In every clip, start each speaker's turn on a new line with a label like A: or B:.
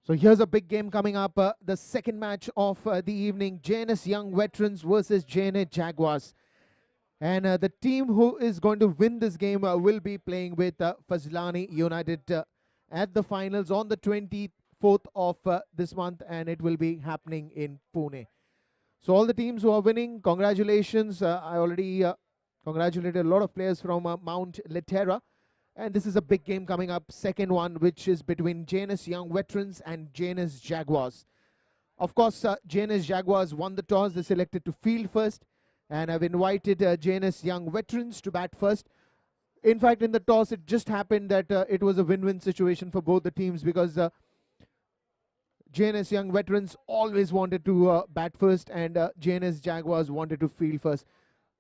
A: So here's a big game coming up, the second match of the evening, JNS Young Veterans versus JNS Jaguars. And the team who is going to win this game will be playing with Fazlani United at the finals on the 24th of this month, and it will be happening in Pune. So all the teams who are winning, congratulations. I already congratulated a lot of players from Mount Letera. And this is a big game coming up, second one, which is between JNS Young Veterans and JNS Jaguars. Of course, JNS Jaguars won the toss. They selected to field first, and I've invited JNS Young Veterans to bat first. In fact, in the toss, it just happened that it was a win-win situation for both the teams, because JNS Young Veterans always wanted to bat first, and JNS Jaguars wanted to field first.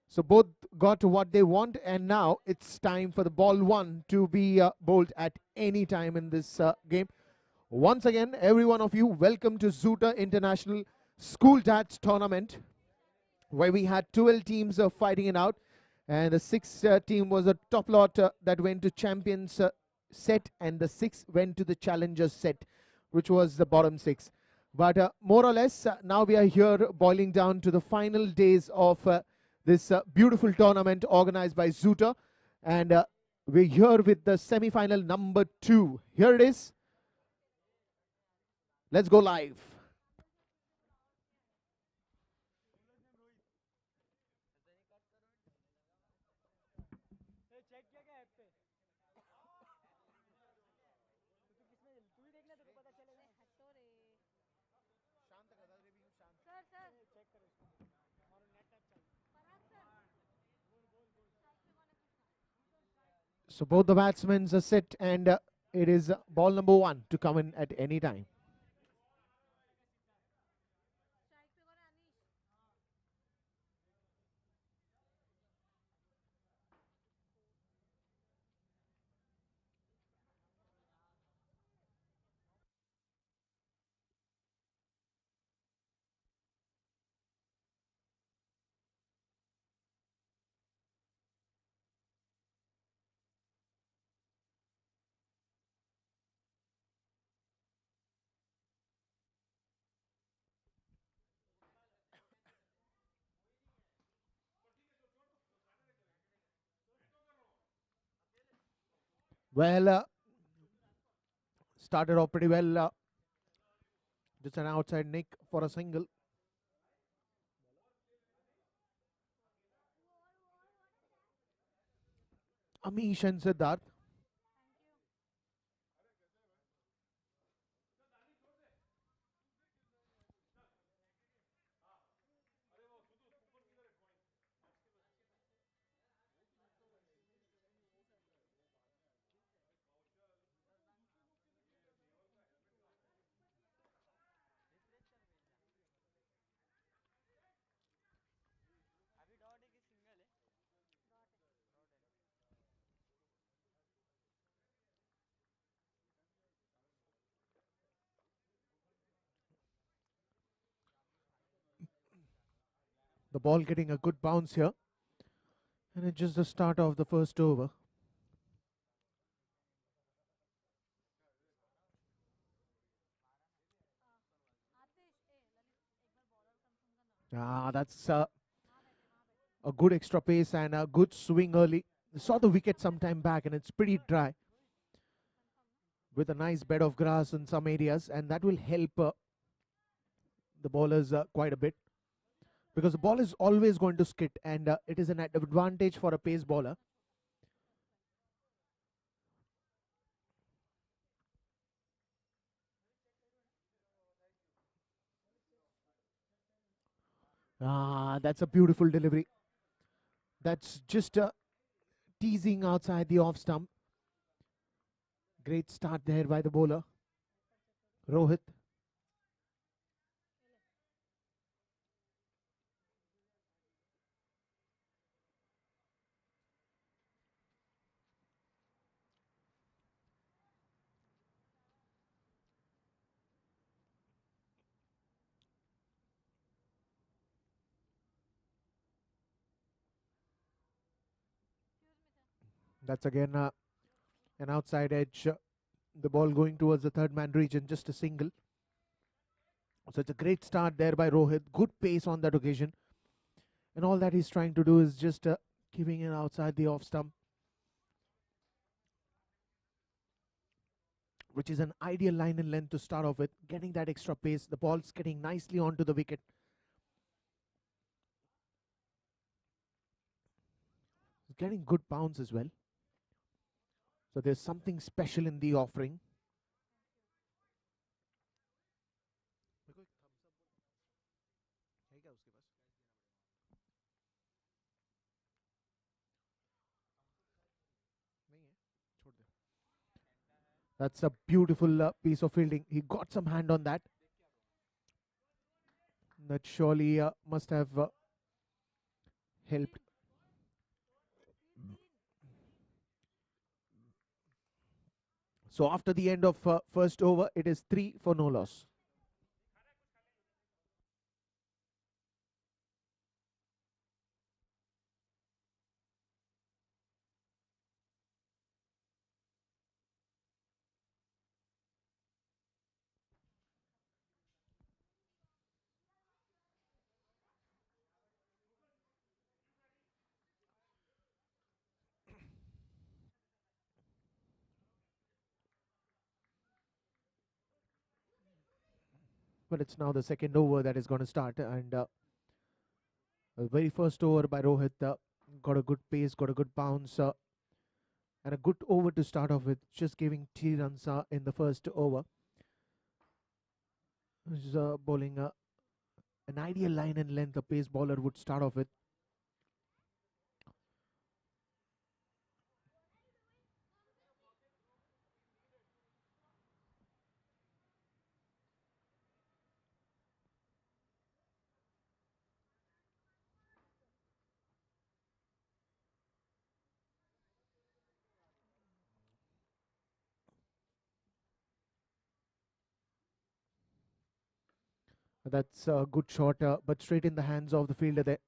A: So both got what they want, and now it's time for the ball one to be bowled at any time in this game. Once again, every one of you, welcome to ZOOTER International School Darts Tournament, where we had 12 teams fighting it out, and the sixth team was a top lot that went to champions set, and the sixth went to the challengers set, which was the bottom six. But more or less, now we are here boiling down to the final days of this beautiful tournament organized by ZOOTER, and we're here with the semi-final number 2. Here it is. Let's go live. So both the batsmen are set, and it is ball number 1 to come in at any time. Well, started off pretty well. Just an outside nick for a single. Amish and Siddharth. The ball getting a good bounce here. And it's just the start of the first over. That's a good extra pace and a good swing early. I saw the wicket some time back, and it's pretty dry with a nice bed of grass in some areas, and that will help the bowlers quite a bit, because the ball is always going to skid, and it is an advantage for a pace bowler. That's a beautiful delivery. That's just teasing outside the off stump. Great start there by the bowler, Rohit. That's again an outside edge The ball going towards the third man region, just a single. So it's a great start there by Rohit. Good pace on that occasion. And all that he's trying to do is just giving it outside the off stump, which is an ideal line and length to start off with. Getting that extra pace. The ball's getting nicely onto the wicket. He's getting good bounce as well. So there's something special in the offering. That's a beautiful piece of fielding. He got some hand on that. That surely must have helped. So after the end of first over, it is 3 for no loss. But it's now the second over that is going to start, and the very first over by Rohit got a good pace, got a good bounce, and a good over to start off with, just giving 3 runs in the first over. He's bowling an ideal line and length a pace bowler would start off with. That's a good shot, but straight in the hands of the fielder there.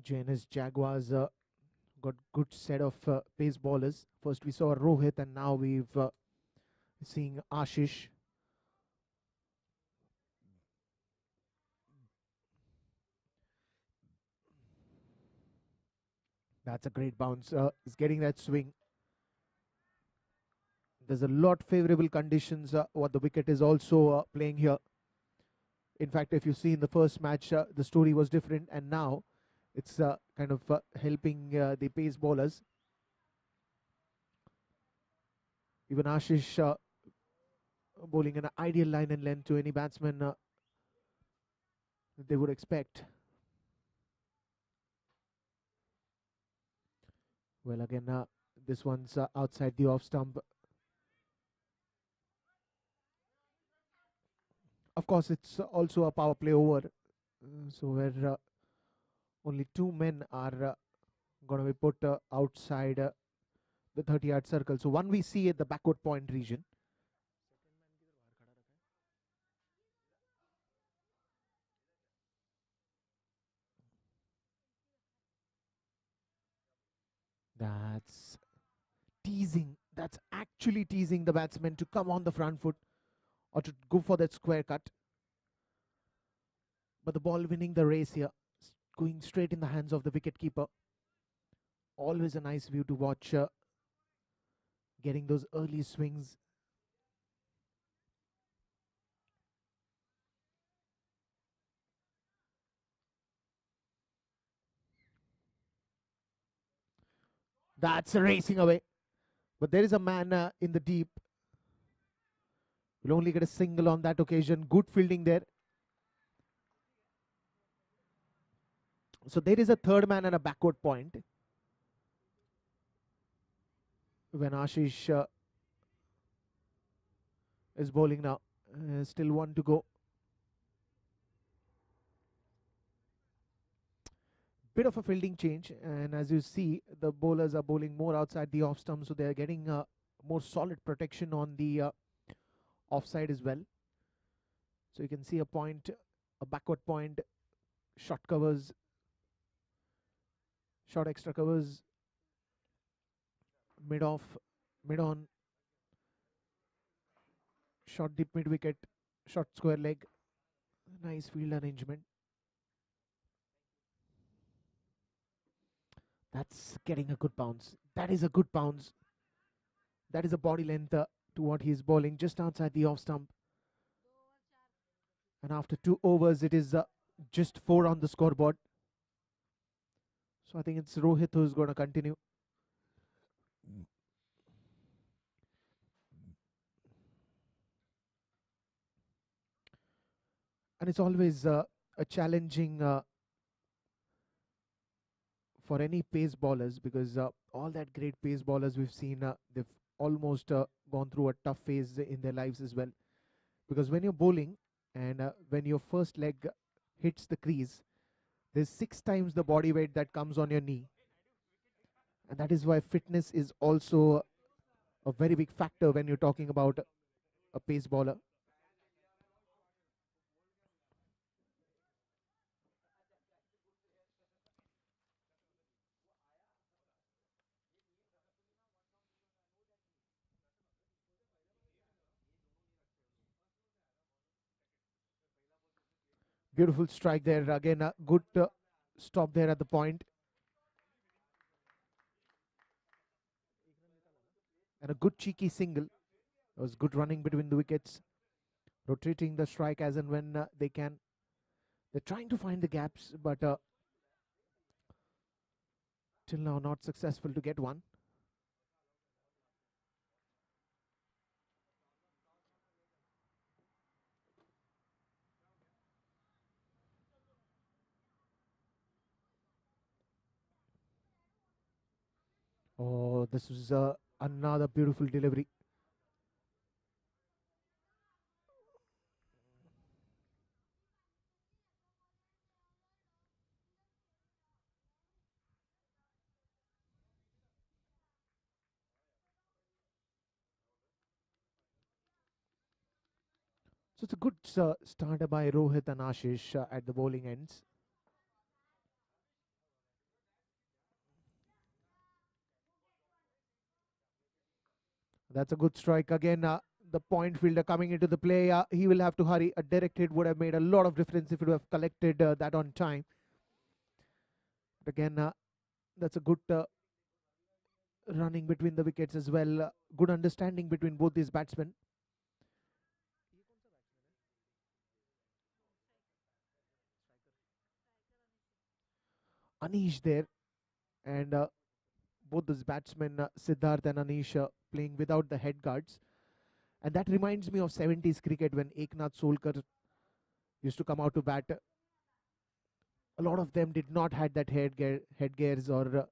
A: Janis Jaguars got good set of pace bowlers. First we saw Rohit, and now we've seen Ashish. That's a great bounce. He's getting that swing. There's a lot favorable conditions. What the wicket is also playing here. In fact, if you see in the first match, the story was different, and now it's kind of helping the pace bowlers. Even Ashish bowling an ideal line and length to any batsman that they would expect. Well, again, this one's outside the off stump. Of course, it's also a power play over, so where only 2 men are going to be put outside the 30-yard circle. So one we see at the backward point region. That's teasing. That's actually teasing the batsman to come on the front foot or to go for that square cut. But the ball winning the race here, going straight in the hands of the wicketkeeper. Always a nice view to watch, getting those early swings. That's racing away. But there is a man in the deep. Will only get a single on that occasion. Good fielding there. So there is a third man and a backward point. When Ashish is bowling now. Still 1 to go. Bit of a fielding change, and as you see, the bowlers are bowling more outside the off stump, so they are getting more solid protection on the offside as well. So you can see a point, a backward point, short covers Short extra covers, mid off, mid on, short deep mid wicket, short square leg. Nice field arrangement. That's getting a good bounce. That is a good bounce. That is a body length to what he's bowling, just outside the off stump. And after 2 overs, it is just 4 on the scoreboard. So I think it's Rohit who's going to continue. And it's always a challenging for any pace bowlers, because all that great pace bowlers we've seen, they've almost gone through a tough phase in their lives as well. Because when you're bowling and when your first leg hits the crease, there's 6 times the body weight that comes on your knee. And that is why fitness is also a very big factor when you're talking about a pace bowler. Beautiful strike there. Again, a good stop there at the point. And a good cheeky single. It was good running between the wickets, rotating the strike as and when they can. They're trying to find the gaps, but till now not successful to get one. Oh, this was another beautiful delivery. So it's a good starter by Rohit and Ashish at the bowling ends. That's a good strike. Again, the point fielder coming into the play. He will have to hurry. A direct hit would have made a lot of difference if it would have collected that on time. But again, that's a good running between the wickets as well. Good understanding between both these batsmen. Anish there, and both these batsmen, Siddharth and Anish, playing without the head guards. And that reminds me of 70s cricket when Eknath Solkar used to come out to bat. A lot of them did not had that headgears or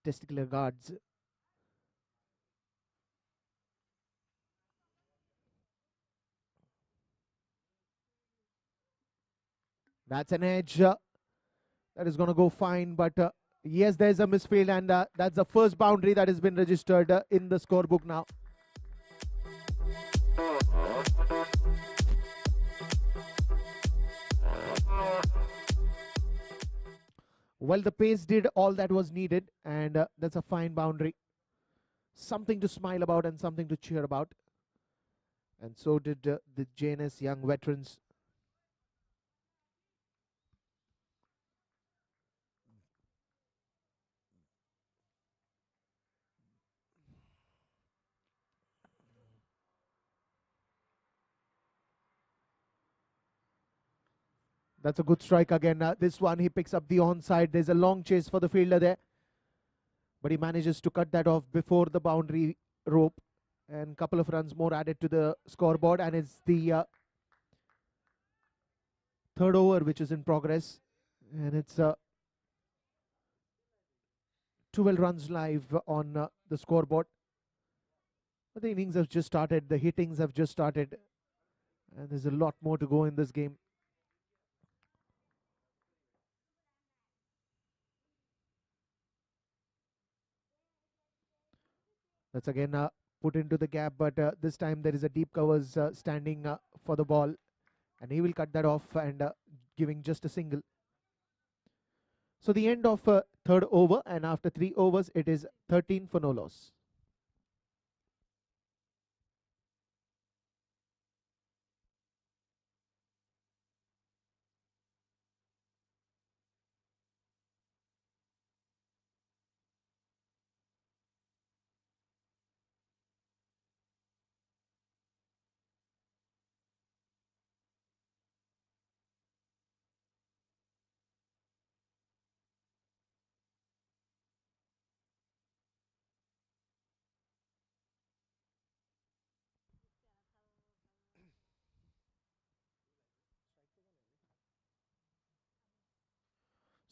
A: testicular guards. That's an edge. That is going to go fine, but yes, there's a misfield, and that's the first boundary that has been registered in the scorebook now. Well, the pace did all that was needed, and that's a fine boundary. Something to smile about and something to cheer about. And so did the JNS young veterans. That's a good strike again. This one, he picks up the onside. There's a long chase for the fielder there, but he manages to cut that off before the boundary rope. And a couple of runs more added to the scoreboard, and it's the third over which is in progress, and it's 12 runs live on the scoreboard. But the innings have just started, the hittings have just started, and there's a lot more to go in this game. That's again put into the gap, but this time there is a deep covers standing for the ball, and he will cut that off and giving just a single. So the end of third over, and after 3 overs, it is 13 for no loss.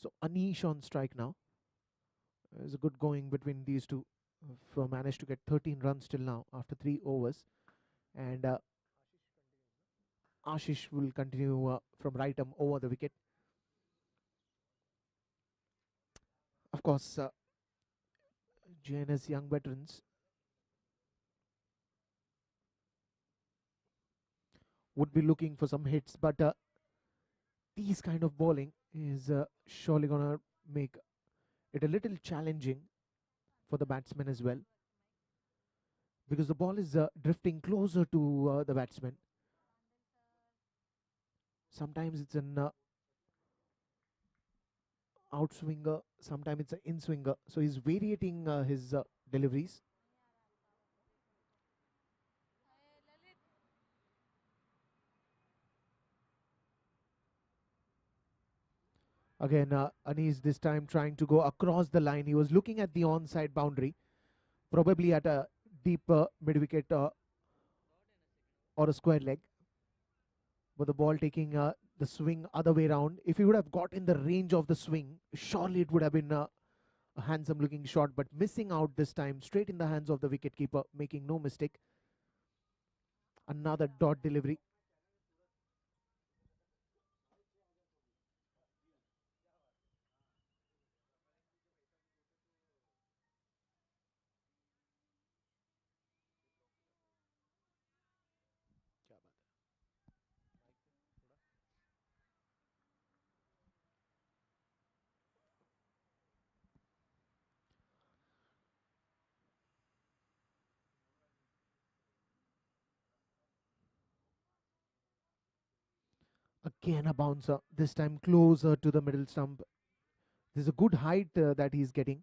A: So Anish on strike now. It's a good going between these two. Managed to get 13 runs till now after 3 overs, and Ashish will continue from right arm over the wicket. Of course, JNS young veterans would be looking for some hits, but these kind of bowling is surely gonna make it a little challenging for the batsman as well, because the ball is drifting closer to the batsman. Sometimes it's an outswinger, sometimes it's an in-swinger. So he's variating his deliveries. Again, Anis this time trying to go across the line. He was looking at the onside boundary, probably at a deeper mid-wicket or a square leg. But the ball taking the swing other way around. If he would have got in the range of the swing, surely it would have been a handsome looking shot, but missing out this time, straight in the hands of the wicketkeeper, making no mistake. Another dot delivery. Again a bouncer, this time closer to the middle stump. There's a good height that he's getting.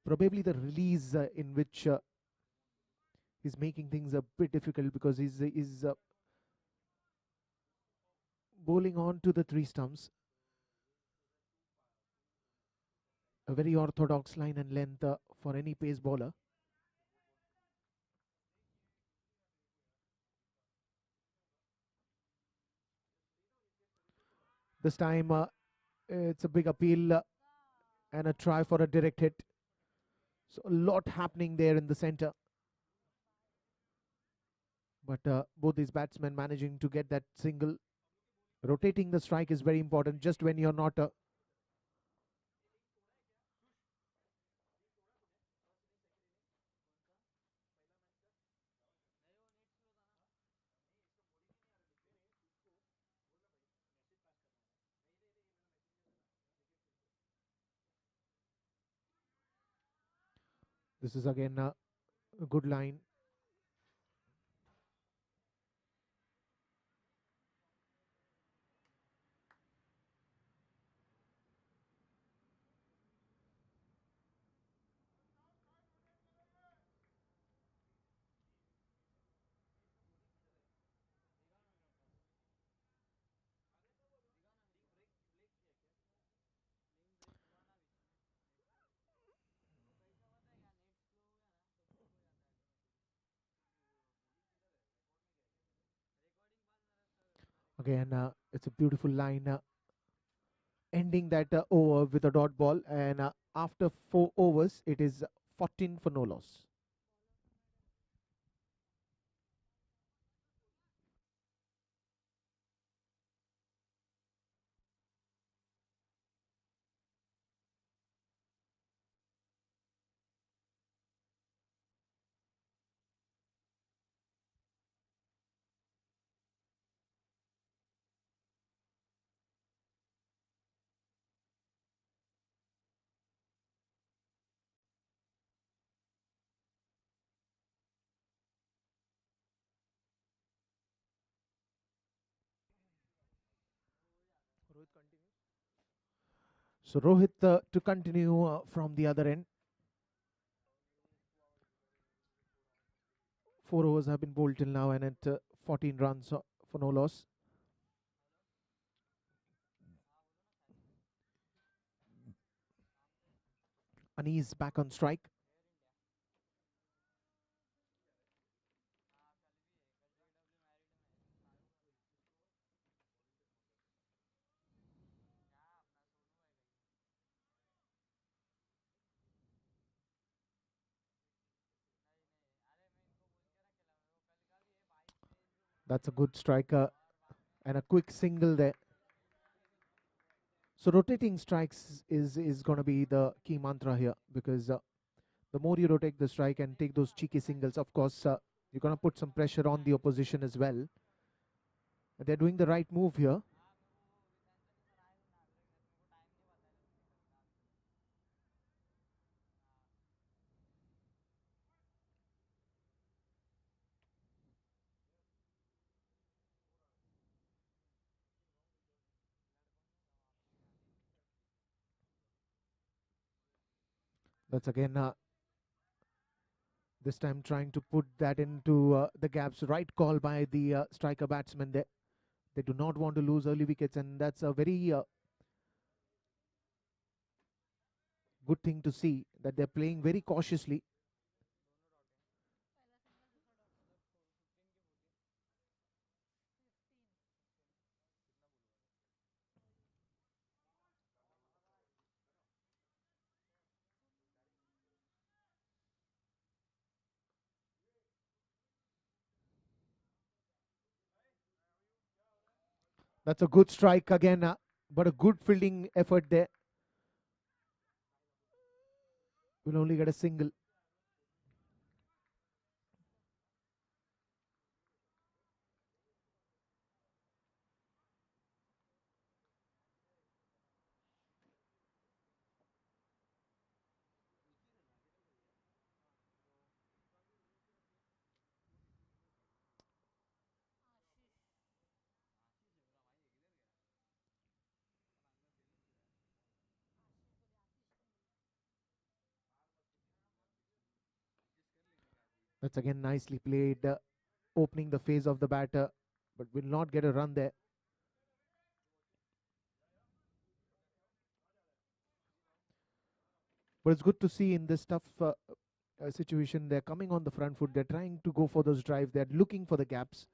A: Probably the release in which he's making things a bit difficult, because he's bowling on to the three stumps. A very orthodox line and length for any pace bowler. This time it's a big appeal and a try for a direct hit. So a lot happening there in the center. But both these batsmen managing to get that single. Rotating the strike is very important just when you're not this is again a good line. Again, it's a beautiful line, ending that over with a dot ball. And after 4 overs, it is 14 for no loss. So Rohit to continue from the other end. 4 overs have been bowled till now, and at 14 runs for no loss. Anis back on strike. That's a good striker and a quick single there. So rotating strikes is going to be the key mantra here, because the more you rotate the strike and take those cheeky singles, of course, you're going to put some pressure on the opposition as well. They're doing the right move here. That's again this time trying to put that into the gaps. Right call by the striker batsman there. They do not want to lose early wickets, and that's a very good thing to see, that they're playing very cautiously. That's a good strike again, but a good fielding effort there. Will only get a single. That's again nicely played, opening the face of the batter, but will not get a run there. But it's good to see in this tough situation, they're coming on the front foot. They're trying to go for those drives. They're looking for the gaps.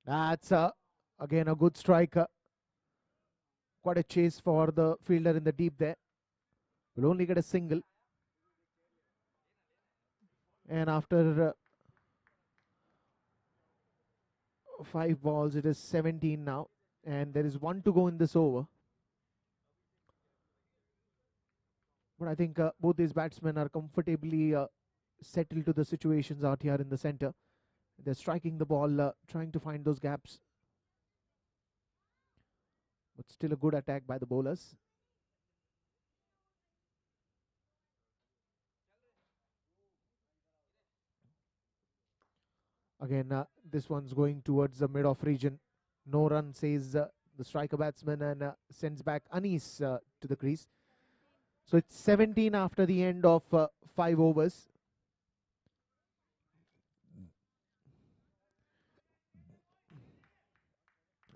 A: That's again a good strike. Quite a chase for the fielder in the deep there. Will only get a single. And after 5 balls, it is 17 now. And there is one to go in this over. But I think both these batsmen are comfortably settled to the situations out here in the center. They're striking the ball, trying to find those gaps. But still a good attack by the bowlers. Again, this one's going towards the mid-off region. No run, says the striker batsman, and sends back Anis to the crease. So it's 17 after the end of 5 overs.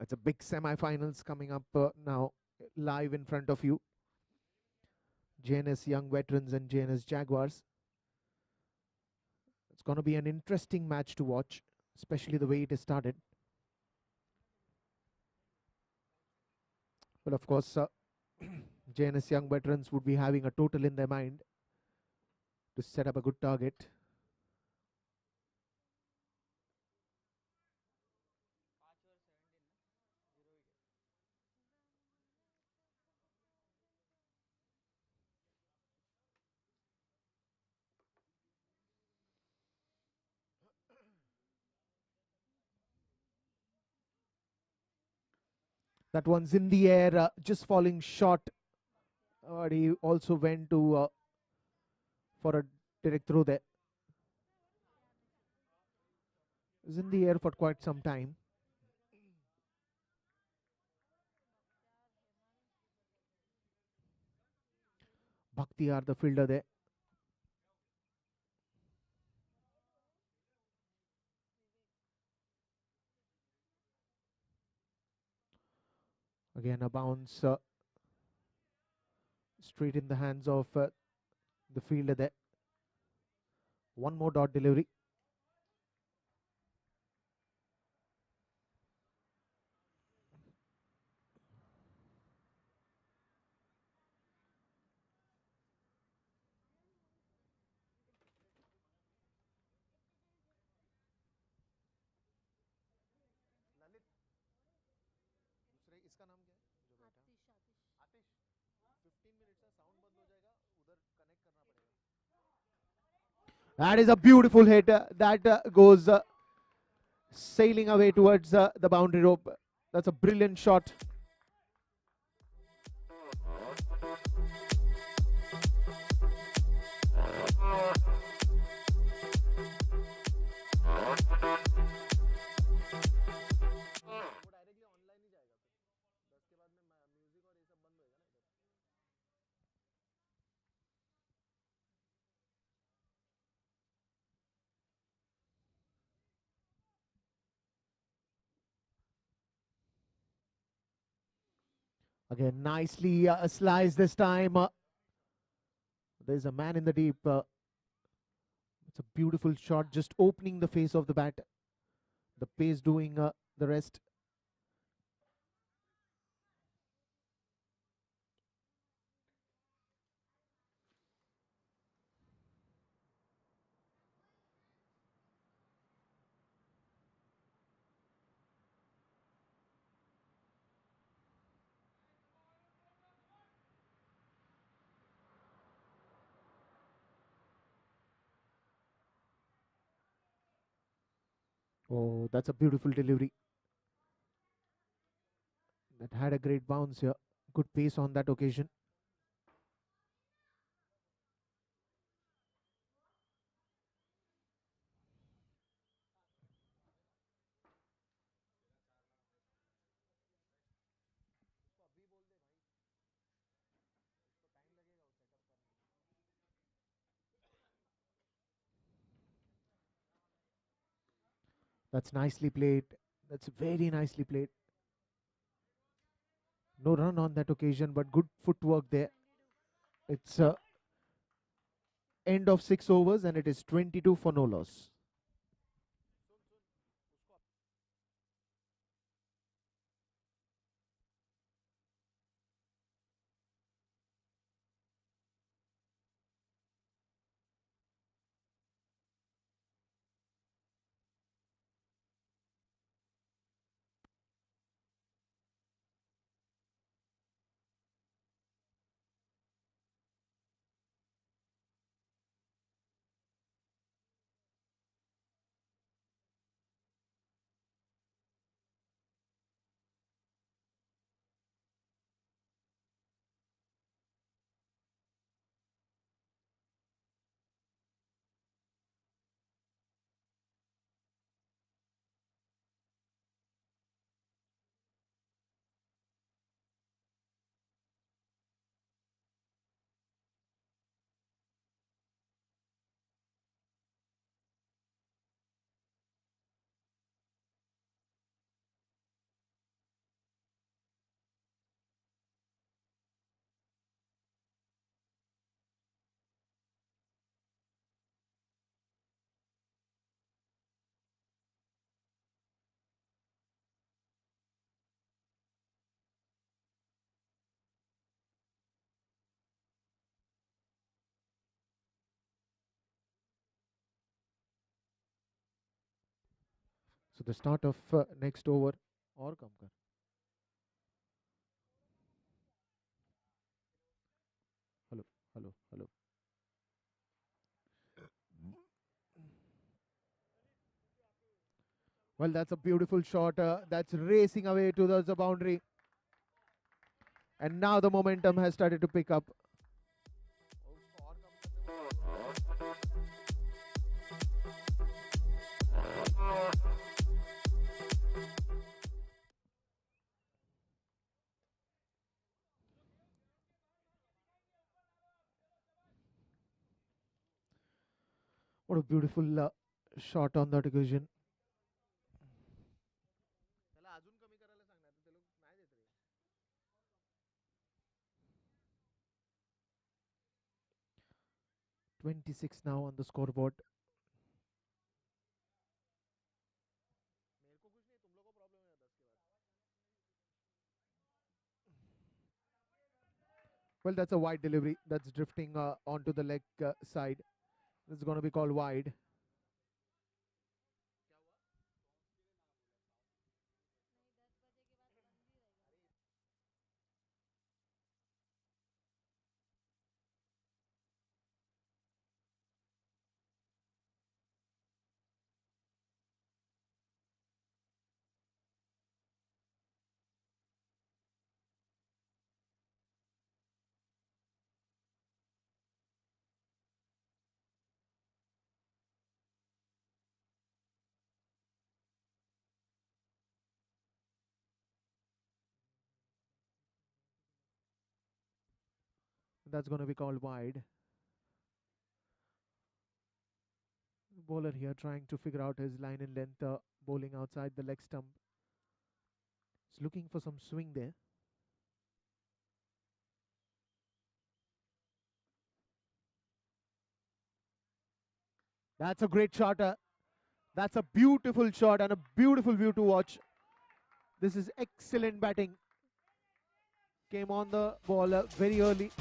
A: It's a big semi-finals coming up now, live in front of you. JNS Young Veterans and JNS Jaguars. It's going to be an interesting match to watch, especially the way it is started. Well, of course, JNS Young Veterans would be having a total in their mind to set up a good target. That one's in the air, just falling short. But he also went to for a direct throw there. It was in the air for quite some time. Bhaktiyar, the fielder there. Again, a bounce straight in the hands of the fielder there. One more dot delivery. That is a beautiful hit that goes sailing away towards the boundary rope. That's a brilliant shot. Again, nicely sliced this time. There's a man in the deep. It's a beautiful shot, just opening the face of the bat. The pace doing the rest. Oh, that's a beautiful delivery. That had a great bounce here. Good pace on that occasion. That's nicely played. That's very nicely played. No run on that occasion, but good footwork there. It's end of 6 overs and it is 22 for no loss. So the start of next over or Kamkar. Hello, hello, hello. Well, that's a beautiful shot. That's racing away to the boundary. And now the momentum has started to pick up. What a beautiful shot on that occasion. 26 now on the scoreboard. Well, that's a wide delivery. That's drifting onto the leg side. This is going to be called wide. That's going to be called wide. Bowler here trying to figure out his line and length, bowling outside the leg stump. He's looking for some swing there. That's a great shot. That's a beautiful shot and a beautiful view to watch. This is excellent batting. Came on the ball very early.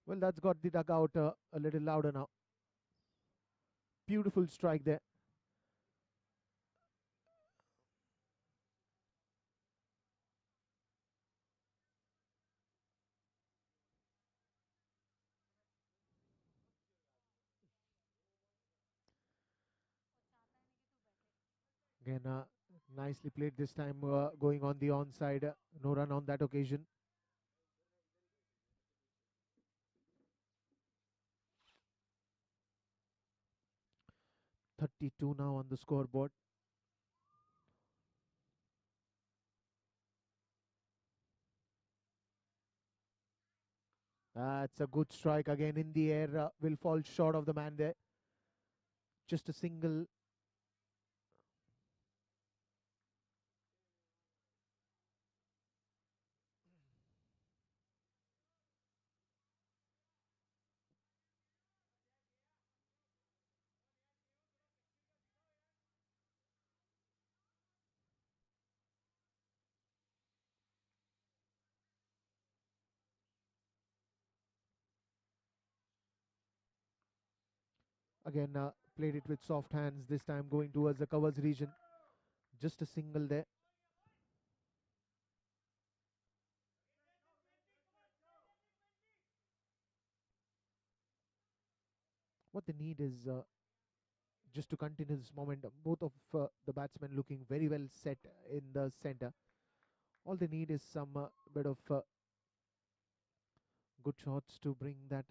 A: Well, that's got the dugout a little louder now. Beautiful strike there. Again, nicely played this time, going on the onside. No run on that occasion. .32 now on the scoreboard. That's a good strike again in the air. Will fall short of the man there. Just a single. Again, played it with soft hands. This time going towards the covers region. Just a single there. What they need is just to continue this momentum. Both of the batsmen looking very well set in the center. All they need is some bit of good shots to bring that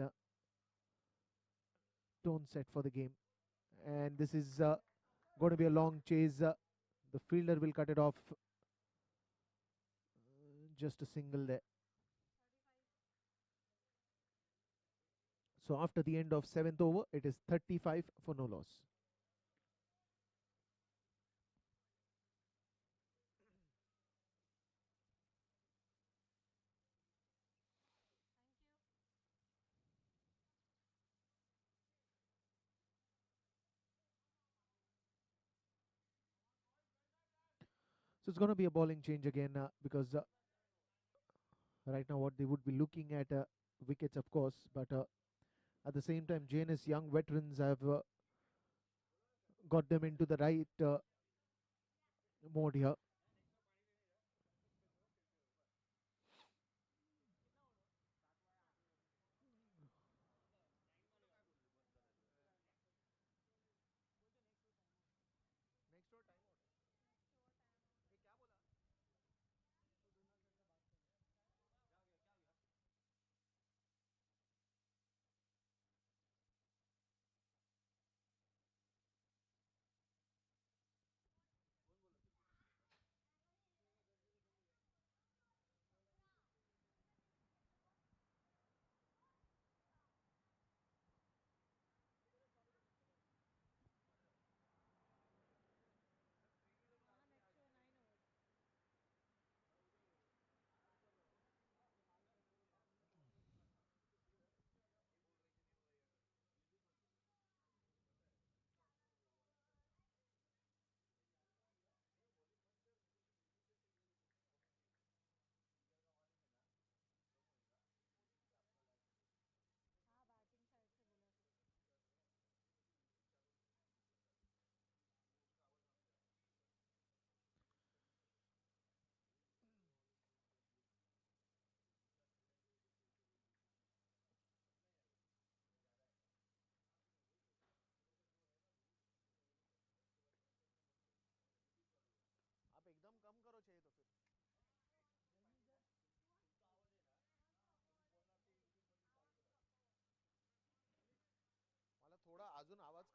A: tone set for the game. And this is going to be a long chase. The fielder will cut it off. Just a single there. So after the end of 7th over, it is 35 for no loss. So it's going to be a bowling change again because right now what they would be looking at wickets, of course, but at the same time, JNS young veterans have got them into the right mode here.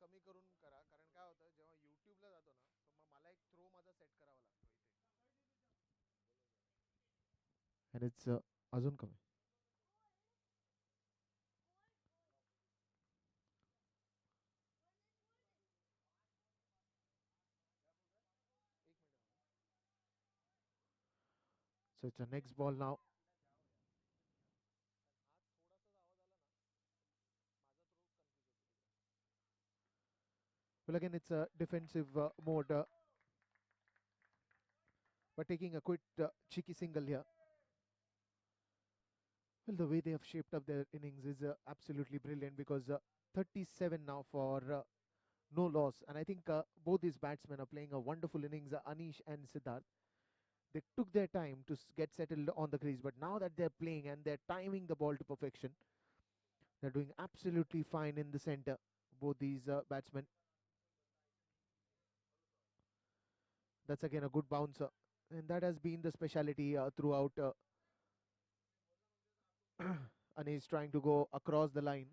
A: कमी करून करा कारण काय होतं जेव्हा यूट्यूबला जातो ना तर मग मला एक थ्रो माझा सेट करावा लागतो इथे and it's अजून कमी एक minute so it's a next ball now हा थोडासा आवाज आला ना माझा थ्रो कन्फ्यूज होतो तिकडे well again it's a defensive mode but taking a quick cheeky single here. Well, the way they have shaped up their innings is absolutely brilliant because 37 now for no loss. And I think both these batsmen are playing a wonderful innings, Anish and Siddharth. They took their time to get settled on the crease, but now that they're playing and they're timing the ball to perfection, they're doing absolutely fine in the center, both these batsmen. That's again a good bouncer. And that has been the speciality throughout. Anish trying to go across the line.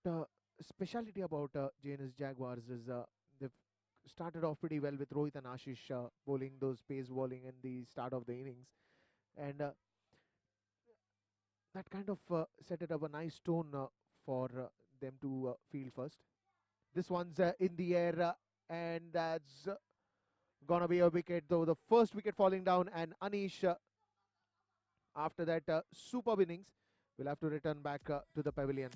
A: But speciality about JNS Jaguars is they've started off pretty well with Rohit and Ashish bowling those pace bowling in the start of the innings, and that kind of set it up a nice tone for them to field first. This one's in the air, and that's gonna be a wicket. Though the first wicket falling down, and Anish after that superb innings will have to return back to the pavilion.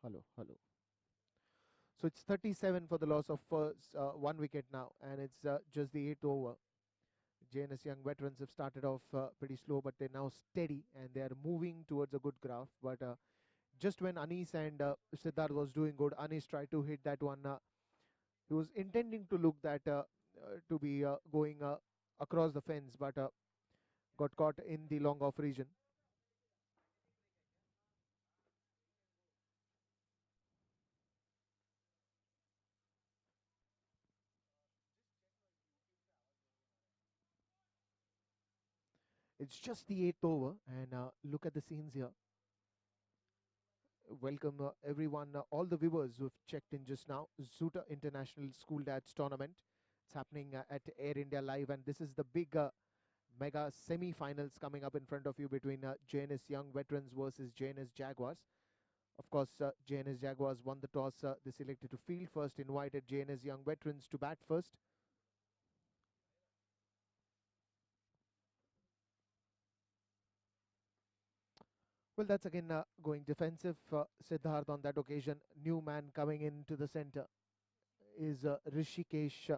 A: Hello, hello. So it's 37 for the loss of first, one wicket now, and it's just the eighth over. JNS young veterans have started off pretty slow, but they're now steady and they are moving towards a good graph. But just when Anis and Siddharth was doing good, Anis tried to hit that one. He was intending to look that to be going across the fence, but got caught in the long off region. It's just the eighth over, and look at the scenes here. Welcome everyone, all the viewers who've checked in just now. ZOOTER International School Dads Tournament. It's happening at Air India Live, and this is the big mega semi-finals coming up in front of you between JNS Young Veterans versus JNS Jaguars. Of course, JNS Jaguars won the toss. They selected to field first, invited JNS Young Veterans to bat first. Well, that's again going defensive. Siddharth on that occasion. New man coming into the center is Rishikesh.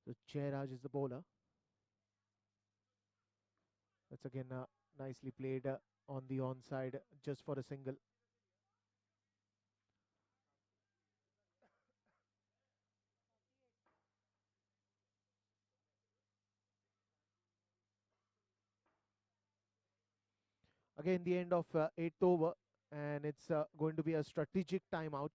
A: So Chairaj is the bowler. That's again nicely played on the onside just for a single. Again, the end of eighth over, and it's going to be a strategic timeout.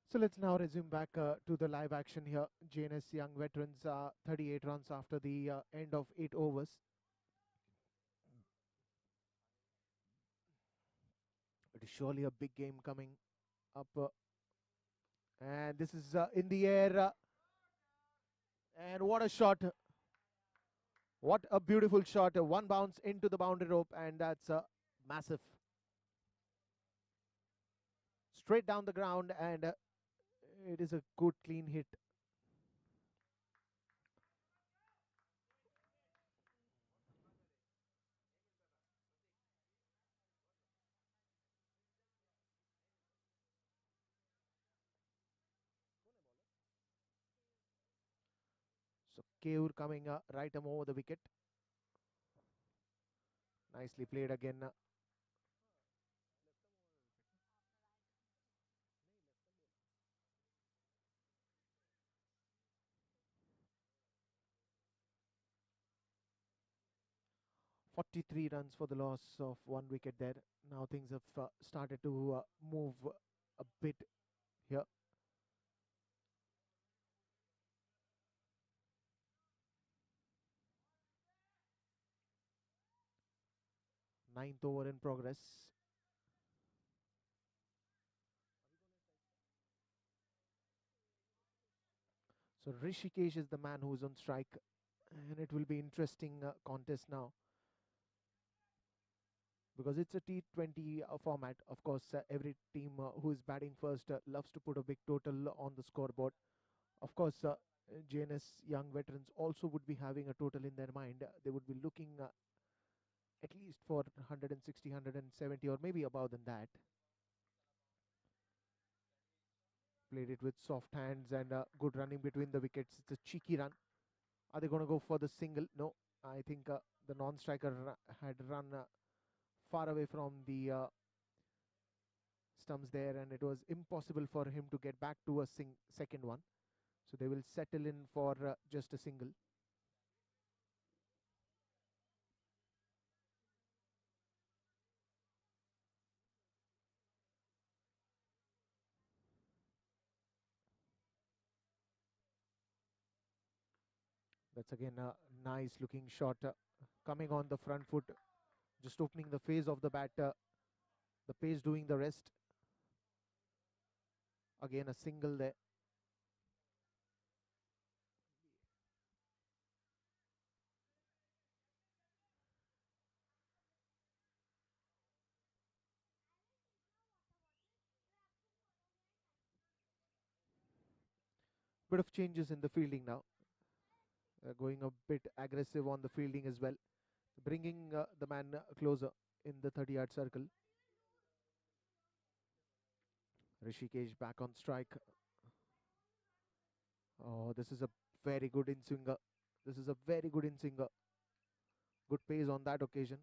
A: So let's now resume back to the live action here. JNS Young Veterans 38 runs after the end of 8 overs. It is surely a big game coming up. And this is in the air. And what a shot. What a beautiful shot. One bounce into the boundary rope, and that's massive. Straight down the ground, and it is a good clean hit. So Keur coming right over the wicket. Nicely played again. 43 runs for the loss of one wicket there. Now things have started to move a bit here. Ninth over in progress. So Rishikesh is the man who's on strike, and it will be interesting contest now because it's a T20 format. Of course, every team who is batting first loves to put a big total on the scoreboard. Of course, JNS Young Veterans also would be having a total in their mind. They would be looking at least for 160, 170, or maybe above than that. Played it with soft hands and good running between the wickets. It's a cheeky run. Are they going to go for the single? No. I think the non-striker had run far away from the stumps there, and it was impossible for him to get back to a second one. So they will settle in for just a single. That's again a nice looking shot coming on the front foot, just opening the face of the bat, the pace doing the rest. Again a single there. Bit of changes in the fielding now. Going a bit aggressive on the fielding as well, bringing the man closer in the 30-yard circle. Rishikesh back on strike. Oh, this is a very good in-swinger. This is a very good in-swinger. Good pace on that occasion.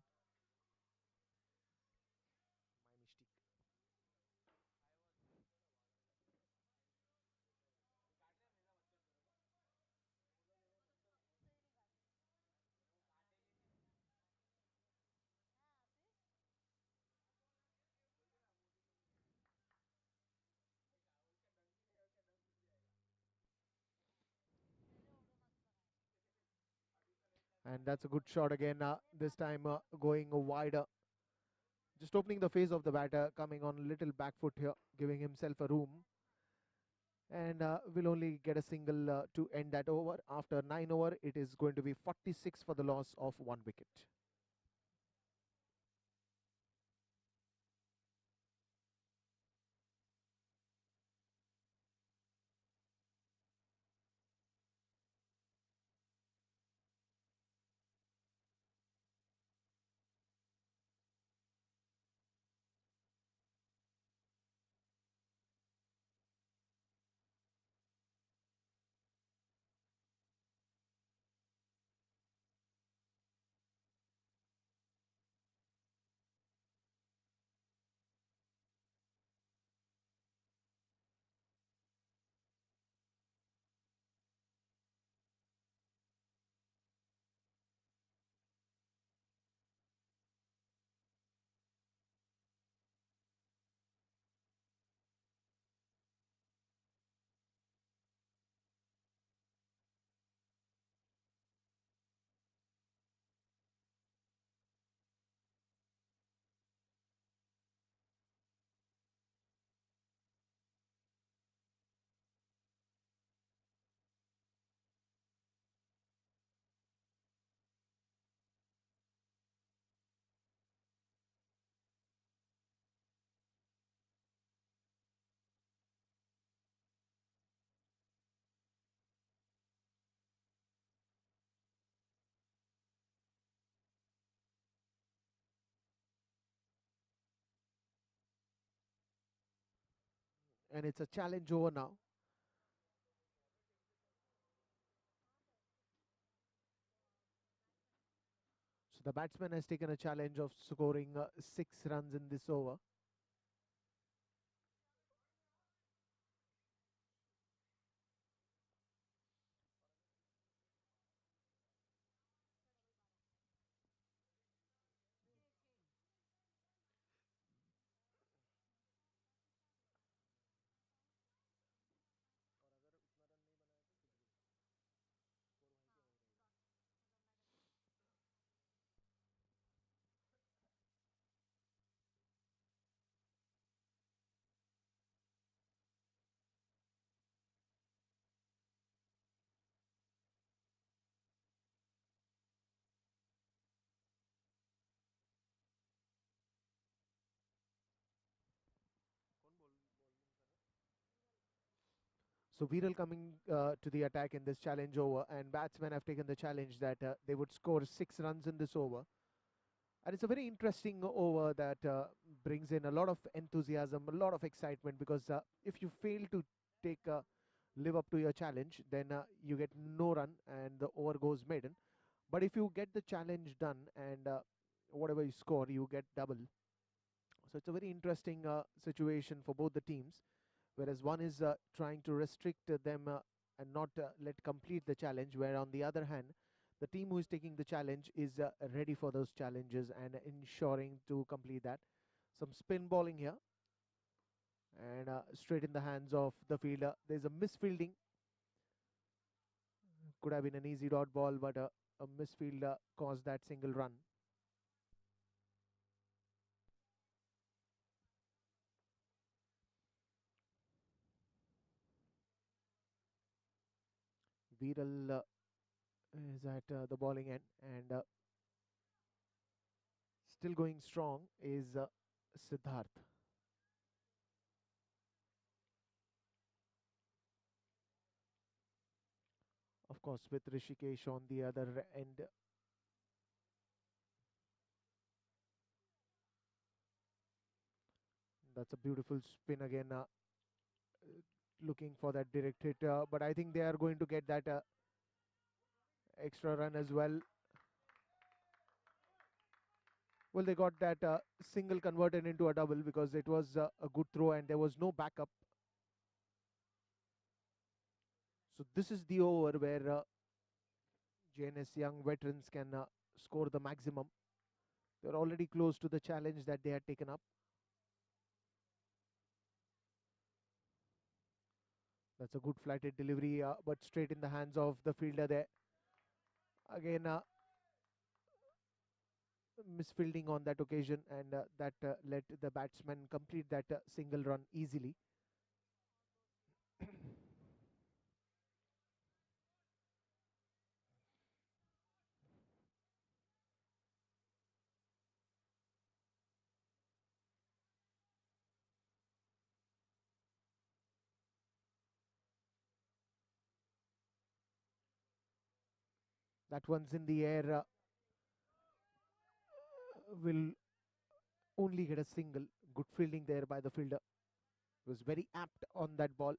A: My mistake. And that's a good shot again. This time going wider. Just opening the face of the batter, coming on a little back foot here, giving himself a room. And will only get a single to end that over. After 9 over, it is going to be 46 for the loss of one wicket. And it's a challenge over now. So the batsman has taken a challenge of scoring 6 runs in this over. So Viral coming to the attack in this challenge over, and batsmen have taken the challenge that they would score 6 runs in this over. And it's a very interesting over that brings in a lot of enthusiasm, a lot of excitement, because if you fail to take live up to your challenge, then you get no run and the over goes maiden. But if you get the challenge done and whatever you score, you get double. So it's a very interesting situation for both the teams, whereas one is trying to restrict them and not let complete the challenge, where on the other hand, the team who is taking the challenge is ready for those challenges and ensuring to complete that. Some spin bowling here, and straight in the hands of the fielder. There's a misfielding. Could have been an easy dot ball, but a misfielder caused that single run. Viral is at the bowling end, and still going strong is Siddharth. Of course, with Rishikesh on the other end. That's a beautiful spin again, looking for that direct hit. But I think they are going to get that extra run as well. Well, they got that single converted into a double because it was a good throw and there was no backup. So this is the over where JNS young veterans can score the maximum. They're already close to the challenge that they had taken up. That's a good flighted delivery, but straight in the hands of the fielder there. Again, misfielding on that occasion, and that let the batsman complete that single run easily. That one's in the air, will only get a single. Good fielding there by the fielder. Was very apt on that ball,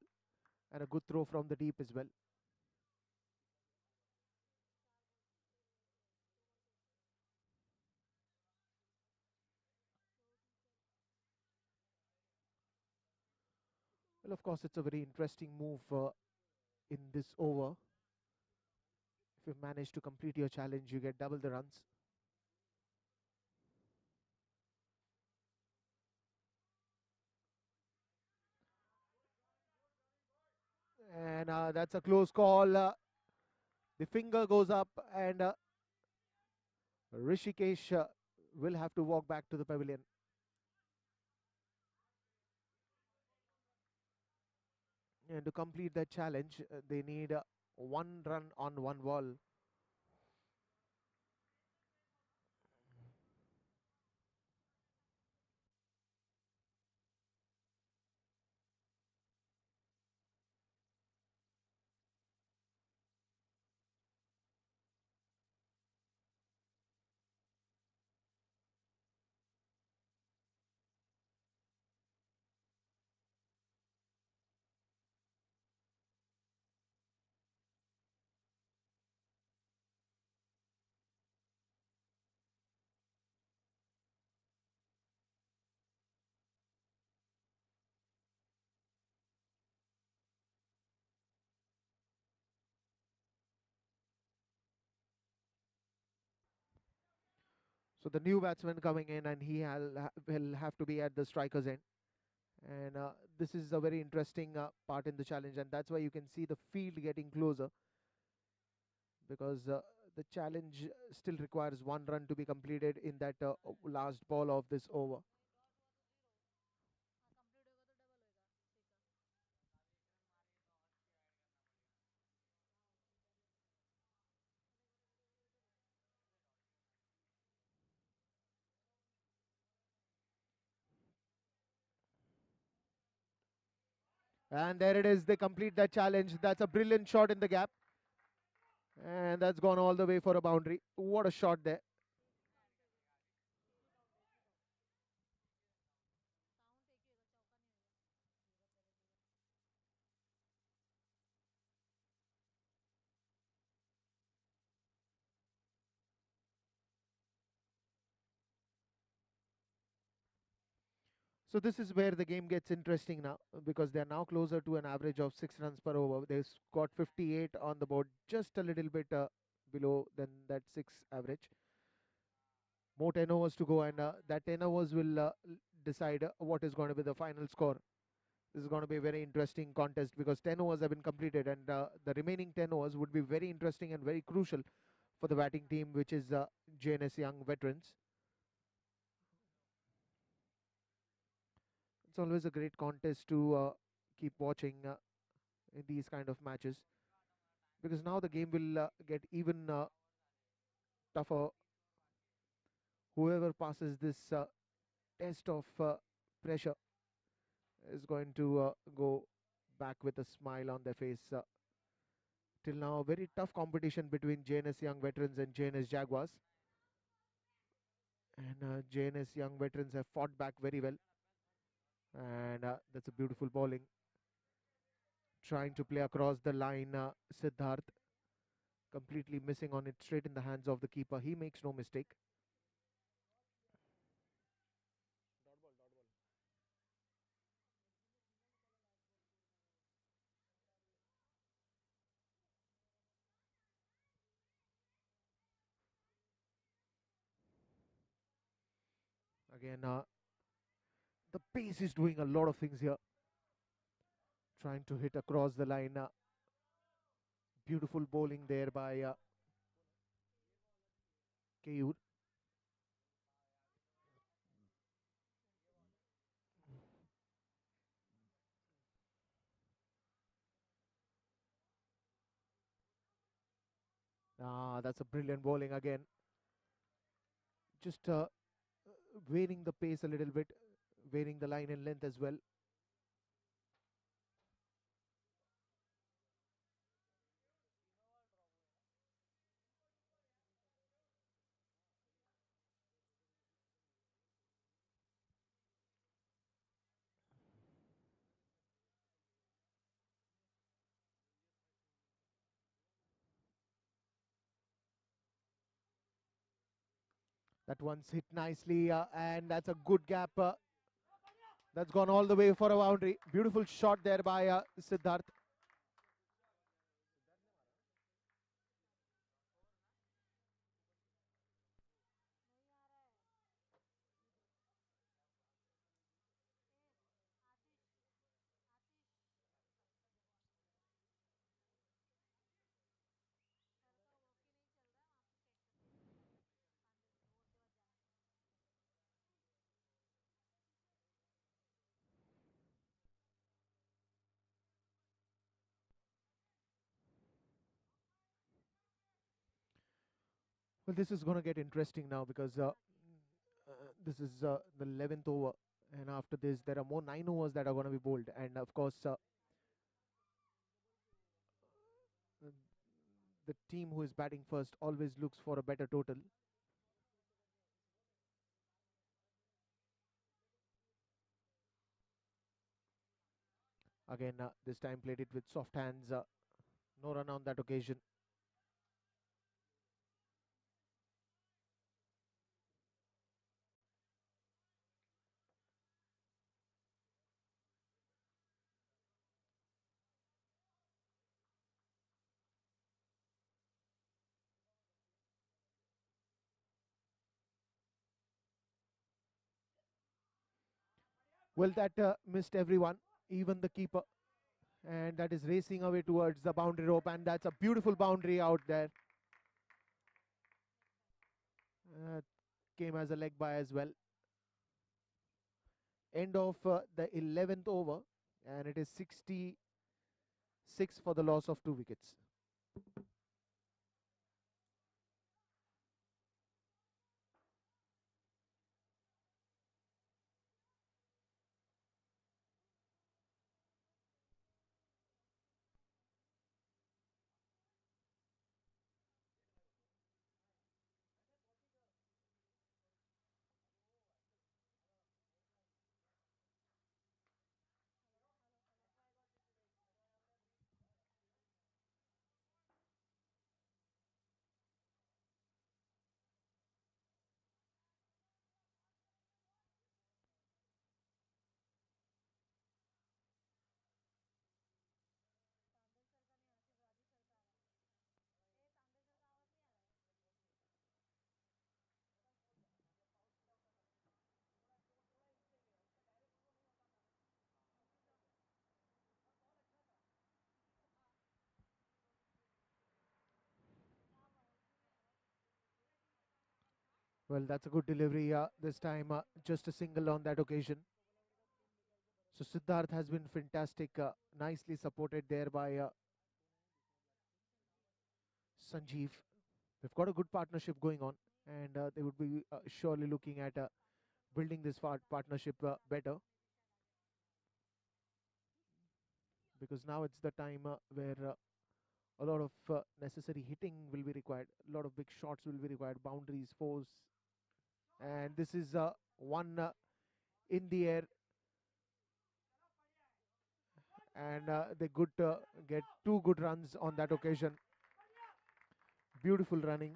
A: and a good throw from the deep as well. Well, of course, it's a very interesting move in this over. If you manage to complete your challenge, you get double the runs. And that's a close call. The finger goes up, and Rishikesh will have to walk back to the pavilion. And to complete that challenge, they need 1 run on 1 ball. So the new batsman coming in, and will have to be at the striker's end. And this is a very interesting part in the challenge, and that's why you can see the field getting closer, because the challenge still requires one run to be completed in that last ball of this over. And there it is, they complete that challenge. That's a brilliant shot in the gap, and that's gone all the way for a boundary. What a shot there. So this is where the game gets interesting now, because they're now closer to an average of 6 runs per over. They've got 58 on the board, just a little bit below than that 6 average. More 10 overs to go, and that 10 overs will decide what is going to be the final score. This is going to be a very interesting contest, because 10 overs have been completed, and the remaining 10 overs would be very interesting and very crucial for the batting team, which is JNS Young Veterans. It's always a great contest to keep watching in these kind of matches, because now the game will get even tougher. Whoever passes this test of pressure is going to go back with a smile on their face. Till now, a very tough competition between JNS Young Veterans and JNS Jaguars. And JNS Young Veterans have fought back very well. And that's a beautiful bowling. Trying to play across the line, Siddharth completely missing on it, straight in the hands of the keeper. He makes no mistake. Again, the pace is doing a lot of things here. Trying to hit across the line. Beautiful bowling there by Keyur. That's a brilliant bowling again. Just varying the pace a little bit, varying the line and length as well. That one's hit nicely, and that's a good gap. That's gone all the way for a boundary. Beautiful shot there by Siddharth. Well, this is going to get interesting now, because this is the 11th over, and after this, there are more 9 overs that are going to be bowled. And of course, the team who is batting first always looks for a better total. Again, this time played it with soft hands. No run on that occasion. Well, that missed everyone, even the keeper. And that is racing away towards the boundary rope, and that's a beautiful boundary out there. Uh, Came as a leg by as well. End of the 11th over, and it is 66 for the loss of 2 wickets. Well, that's a good delivery this time. Just a single on that occasion. So Siddharth has been fantastic, nicely supported there by Sanjeev. They've got a good partnership going on, and they would be surely looking at building this partnership better, because now it's the time where a lot of necessary hitting will be required, a lot of big shots will be required, boundaries, fours, and this is one in the air, and they could get 2 good runs on that occasion. Beautiful running.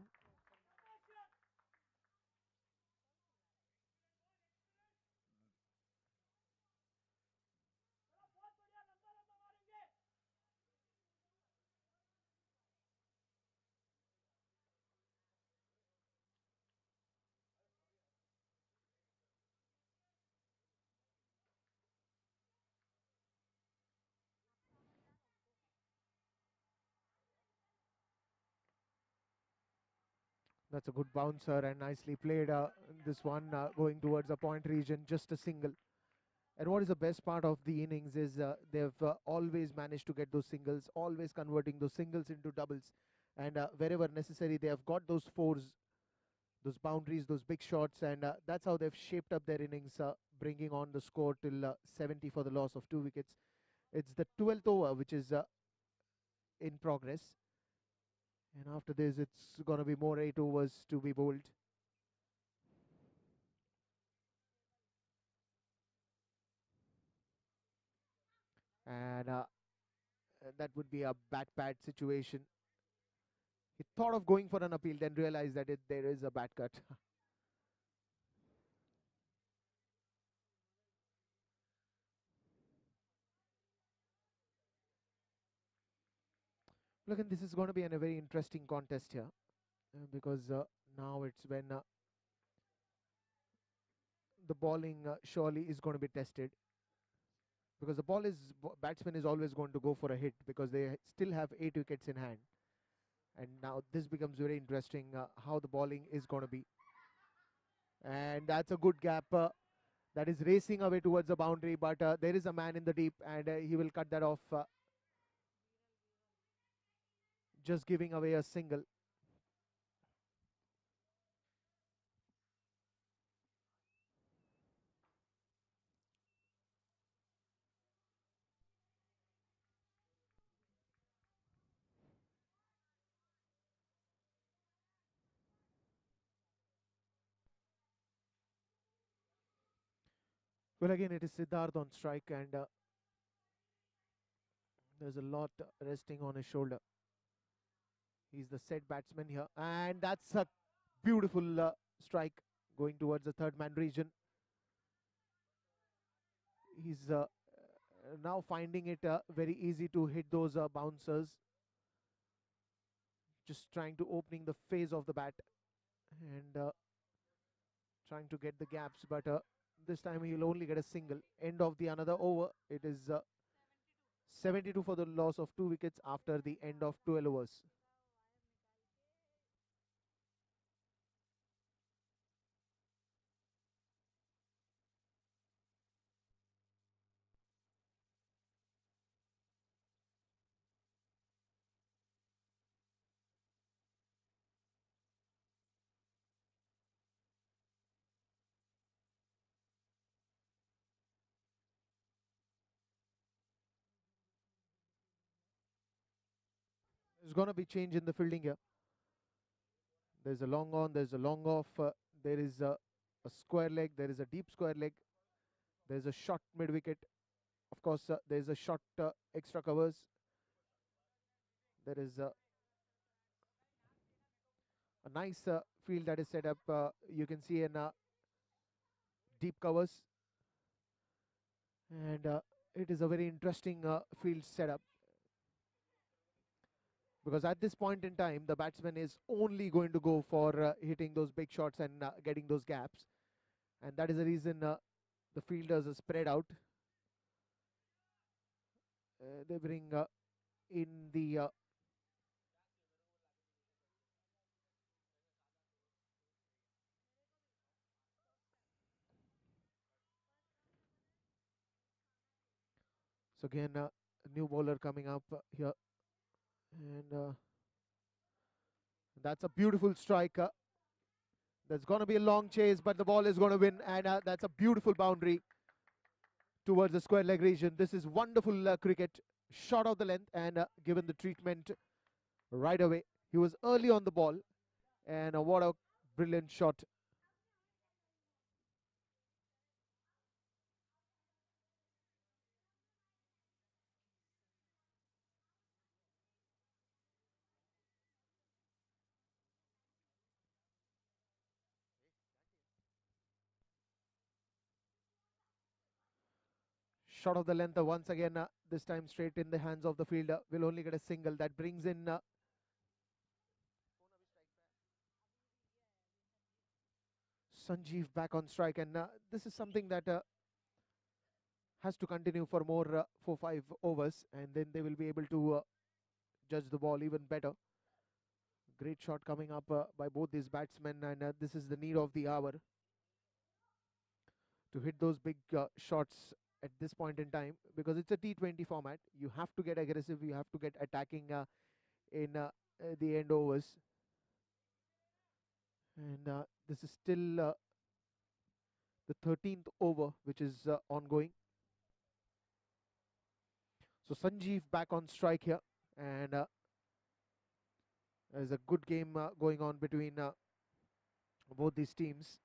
A: That's a good bouncer and nicely played. This one going towards the point region, just a single. And what is the best part of the innings is they've always managed to get those singles, always converting those singles into doubles. And wherever necessary, they have got those fours, those boundaries, those big shots. And that's how they've shaped up their innings, bringing on the score till 70 for the loss of 2 wickets. It's the 12th over, which is in progress. And after this, it's going to be more 8 overs to be bowled. And that would be a bat pad situation. He thought of going for an appeal, then realized that there is a bat cut. Look, and this is going to be a very interesting contest here, because now it's when the bowling surely is going to be tested, because the batsman is always going to go for a hit because they still have 8 wickets in hand. And now this becomes very interesting, how the bowling is going to be. And that's a good gap that is racing away towards the boundary, but there is a man in the deep, and he will cut that off, just giving away a single. Well, again, it is Siddharth on strike, and there's a lot resting on his shoulder. He's the set batsman here, and that's a beautiful strike going towards the third man region. He's now finding it very easy to hit those bouncers, just trying to opening the face of the bat and trying to get the gaps, but This time he'll only get a single. End of the another over. It is 72 for the loss of 2 wickets after the end of 12 overs. There's going to be change in the fielding here. There's a long on, there's a long off, there is a square leg, there is a deep square leg, there's a short mid wicket. Of course, there's a short extra covers. There is a nice field that is set up. You can see in deep covers, and it is a very interesting field setup, because at this point in time the batsman is only going to go for hitting those big shots and getting those gaps, and that is the reason the fielders are spread out. They bring in the so again a new bowler coming up here, and that's a beautiful strike. There's going to be a long chase, but the ball is going to win, and that's a beautiful boundary towards the square leg region. This is wonderful cricket, shot of the length, and given the treatment right away. He was early on the ball, and what a brilliant shot. Shot of the length once again, this time straight in the hands of the fielder. Will only get a single. That brings in Sanjeev back on strike, and this is something that has to continue for more 4-5 overs, and then they will be able to judge the ball even better. Great shot coming up by both these batsmen, and this is the need of the hour to hit those big shots at this point in time, because it's a T20 format. You have to get aggressive, you have to get attacking in the end overs, and this is still the 13th over which is ongoing. So Sanjeev back on strike here, and there's a good game going on between both these teams.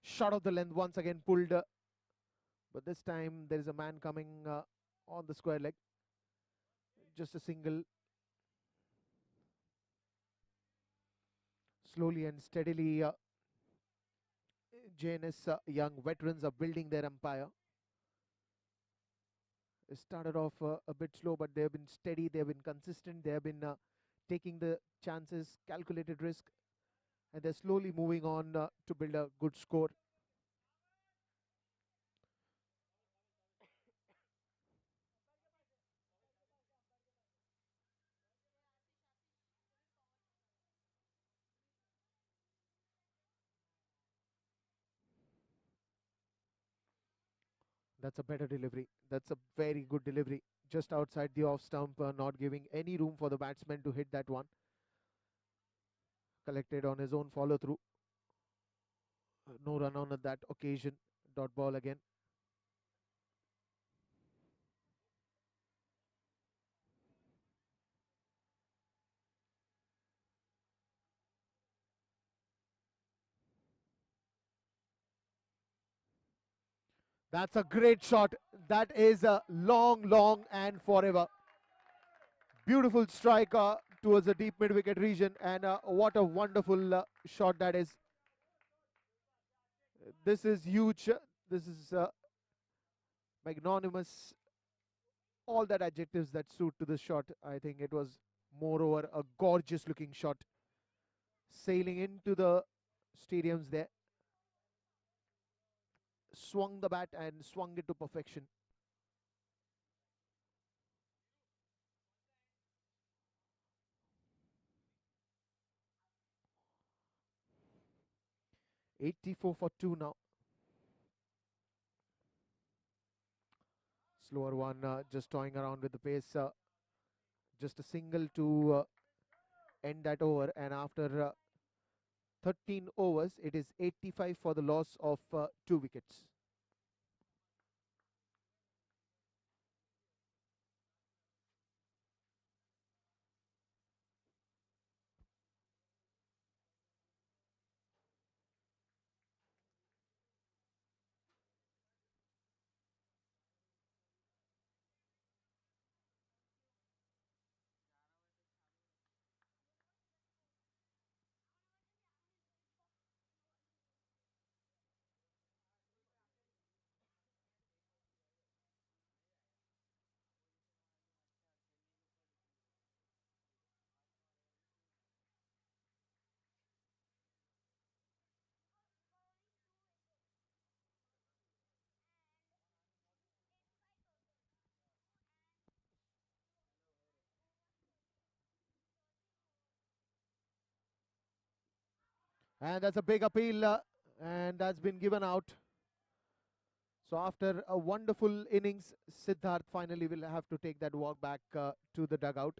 A: Shot of the length once again pulled, but this time there is a man coming on the square leg. Just a single. Slowly and steadily, JNS young veterans are building their empire. It started off a bit slow, but they have been steady, they have been consistent, they have been taking the chances, calculated risk, and they're slowly moving on to build a good score. That's a better delivery. That's a very good delivery. Just outside the off stump, not giving any room for the batsman to hit that one. Collected on his own follow through. No run on at that occasion. Dot ball again. That's a great shot. That is a long and forever. Beautiful strike towards the deep mid wicket region, and what a wonderful shot that is. This is huge. This is magnanimous. All that adjectives that suit to this shot. I think it was Moreover, a gorgeous looking shot sailing into the stadiums there. Swung the bat and swung it to perfection. '84 for 2 now. Slower one, just toying around with the pace. Just a single to end that over, and after 13 overs, it is 85 for the loss of 2 wickets. And that's a big appeal, and that's been given out. So after a wonderful innings, Siddharth finally will have to take that walk back to the dugout.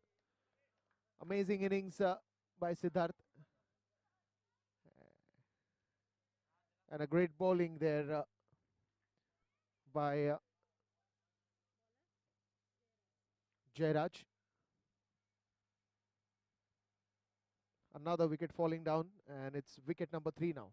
A: Amazing innings by Siddharth. And a great bowling there by Jairaj. Another wicket falling down, and it's wicket number 3 now.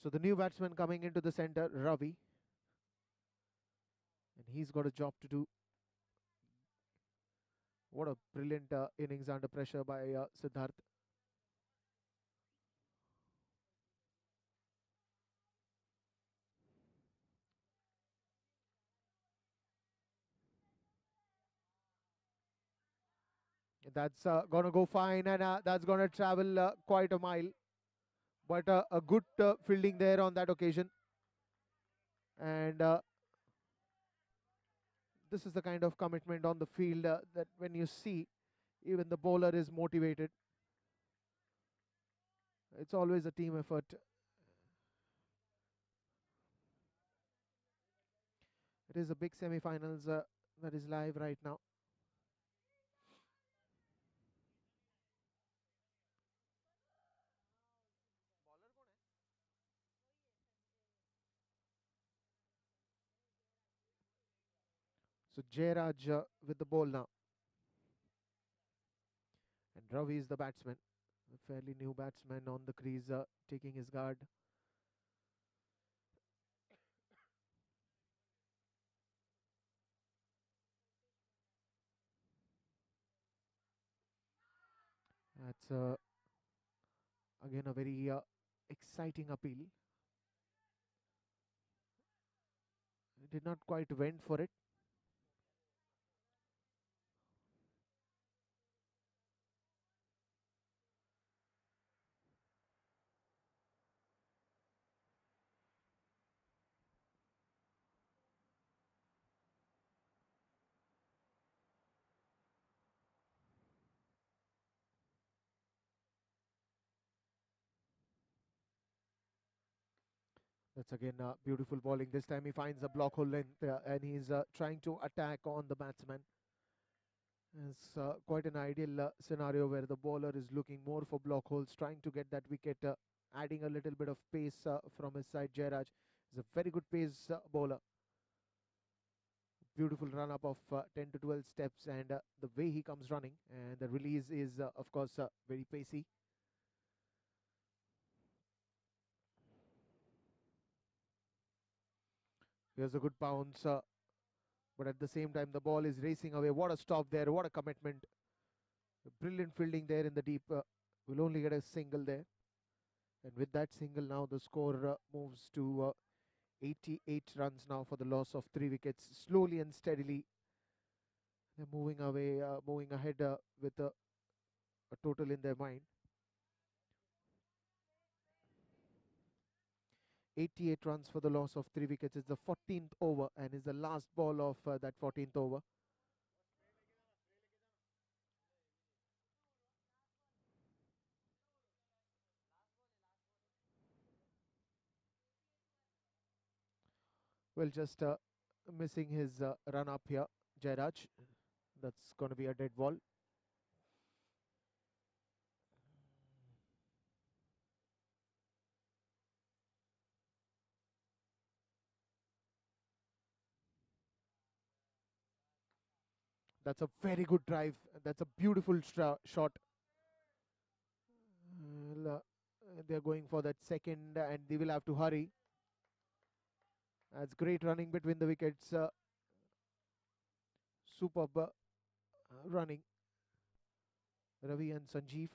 A: So the new batsman coming into the center, Ravi, and he's got a job to do. What a brilliant innings under pressure by Siddharth. That's going to go fine, and that's going to travel quite a mile. But a good fielding there on that occasion. And this is the kind of commitment on the field that when you see even the bowler is motivated. It's always a team effort. It is a big semi-finals that is live right now. So Jairaj with the ball now. And Ravi is the batsman. A fairly new batsman on the crease, taking his guard. That's again a very exciting appeal. Did not quite went for it. That's again beautiful bowling. This time he finds a block hole length and he's trying to attack on the batsman. It's quite an ideal scenario where the bowler is looking more for block holes, trying to get that wicket, adding a little bit of pace from his side. Jairaj is a very good pace bowler. Beautiful run up of 10 to 12 steps, and the way he comes running, and the release is, of course, very pacey. Here's a good bounce, but at the same time, the ball is racing away. What a stop there! What a commitment! Brilliant fielding there in the deep. Will only get a single there. And with that single, now the score moves to 88 runs now for the loss of 3 wickets. Slowly and steadily, they're moving away, moving ahead with a total in their mind. 88 runs for the loss of 3 wickets. It's the 14th over and is the last ball of that 14th over. Well, just missing his run up here, Jairaj. That's going to be a dead ball. That's a very good drive. That's a beautiful shot. They're going for that second and they will have to hurry. That's great running between the wickets. Superb running. Ravi and Sanjeev.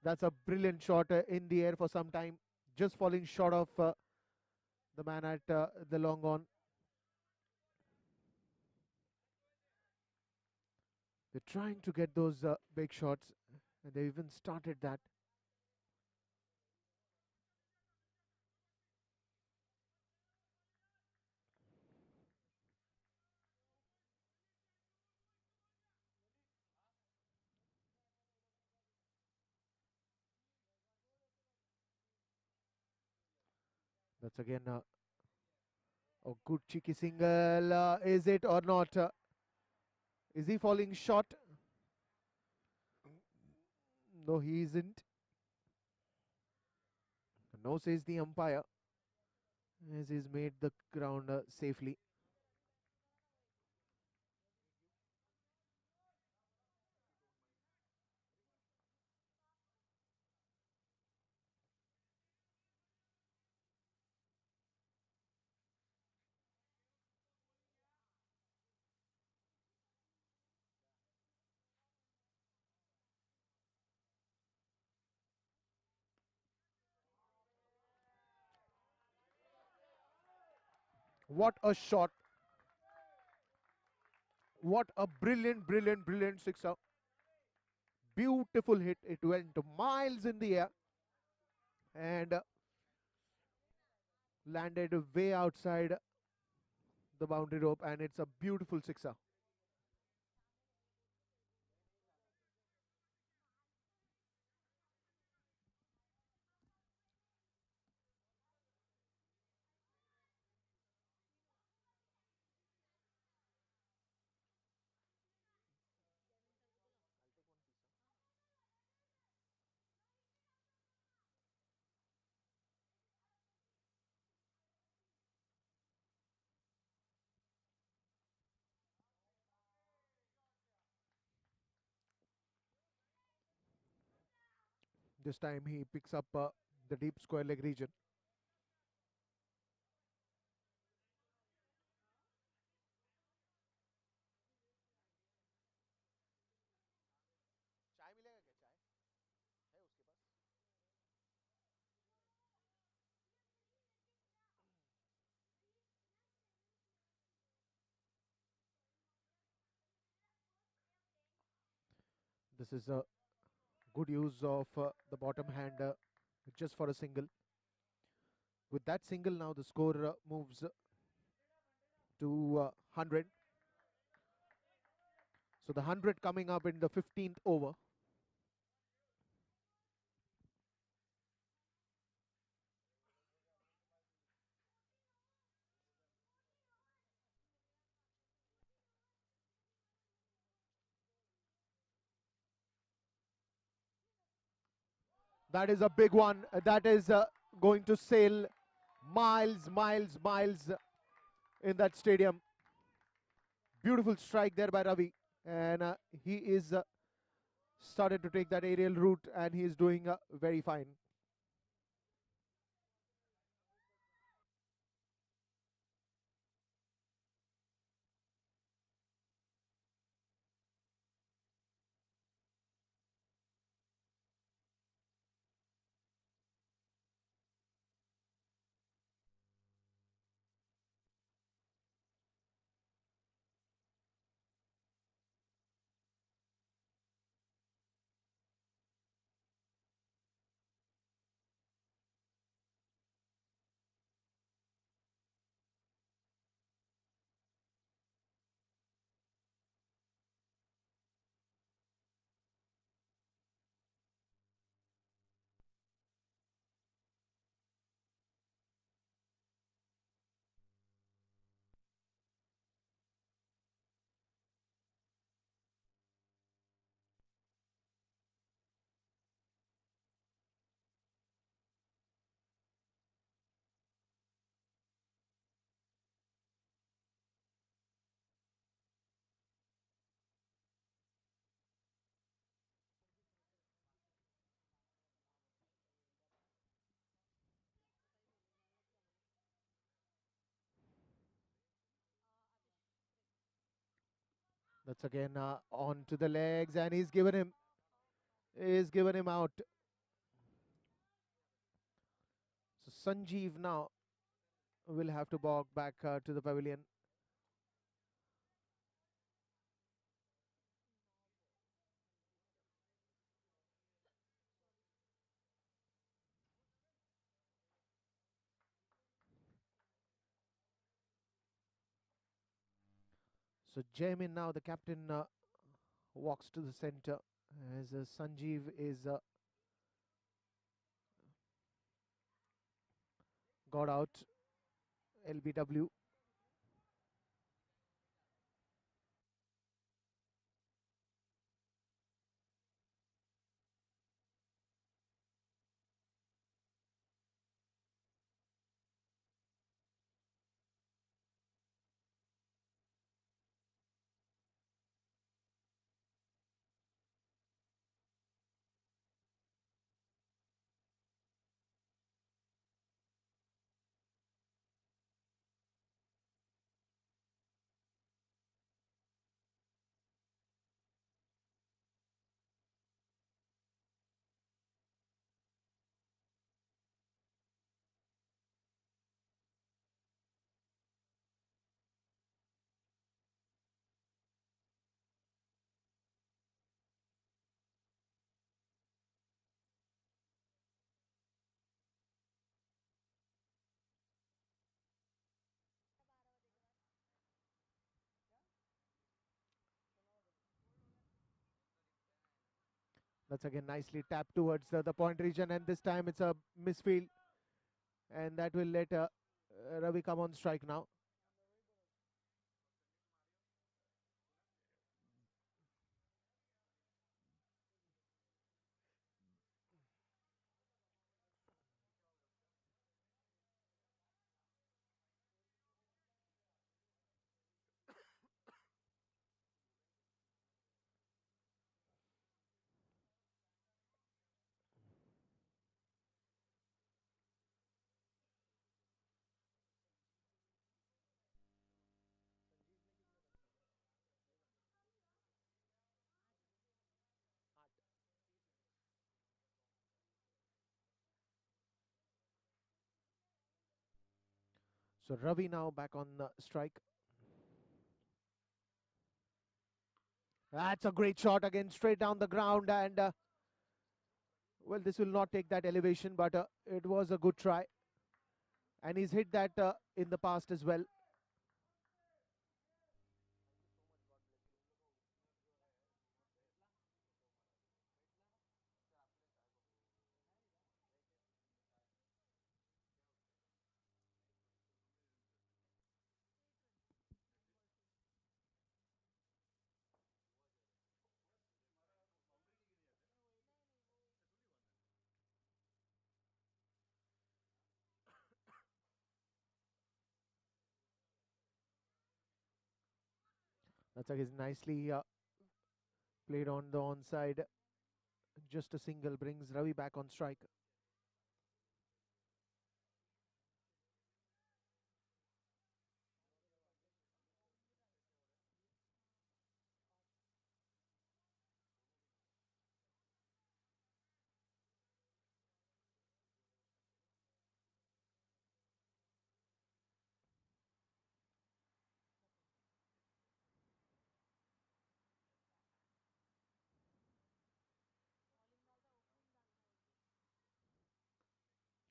A: That's a brilliant shot in the air for some time. Just falling short of the man at the long on. They're trying to get those big shots, and they even started that. That's again a good cheeky single. Is it or not? Is he falling short? No, he isn't. No, says the umpire, as he's made the ground safely. What a shot! What a brilliant, brilliant, brilliant sixer. Beautiful hit. It went miles in the air and landed way outside the boundary rope, and it's a beautiful sixer. This time he picks up the deep square leg region. This is a good use of the bottom hand just for a single. With that single now the score moves to 100. So the 100 coming up in the 15th over. That is a big one. That is going to sail miles, miles, miles in that stadium. Beautiful strike there by Ravi. And he is started to take that aerial route and he is doing very fine. That's again on to the legs and he's given him out. So Sanjeev now will have to walk back to the pavilion. So Jaimin now, the captain, walks to the center as Sanjeev is got out. LBW. That's again nicely tapped towards the point region, and this time it's a misfield, and that will let Ravi come on strike now. So Ravi now back on strike. That's a great shot again, straight down the ground, and well, this will not take that elevation, but it was a good try, and he's hit that in the past as well. That's again nicely played on the onside. Just a single brings Ravi back on strike.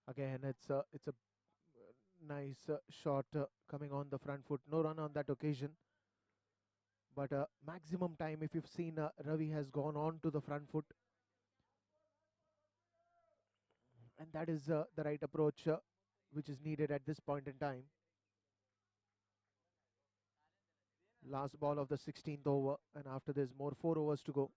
A: Again, it's a nice shot coming on the front foot. No run on that occasion, but maximum time, if you've seen, Ravi has gone on to the front foot, and that is the right approach which is needed at this point in time. Last ball of the 16th over, and after this, more 4 overs to go.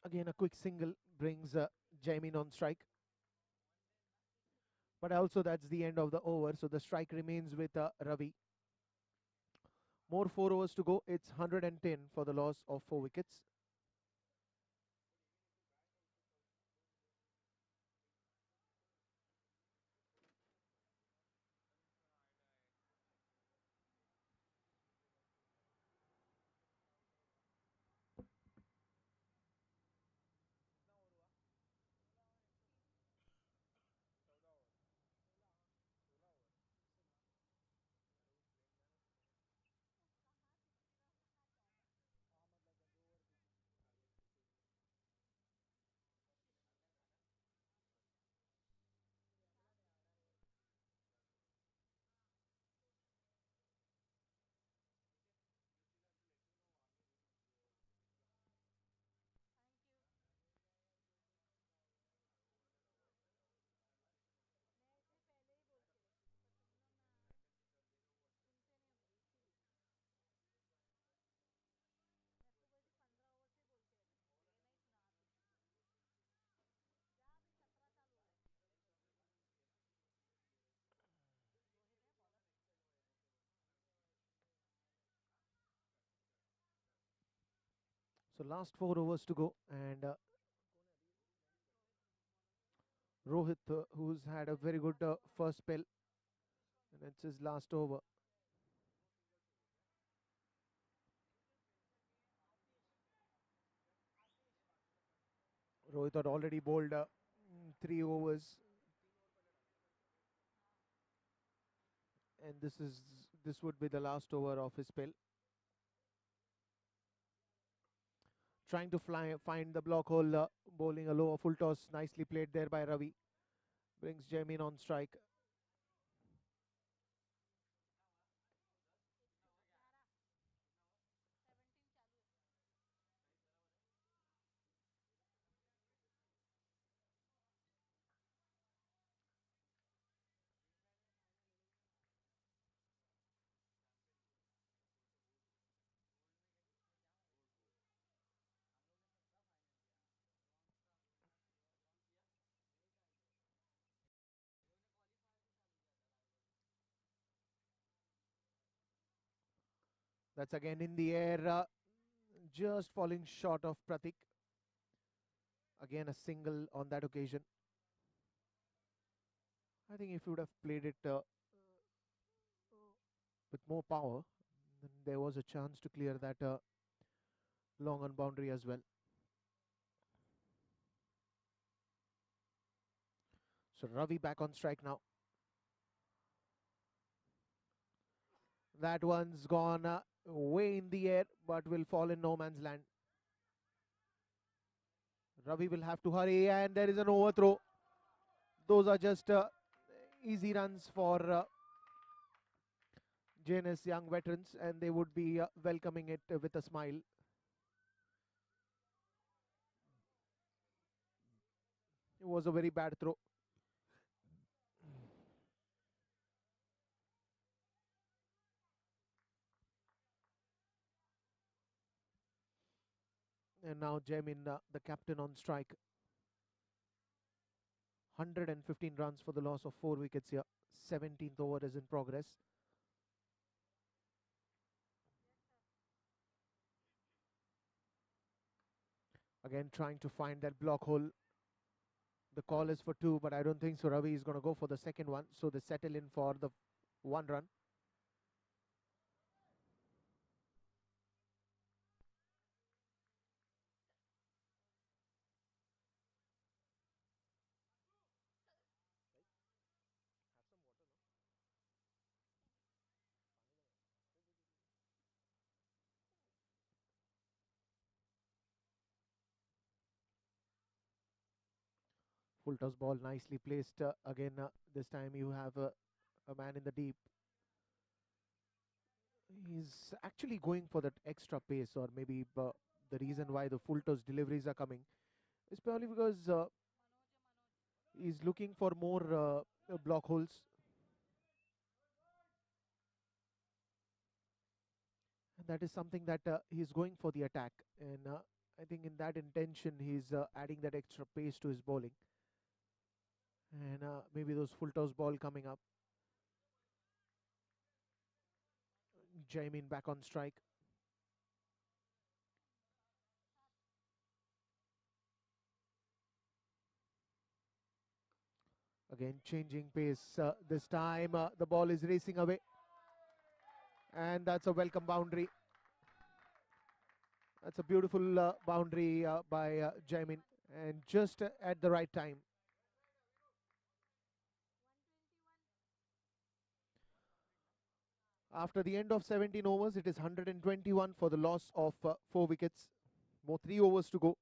A: Again, a quick single brings Jaimin on strike. But also, that's the end of the over, so the strike remains with Ravi. More 4 overs to go. It's 110 for the loss of 4 wickets. So last 4 overs to go, and Rohit, who's had a very good first spell, and it's his last over. Rohit had already bowled 3 overs, and this would be the last over of his spell. Trying to find the block hole, bowling a lower full toss, nicely played there by Ravi. Brings Jamin on strike. That's again in the air, just falling short of Pratik. Again, a single on that occasion. I think if you would have played it with more power, then there was a chance to clear that long on boundary as well. So Ravi back on strike now. That one's gone way in the air, but will fall in no man's land. Ravi will have to hurry, and there is an overthrow. Those are just easy runs for JNS young veterans, and they would be welcoming it with a smile. It was a very bad throw. And now Jamin, the captain, on strike. 115 runs for the loss of 4 wickets here. 17th over is in progress. Again, trying to find that block hole. The call is for 2, but I don't think so. Ravi is going to go for the second one. So they settle in for the 1 run. Full toss ball nicely placed. Again, this time you have a man in the deep. He's actually going for that extra pace, or maybe the reason why the full toss deliveries are coming is purely because he's looking for more block holes. And that is something that he's going for the attack. And I think in that intention, he's adding that extra pace to his bowling. And maybe those full toss ball coming up. Jaimin back on strike. Again, changing pace. This time, the ball is racing away. And that's a welcome boundary. That's a beautiful boundary by Jaimin. And just at the right time. After the end of 17 overs, it is 121 for the loss of 4 wickets. More 3 overs to go.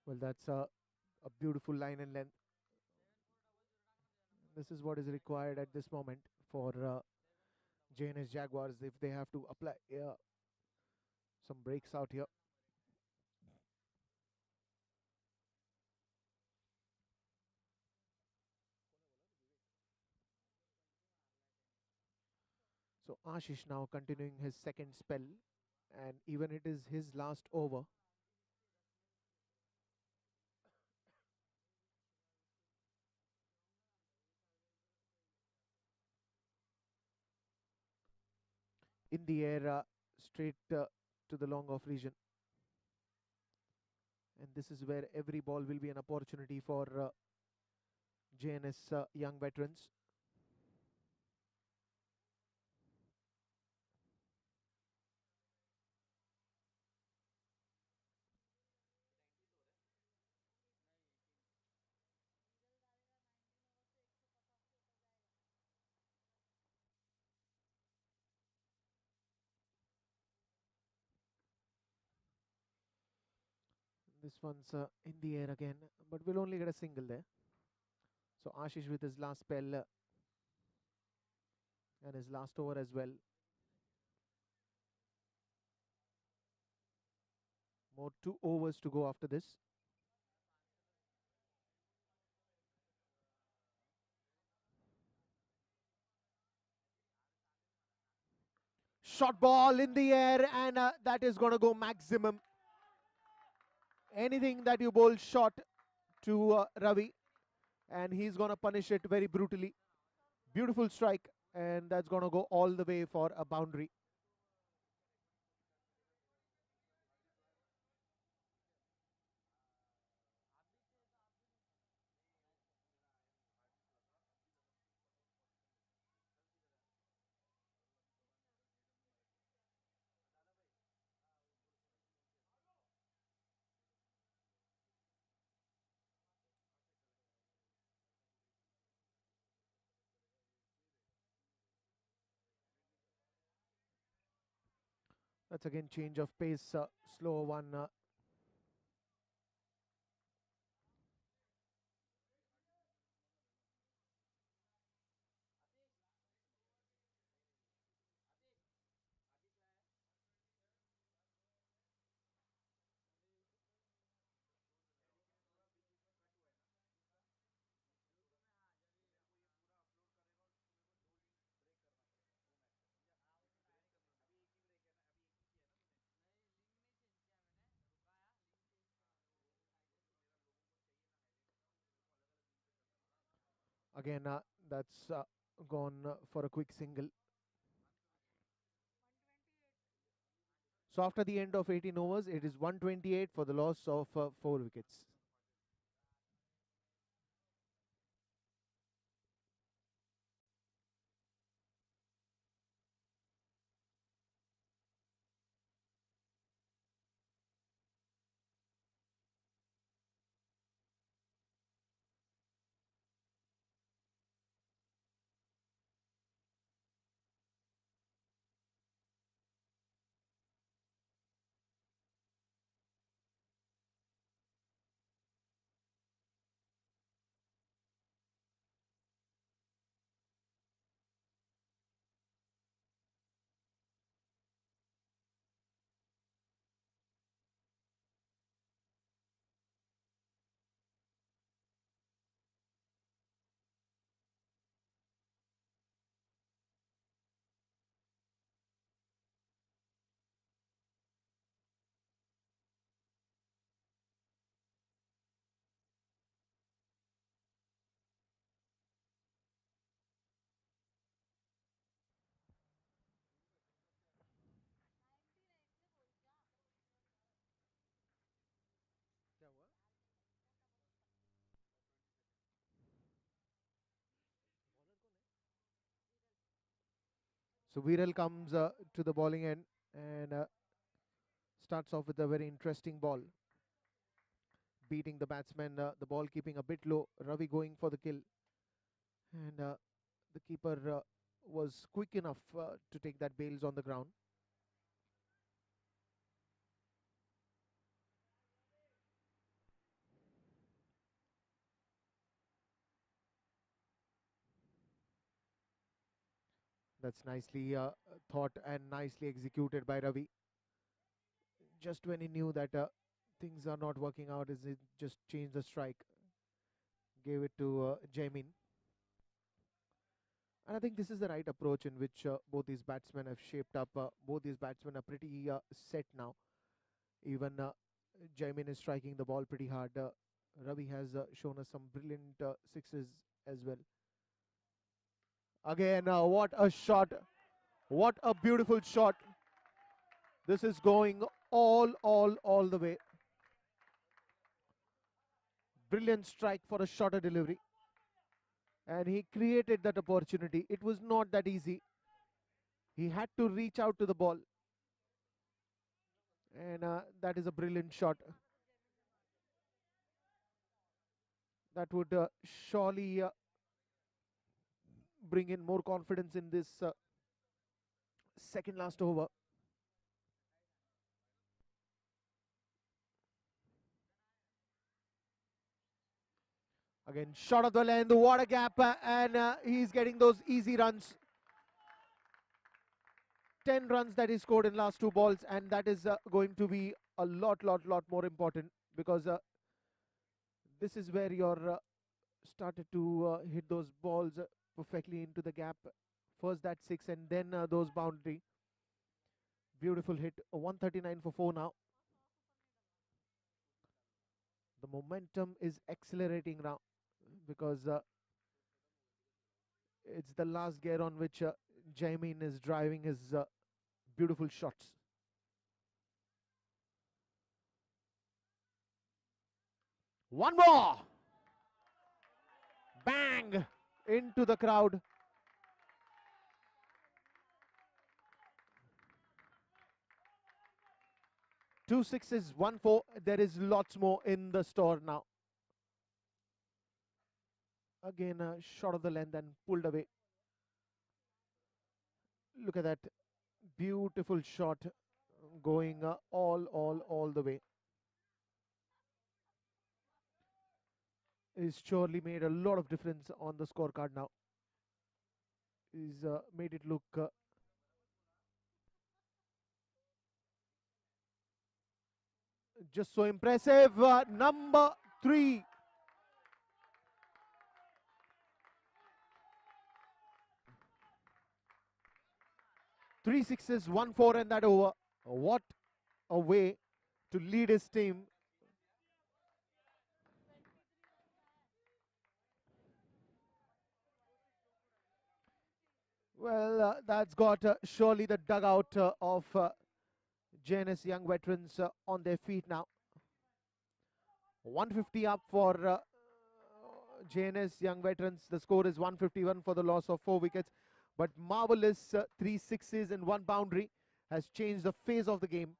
A: Well, that's a beautiful line and length. This is what is required at this moment for JNS Jaguars if they have to apply some breaks out here. So Ashish now continuing his second spell, and even it is his last over. In the air, straight to the long off region. And this is where every ball will be an opportunity for JNS young veterans. This one's in the air again, but we'll only get a single there. So Ashish with his last spell and his last over as well. More 2 overs to go after this. Shot ball in the air, and that is going to go maximum. Anything that you bowl short to Ravi, and he's going to punish it very brutally. Beautiful strike, and that's going to go all the way for a boundary. That's again change of pace, slow one. Again, that's gone for a quick single. So after the end of 18 overs, it is 128 for the loss of 4 wickets. So Viral comes to the bowling end and starts off with a very interesting ball, beating the batsman. The ball keeping a bit low. Ravi going for the kill, and the keeper was quick enough to take that bails on the ground. That's nicely thought and nicely executed by Ravi. Just when he knew that things are not working out, is it just changed the strike, gave it to Jamin. And I think this is the right approach in which both these batsmen have shaped up. Both these batsmen are pretty set now. Even Jamin is striking the ball pretty hard. Ravi has shown us some brilliant sixes as well. Again, what a shot! What a beautiful shot! This is going all the way. Brilliant strike for a shorter delivery. And he created that opportunity. It was not that easy. He had to reach out to the ball. And that is a brilliant shot. That would surely bring in more confidence in this second last over. Again, shot of the length, what a gap, and he's getting those easy runs. 10 runs that he scored in last two balls, and that is going to be a lot more important, because this is where you're started to hit those balls perfectly into the gap. First that 6 and then those boundary. Beautiful hit, 139 for 4 now. The momentum is accelerating now, because it's the last gear on which Jamin is driving his beautiful shots. One more! Bang! Into the crowd. Two sixes, 1-4. There is lots more in the store now. Again, a shot of the length and pulled away. Look at that beautiful shot, going all the way. He's surely made a lot of difference on the scorecard now. He's made it look just so impressive. Number 3. Three sixes, 1-4 and that over. What a way to lead his team. Well, that's got surely the dugout of JNS Young Veterans on their feet now. 150 up for JNS Young Veterans. The score is 151 for the loss of 4 wickets. But marvelous 3 sixes and 1 boundary has changed the face of the game.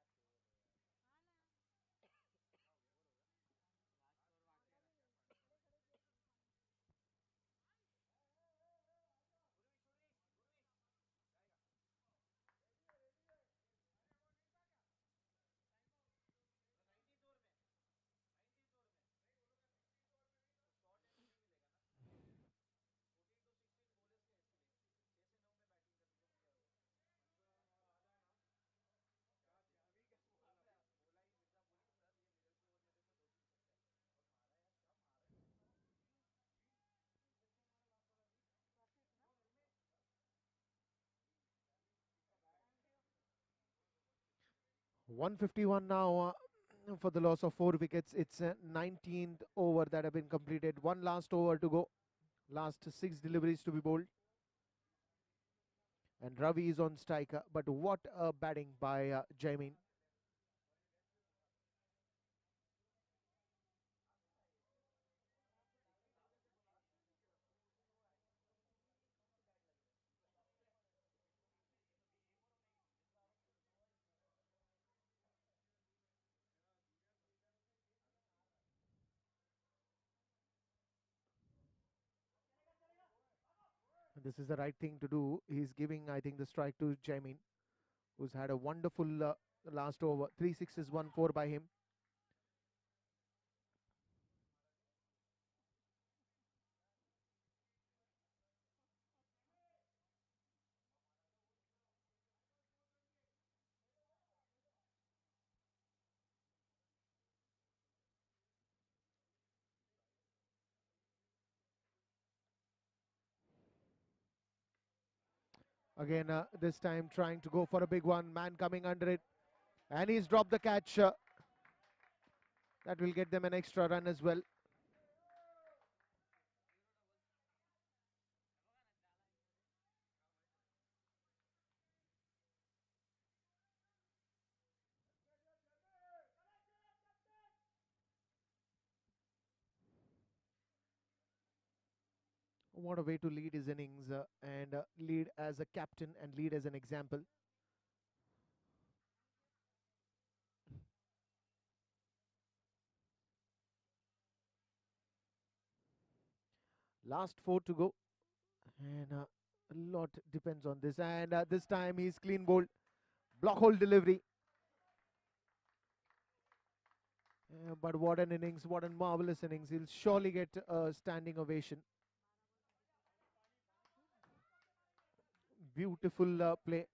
A: .151 now for the loss of 4 wickets. It's 19th over that have been completed. One last over to go. Last 6 deliveries to be bowled. And Ravi is on strike. But what a batting by Jamin. This is the right thing to do. He's giving, I think, the strike to Jamin, who's had a wonderful last over. 3 sixes, 1-4 by him. Again, this time trying to go for a big one. Man coming under it. And he's dropped the catch. That will get them an extra run as well. What a way to lead his innings and lead as a captain and lead as an example. Last 4 to go. And a lot depends on this. And this time he's clean bowled. Block hole delivery. But what an innings, what a marvelous innings. He'll surely get a standing ovation. Beautiful play.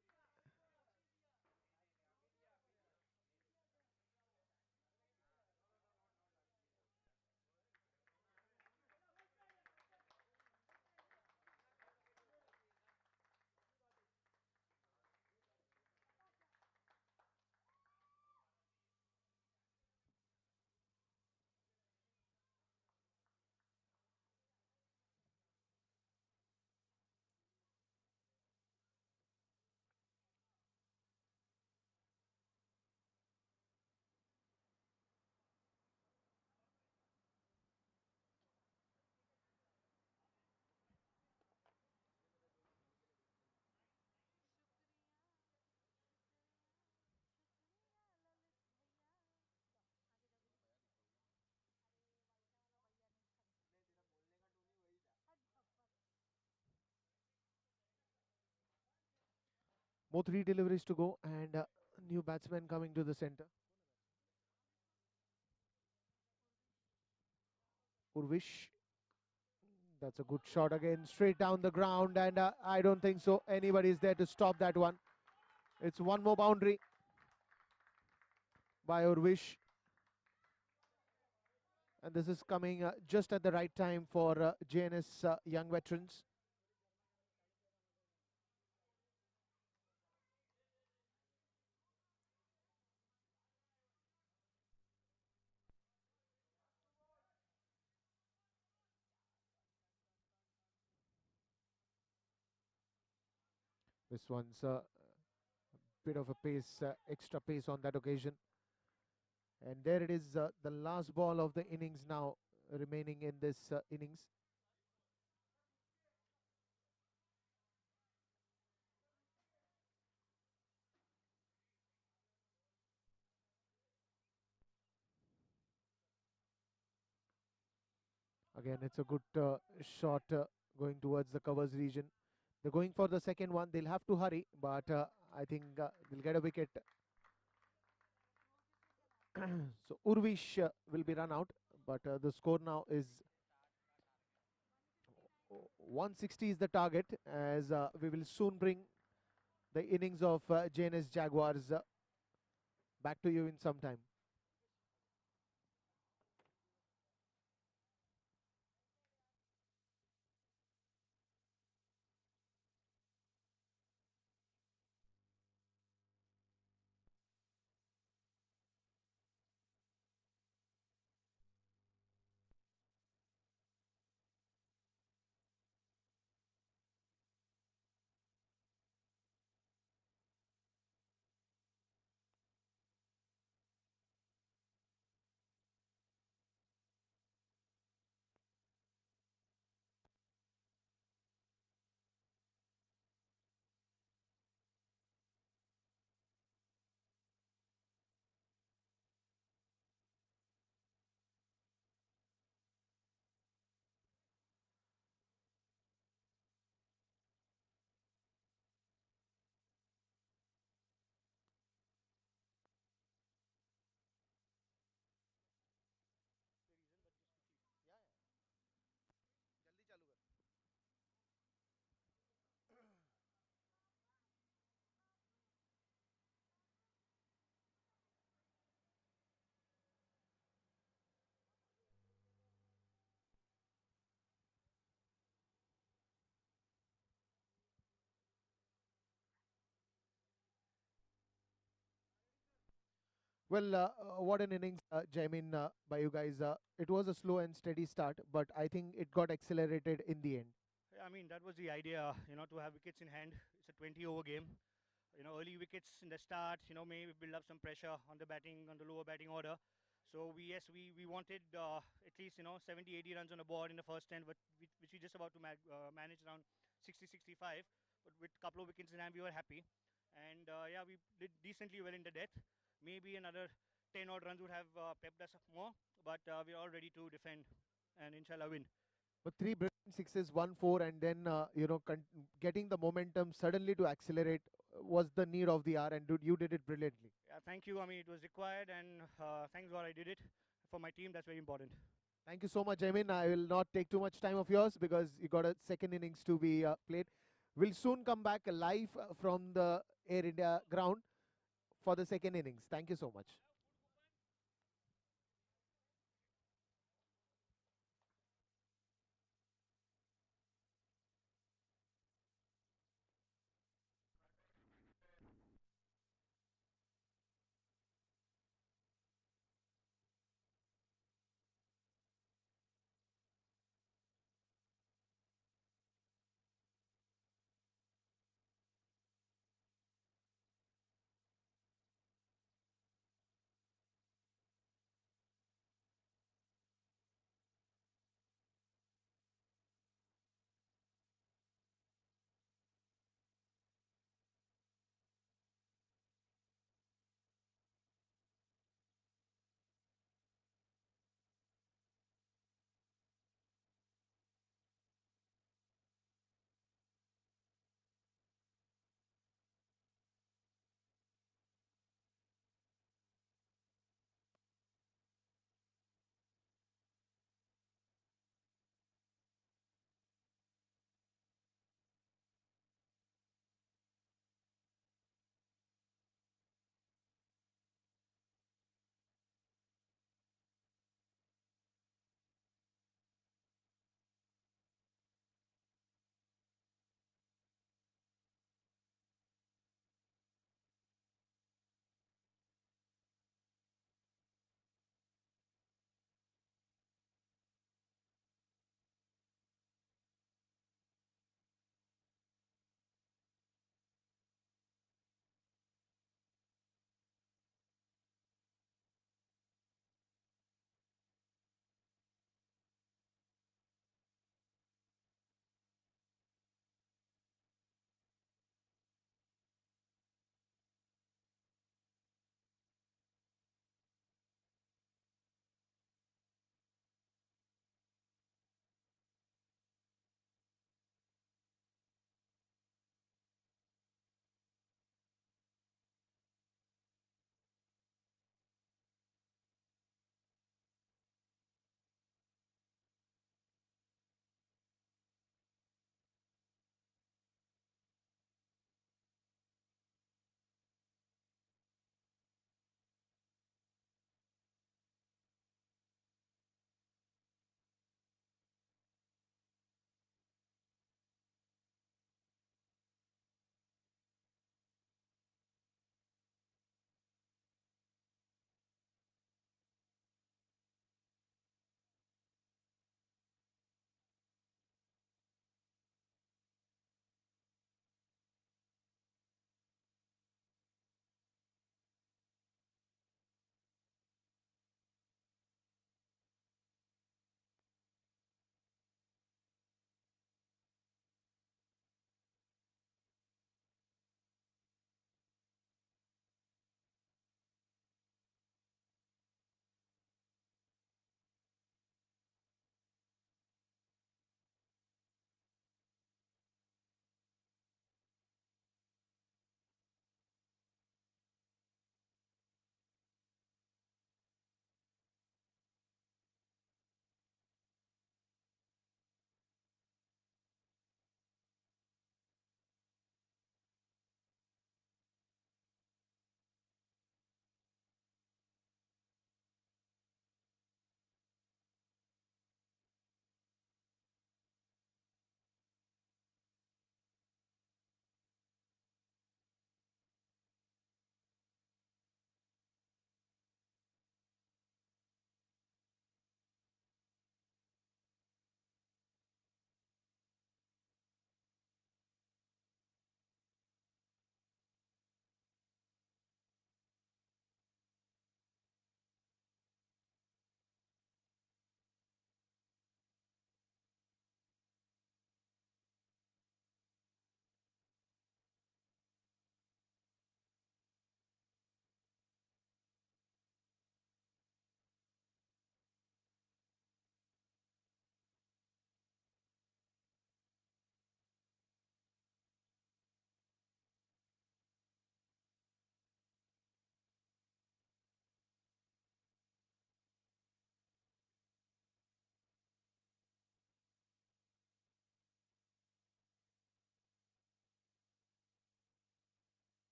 A: More 3 deliveries to go and new batsman coming to the center. Urvish. That's a good shot again, straight down the ground, and I don't think so. Anybody is there to stop that one. It's one more boundary by Urvish. And this is coming just at the right time for JNS young veterans. This one's a bit of a pace, extra pace on that occasion. And there it is, the last ball of the innings now remaining in this innings. Again, it's a good shot going towards the covers region. They're going for the second one. They'll have to hurry, but I think they'll get a wicket. So Urvish will be run out, but the score now is 160 is the target, as we will soon bring the innings of JNS Jaguars back to you in some time. Well, what an innings, Jaimin, by you guys. It was a slow and steady start, but I think it got accelerated in the end.
B: I mean, that was the idea, to have wickets in hand. It's a 20-over game. Early wickets in the start, maybe build up some pressure on the batting, on the lower batting order. So we wanted at least 70, 80 runs on the board in the first 10, but which we just about to manage around 60, 65. But with a couple of wickets in hand, we were happy, and yeah, we did decently well in the death. Maybe another 10 odd runs would have pepped us up more, but we're all ready to defend and inshallah win.
A: But three brilliant sixes, 1-4, and then getting the momentum suddenly to accelerate was the need of the hour, and dude, you did it brilliantly.
B: Yeah, thank you. I mean, it was required, and thanks God I did it for my team. That's very important.
A: Thank you so much, Jamin. I will not take too much time of yours because you got a second innings to be played. We'll soon come back live from the Air India ground for the second innings. Thank you so much.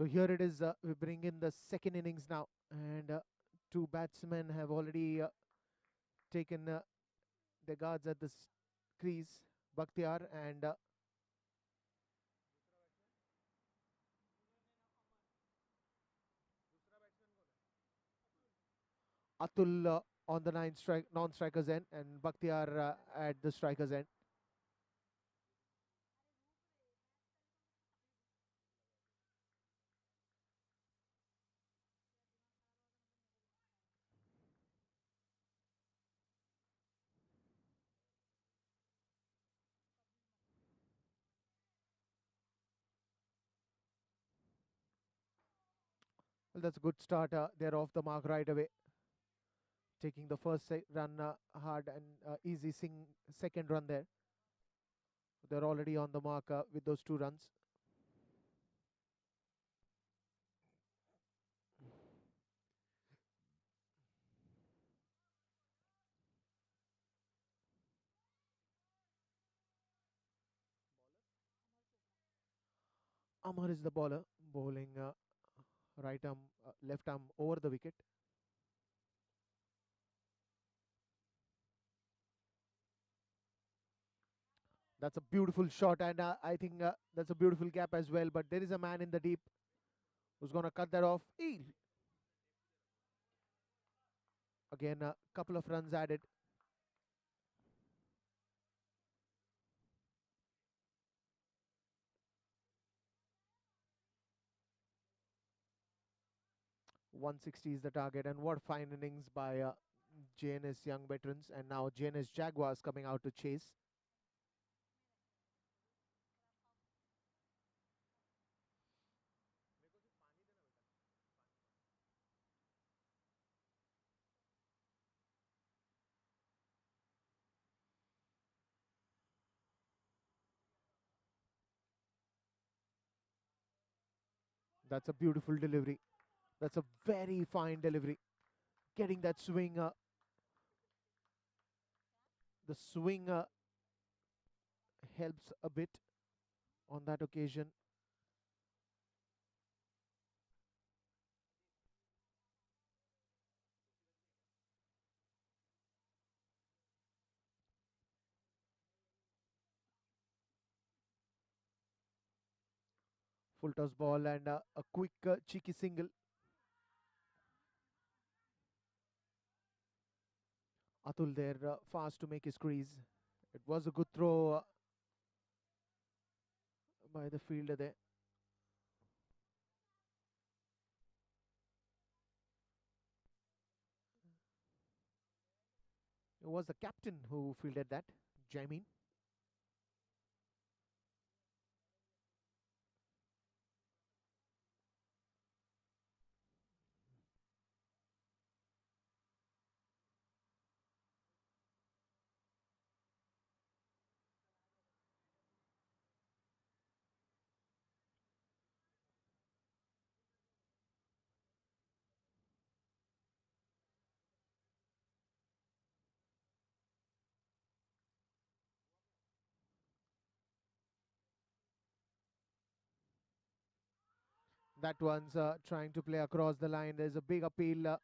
A: So here it is. We bring in the second innings now, and two batsmen have already taken their guards at the crease. Bakhtiar and Atul on the non-strikers end, and Bakhtiar at the strikers end. Well, that's a good start. They're off the mark right away, taking the first run hard and easy second run there. They're already on the mark with those 2 runs. Amar is the bowler, bowling right arm, left arm over the wicket. That's a beautiful shot, and I think that's a beautiful gap as well. But there is a man in the deep who's going to cut that off. Again, a couple of runs added. .160 is the target, and what fine innings by JNS Young Veterans, and now JNS Jaguars coming out to chase. That's a beautiful delivery. That's a very fine delivery. Getting that swing, the swing helps a bit on that occasion. Full toss ball and a quick cheeky single. Atul there fast to make his crease. It was a good throw by the fielder there. It was the captain who fielded that, Jamin. That one's trying to play across the line. There's a big appeal.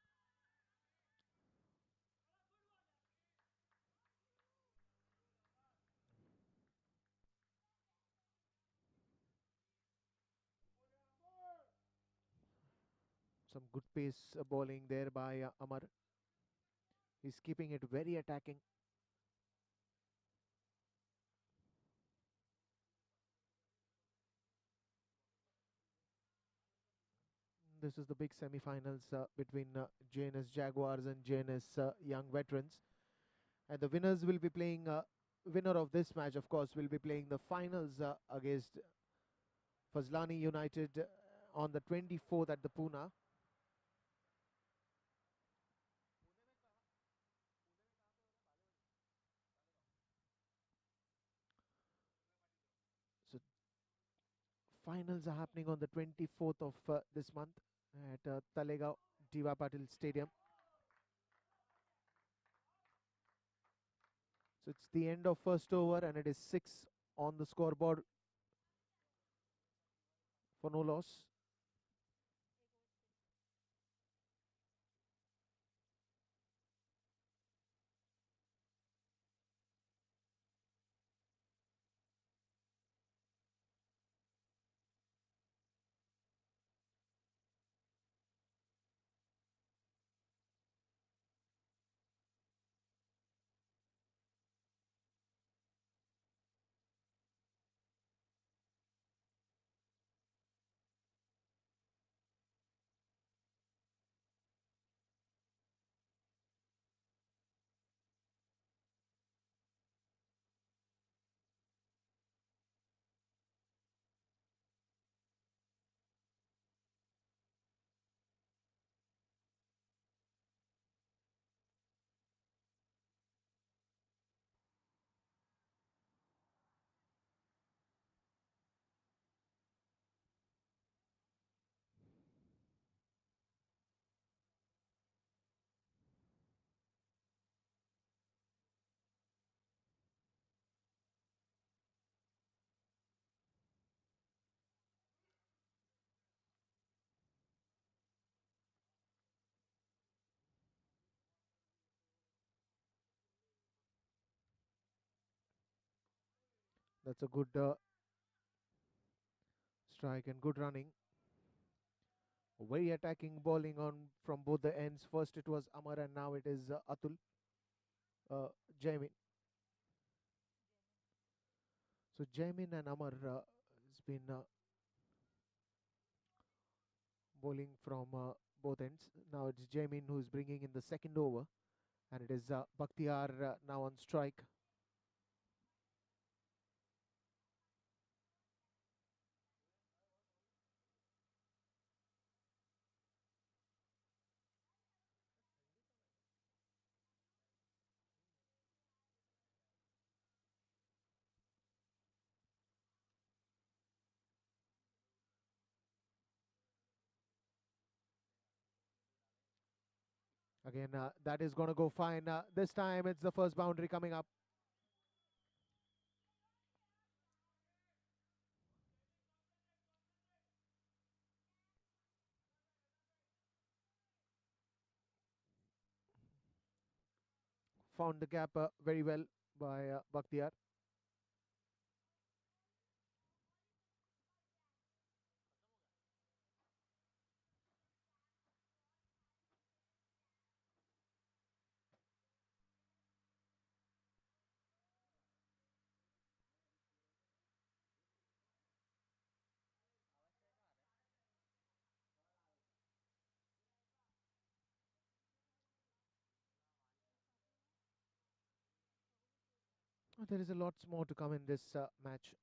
A: Some good pace bowling there by Amar. He's keeping it very attacking. This is the big semi-finals between JNS Jaguars and JNS Young Veterans. And the winners will be playing, winner of this match, of course, will be playing the finals against Fazlani United on the 24th at the Pune. So finals are happening on the 24th of this month at Talegaon Diva Patil Stadium. So it's the end of first over and it is 6 on the scoreboard for no loss. That's a good strike and good running. Very attacking bowling on from both the ends. First it was Amar and now it is Atul. Jamin. So Jamin and Amar has been bowling from both ends. Now it's Jamin who's bringing in the second over, and it is Bakhtiar now on strike. Again, that is going to go fine. This time it's the first boundary coming up. Found the gap very well by Bakhtiar. There is a lot more to come in this match.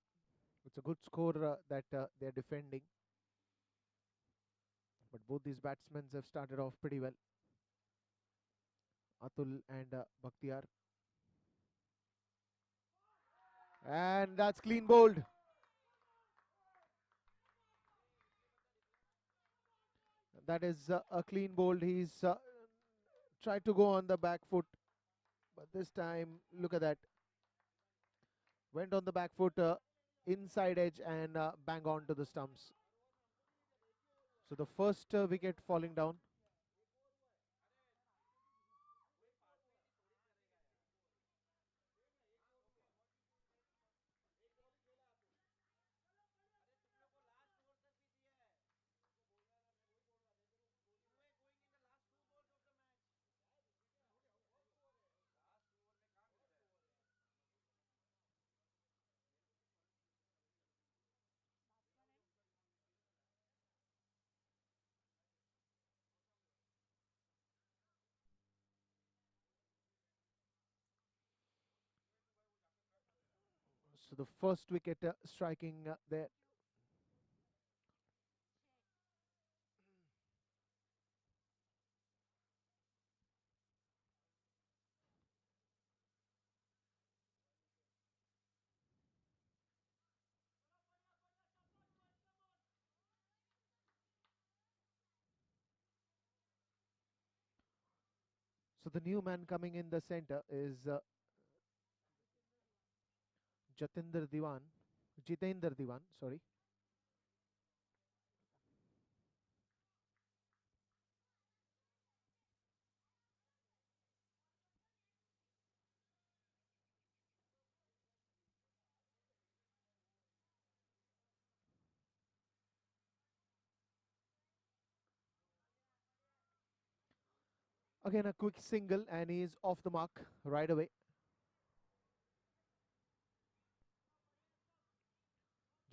A: It's a good score that they're defending, but both these batsmen have started off pretty well. Atul and Bakhtiar. And that's clean bowled. That is a clean bowled. He's tried to go on the back foot, but this time, look at that. Went on the back foot, inside edge, and bang on to the stumps. So the first wicket falling down. So the first wicket striking there. So the new man coming in the center is Jitendra Diwan, sorry. Again, a quick single, and he is off the mark right away.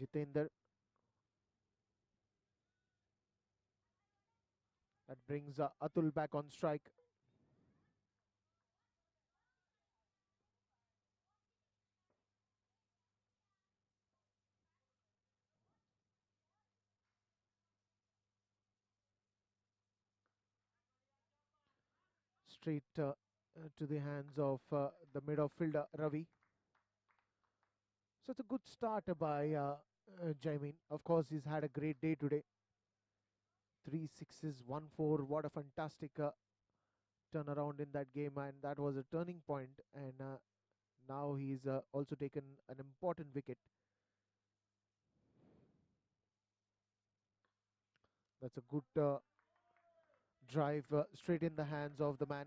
A: Jitendra. That brings Atul back on strike. Straight to the hands of the midfielder Ravi. So it's a good start by Jaimin. Of course, he's had a great day today. 3 sixes, 1 4. What a fantastic turnaround in that game, and that was a turning point. And now he's also taken an important wicket. That's a good drive straight in the hands of the man.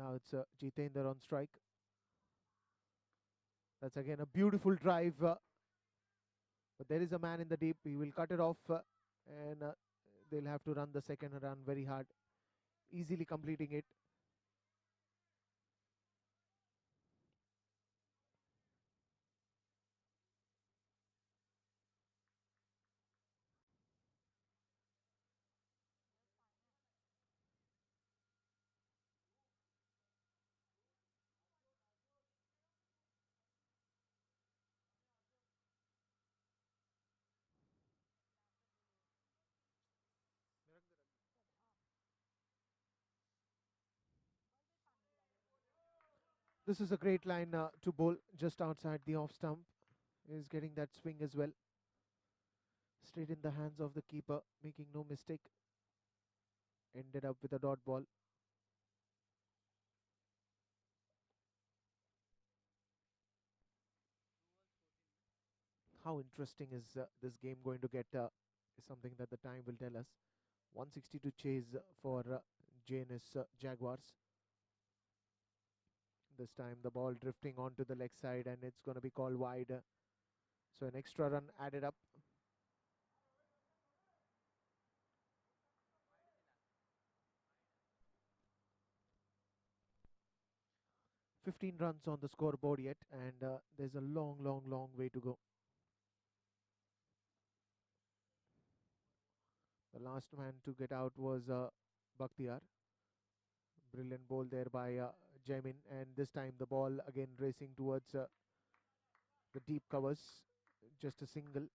A: Now it's Jitendra on strike. That's again a beautiful drive. But there is a man in the deep. He will cut it off. And they'll have to run the second run very hard. Easily completing it. This is a great line to bowl just outside the off stump. Is getting that swing as well. Straight in the hands of the keeper, making no mistake. Ended up with a dot ball. How interesting is this game going to get is something that the time will tell us. 160 to chase for JNS Jaguars. This time the ball drifting onto the leg side and it's going to be called wide. So an extra run added up. "15 runs on the scoreboard yet, and there's a long way to go." The last man to get out was Bakhtiar. Brilliant ball there by Jamin, and this time the ball again racing towards the deep covers. Just a single.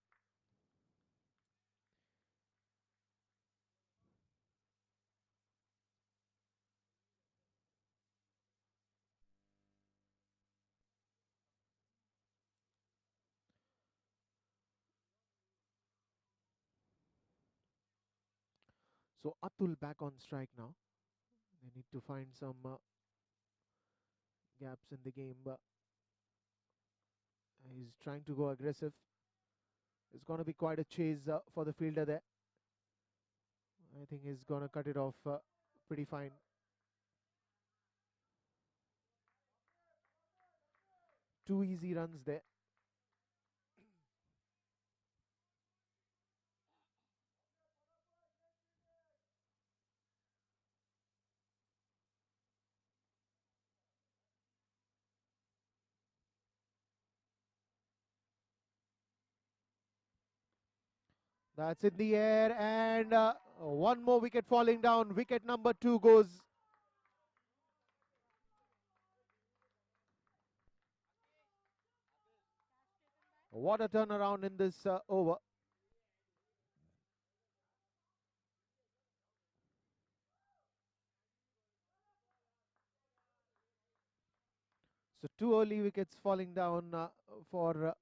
A: So Atul back on strike now. They need to find some gaps in the game. He's trying to go aggressive. It's going to be quite a chase for the fielder there. I think he's going to cut it off pretty fine. Two easy runs there. That's in the air, and one more wicket falling down. Wicket number 2 goes. What a turnaround in this over. So two early wickets falling down for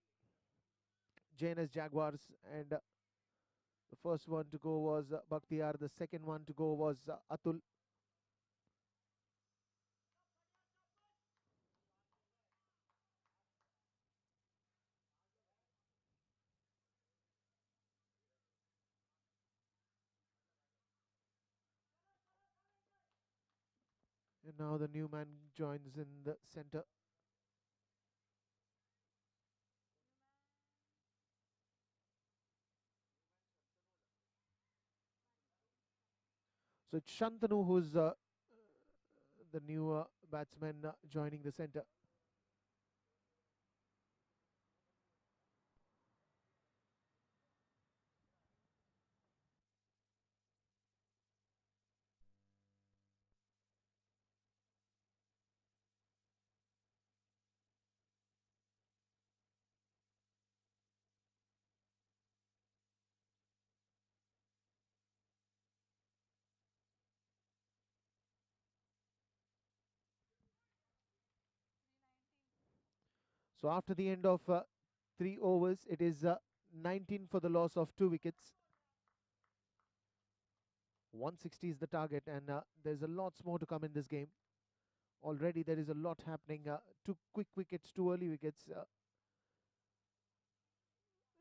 A: JNS Jaguars, and the first one to go was Bakhtiar. The second one to go was Atul. And now the new man joins in the center. So it's Shantanu who's the new batsman joining the center. So after the end of 3 overs, it is 19 for the loss of 2 wickets. 160 is the target, and there's a lots more to come in this game. Already there is a lot happening. 2 quick wickets, 2 early wickets,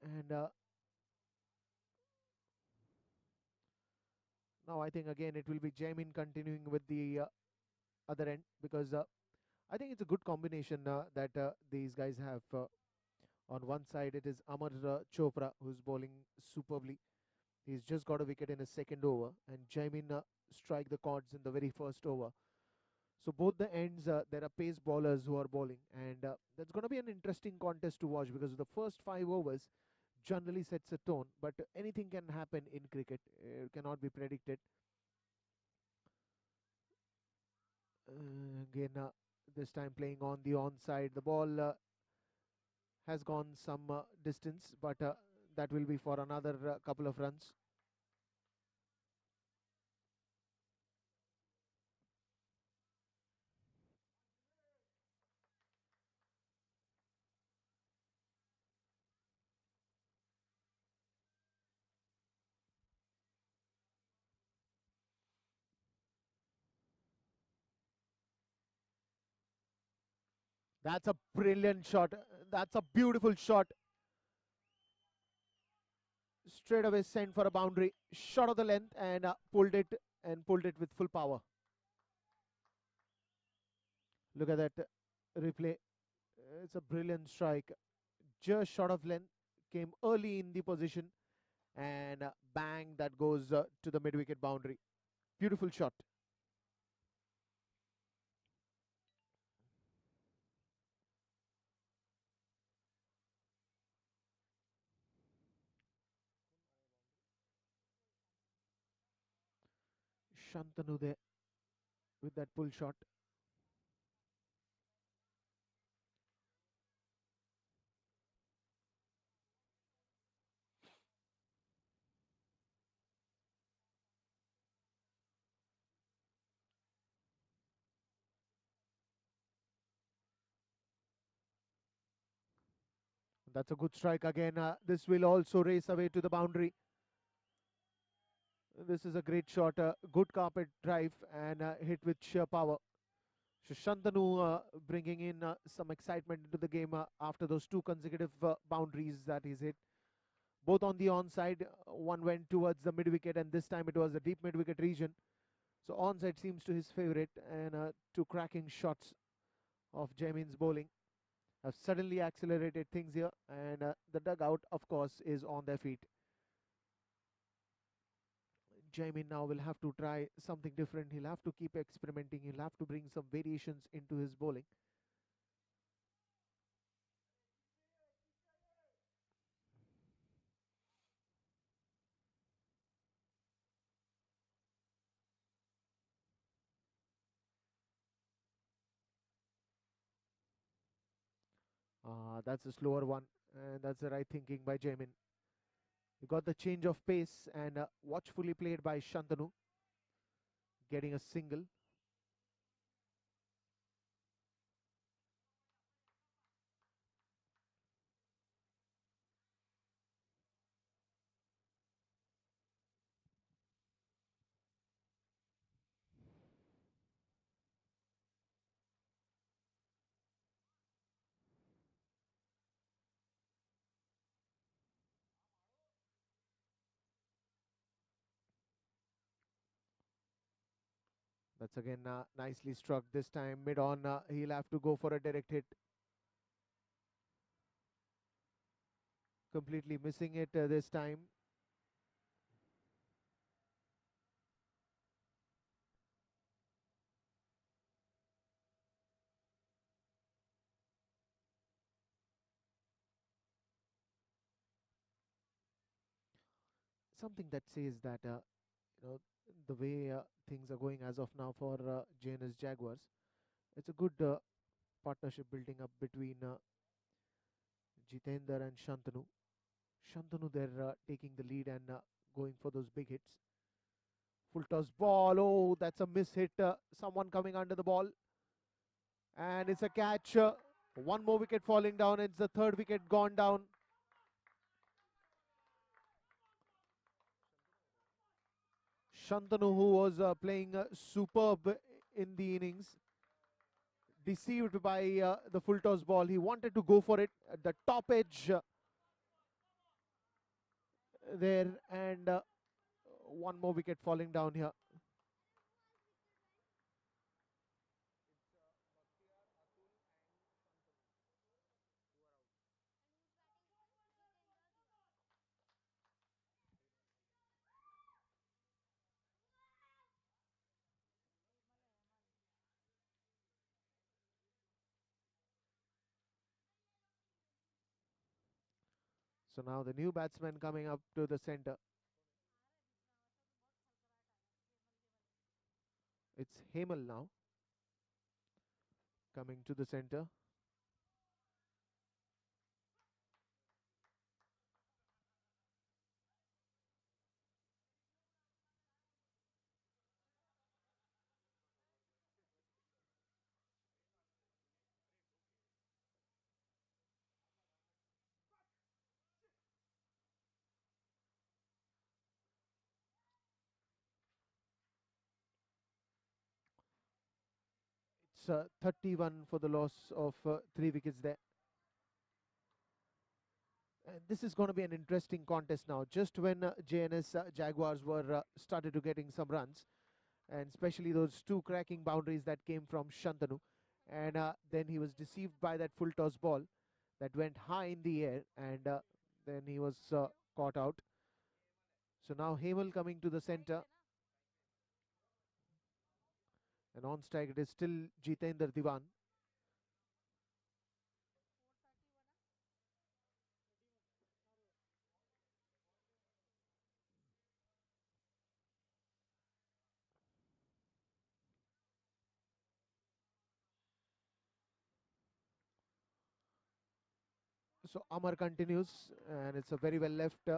A: and now I think again it will be Jamin continuing with the other end, because I think it's a good combination that these guys have. On one side, it is Amar Chopra, who's bowling superbly. He's just got a wicket in his second over, and Jaimin strike the chords in the very first over. So both the ends, there are pace bowlers who are bowling, and that's going to be an interesting contest to watch, because the first 5 overs generally sets a tone, but anything can happen in cricket. It cannot be predicted. Again, this time playing on the onside. The ball has gone some distance, but that will be for another couple of runs. That's a brilliant shot. That's a beautiful shot. Straight away sent for a boundary. Shot of the length and pulled it with full power. Look at that replay. It's a brilliant strike. Just short of length. Came early in the position, and bang, that goes to the mid-wicket boundary. Beautiful shot. Shantanu there with that pull shot. That's a good strike again. This will also race away to the boundary. This is a great shot. Good carpet drive and hit with sheer power. Shantanu bringing in some excitement into the game after those two consecutive boundaries that he's hit. Both on the onside. One went towards the mid wicket, and this time it was the deep mid wicket region. So onside seems to his favorite, and two cracking shots of Jaimin's bowling have suddenly accelerated things here, and the dugout, of course, is on their feet. Jaimin now will have to try something different. He'll have to keep experimenting. He'll have to bring some variations into his bowling. That's a slower one, and that's the right thinking by Jaimin. You got the change of pace, and watchfully played by Shantanu, getting a single. That's again nicely struck. This time mid on, he'll have to go for a direct hit. Completely missing it this time. Something that says that the way things are going as of now for JNS Jaguars, it's a good partnership building up between Jitender and Shantanu. Shantanu there taking the lead and going for those big hits. Full toss ball. Oh, that's a miss hit. Someone coming under the ball. And it's a catch. One more wicket falling down. It's the third wicket gone down. Shantanu, who was playing superb in the innings, deceived by the full toss ball. He wanted to go for it at the top edge there, and one more wicket falling down here. So now the new batsman coming up to the center. It's Hemal now coming to the center. It's 31 for the loss of 3 wickets there. And this is going to be an interesting contest now. Just when JNS Jaguars were started to getting some runs, and especially those two cracking boundaries that came from Shantanu, and then he was deceived by that full toss ball that went high in the air, and then he was caught out. So now Hemal coming to the center, and on strike it is still Jitendra Diwan. So Amar continues, and it's a very well left,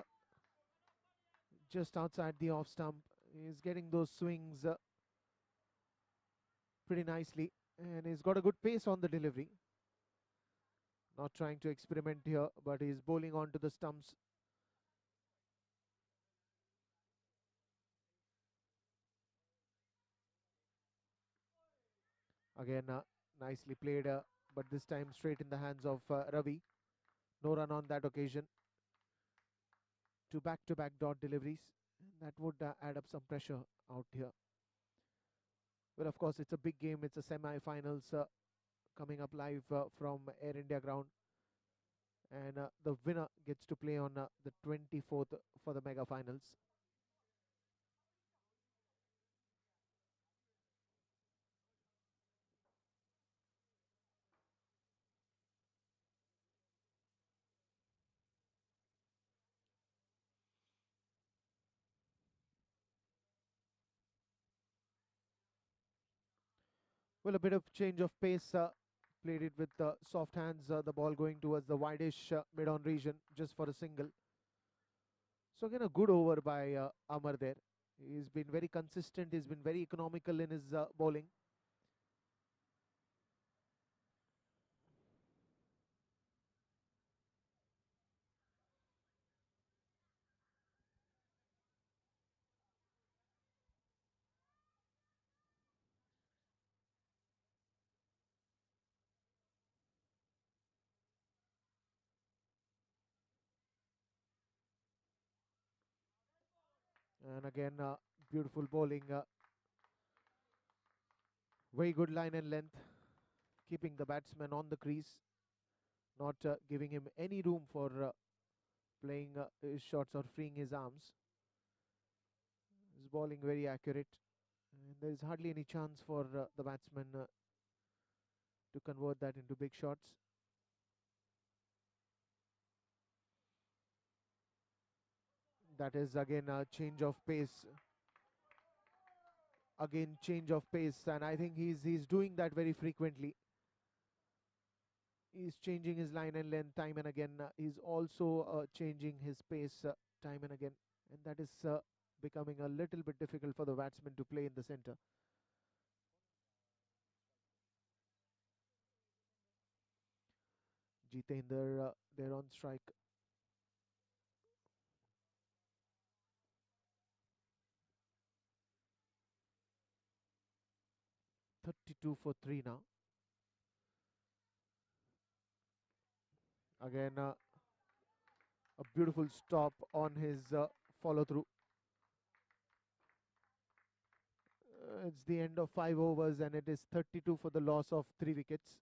A: just outside the off stump. He's getting those swings pretty nicely, and he's got a good pace on the delivery. Not trying to experiment here, but he's bowling onto the stumps. Again, nicely played, but this time straight in the hands of Ravi. No run on that occasion. Two back-to-back dot deliveries. That would add up some pressure out here. Well, of course, it's a big game. It's a semi-finals coming up live from Air India ground. And the winner gets to play on the 24th for the mega finals. Well, a bit of change of pace. Played it with soft hands. The ball going towards the wideish mid-on region just for a single. So again, a good over by Amar there. He's been very consistent. He's been very economical in his bowling. And again, beautiful bowling. Very good line and length. Keeping the batsman on the crease. Not giving him any room for playing his shots or freeing his arms. His bowling very accurate. And there is hardly any chance for the batsman to convert that into big shots. That is again a change of pace. Again, change of pace, and I think he's doing that very frequently. He's changing his line and length time and again. He's also changing his pace time and again, and that is becoming a little bit difficult for the batsman to play in the center. Jitendra there on strike. 32 for 3 now. Again, a beautiful stop on his follow through. It's the end of 5 overs, and it is 32 for the loss of 3 wickets.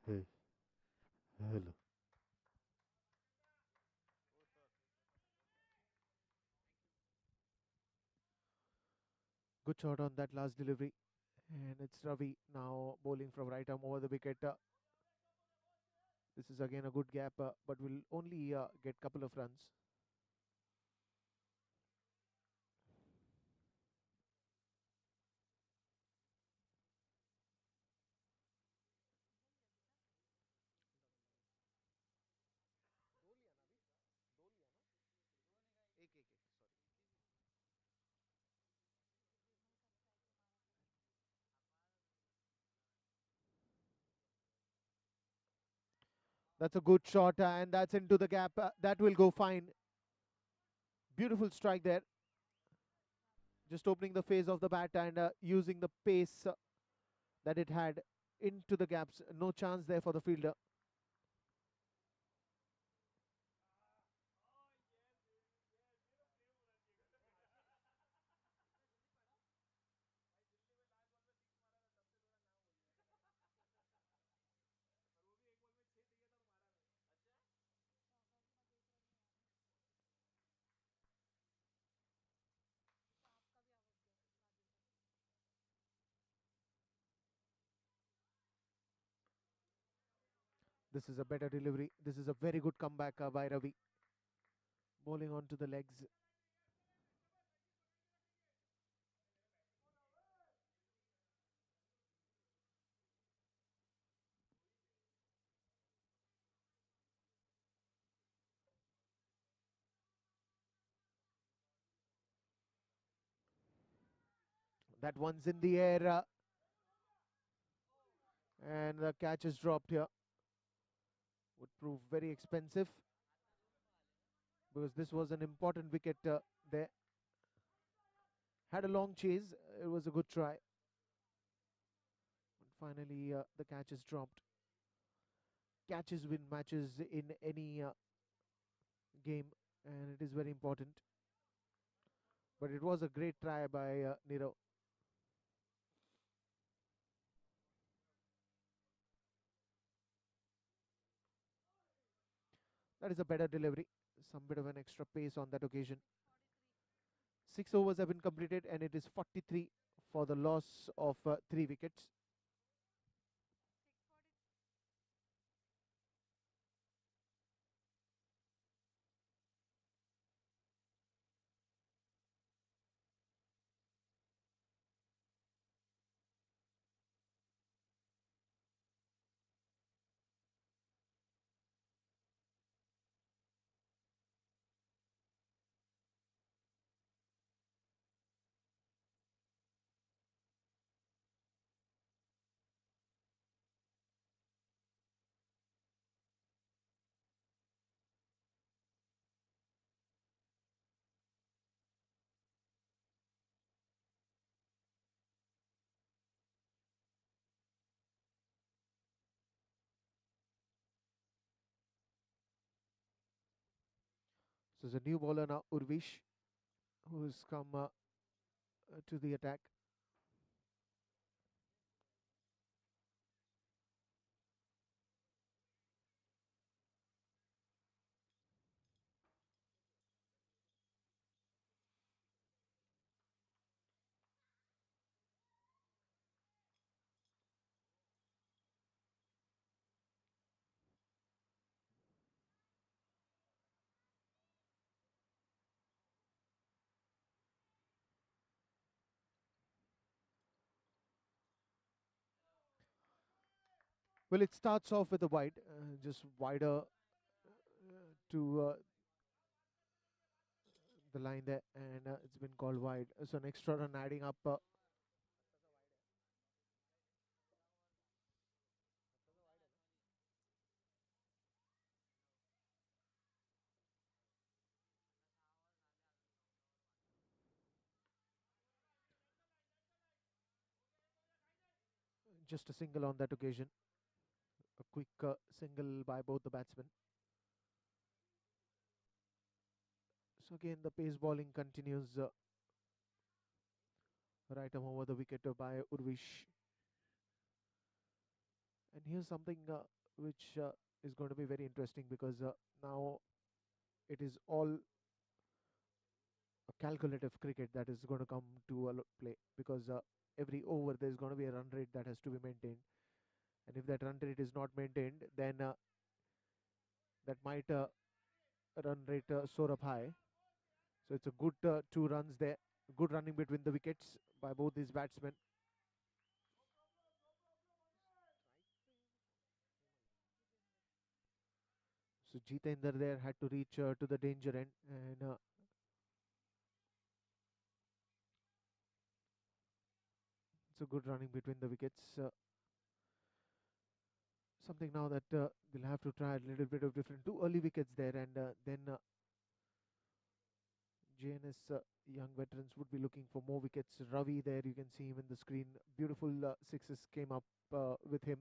A: Hey, hello. Good shot on that last delivery. And it's Ravi now bowling from right arm over the wicket. This is again a good gap, but will only get couple of runs. That's a good shot, and that's into the gap. That will go fine. Beautiful strike there. Just opening the face of the bat and using the pace that it had into the gaps. No chance there for the fielder. This is a better delivery. This is a very good comeback by Ravi. Bowling onto the legs. That one's in the air, and the catch is dropped here. Would prove very expensive because this was an important wicket there. Had a long chase. It was a good try. But finally, the catch is dropped. Catches win matches in any game, and it is very important. But it was a great try by Nirav. That is a better delivery. Some bit of an extra pace on that occasion. 6 overs have been completed, and it is 43 for the loss of 3 wickets. So there's a new bowler now, Urvish, who's come to the attack. Well, it starts off with a wide, just wider to the line there, and it's been called wide. So an extra run adding up. Just a single on that occasion. A quick single by both the batsmen. So again, the pace bowling continues. Right over the wicket by Urvish. And here's something which is going to be very interesting because now it is all a calculative cricket that is going to come to a play because every over there's going to be a run rate that has to be maintained, and if that run rate is not maintained, then that might run rate soar up high. So it's a good 2 runs there, good running between the wickets by both these batsmen. So Jitendra there had to reach to the danger end, and it's a good running between the wickets. Something now that they'll have to try a little bit of different. Two early wickets there, and then JNS young veterans would be looking for more wickets. Ravi there, you can see him in the screen. Beautiful sixes came up with him.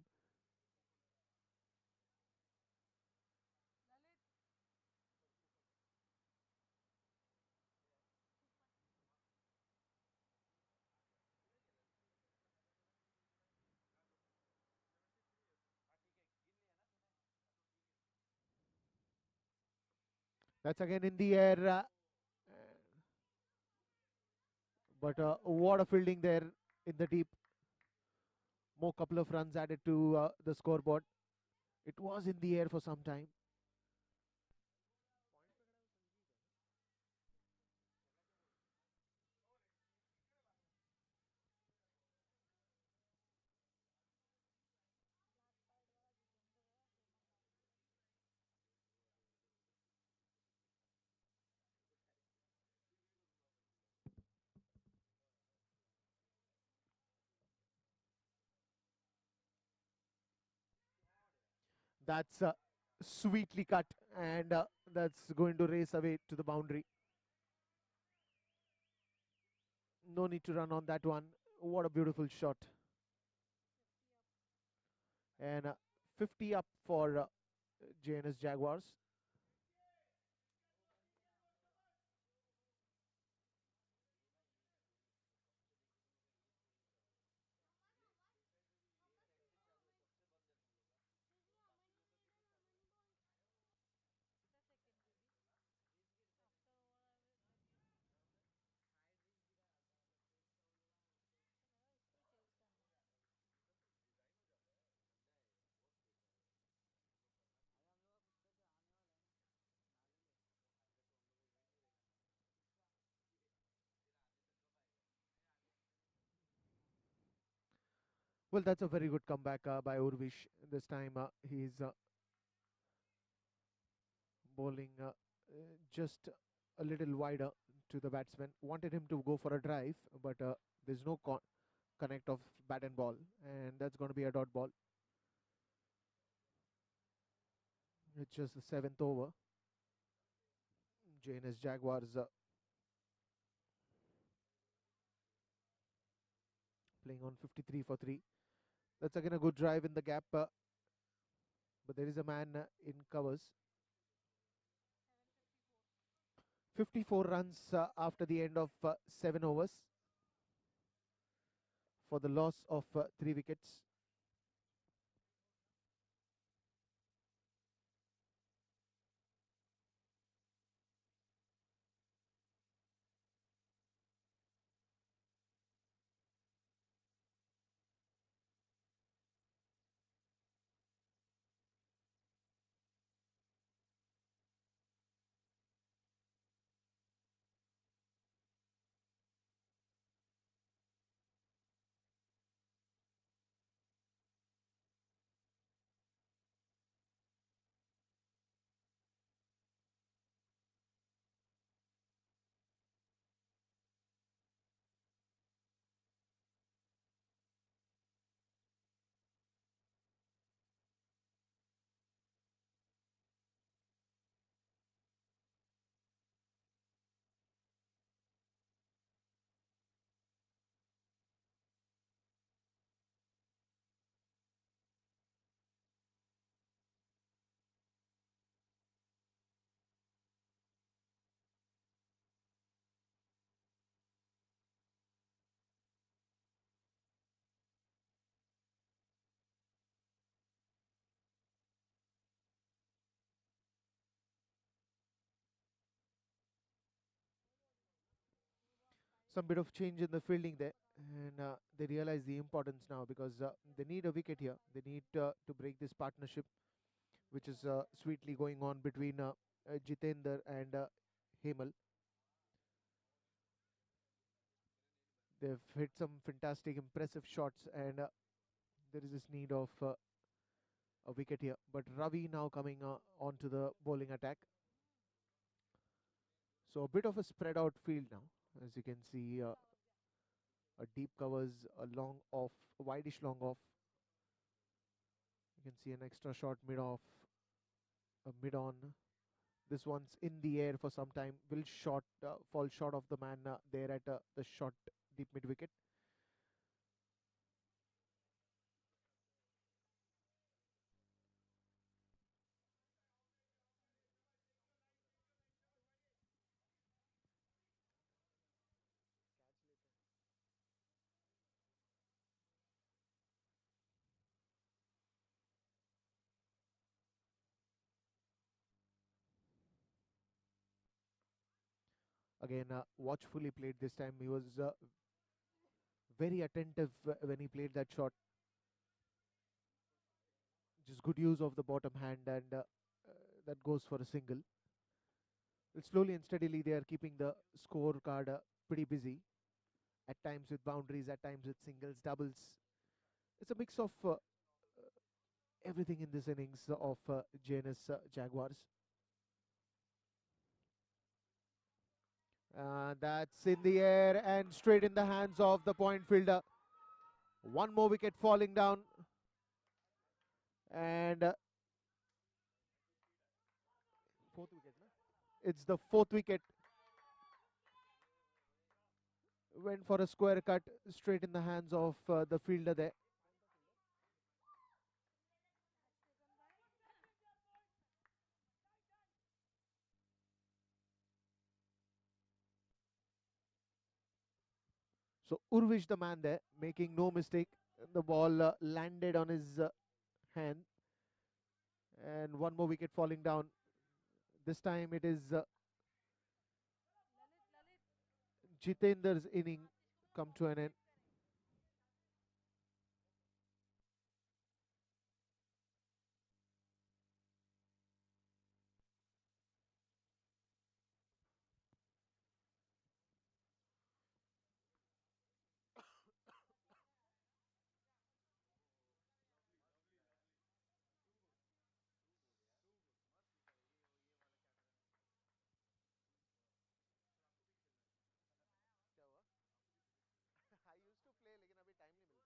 A: That's again in the air, but what a fielding there in the deep. More couple of runs added to the scoreboard. It was in the air for some time. That's sweetly cut, and that's going to race away to the boundary. No need to run on that one. What a beautiful shot. And 50 up for JNS Jaguars. Well, that's a very good comeback by Urvish. This time he's bowling just a little wider to the batsman. Wanted him to go for a drive, but there's no connect of bat and ball, and that's going to be a dot ball. It's just the 7th over. JNS Jaguars playing on 53 for 3. That's again a good drive in the gap, but there is a man in covers. 54 runs after the end of 7 overs for the loss of 3 wickets. some bit of change in the fielding there, and they realize the importance now because they need a wicket here. They need to break this partnership, which is sweetly going on between Jitender and Hemal. They've hit some fantastic, impressive shots, and there is this need of a wicket here. But Ravi now coming onto the bowling attack. So a bit of a spread out field now, as you can see. A deep covers, a long off, a wideish long off. You can see an extra shot mid off, a mid on. This one's in the air for some time. Will fall short of the man there at the short deep mid wicket. Again, watchfully played this time. He was very attentive when he played that shot. Just good use of the bottom hand, and that goes for a single. Well, slowly and steadily, they are keeping the scorecard pretty busy. At times with boundaries, at times with singles, doubles. It's a mix of everything in this innings of JNS Jaguars. That's in the air and straight in the hands of the point fielder. One more wicket falling down. And fourth wicket, no? It's the fourth wicket. Went for a square cut straight in the hands of the fielder there. So Urvish, the man there, making no mistake. The ball landed on his hand. And one more wicket falling down. This time it is Jitender's inning come to an end. I used to play, लेकिन अभी time नहीं मिलता. नहीं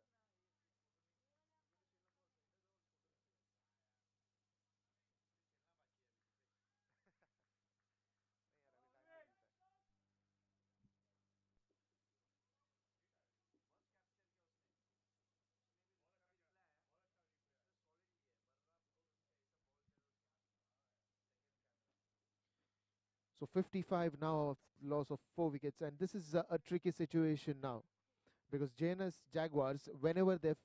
A: यार, अभी time नहीं मिलता. So 55 now of loss of 4 wickets, and this is a tricky situation now because JNS Jaguars, whenever they've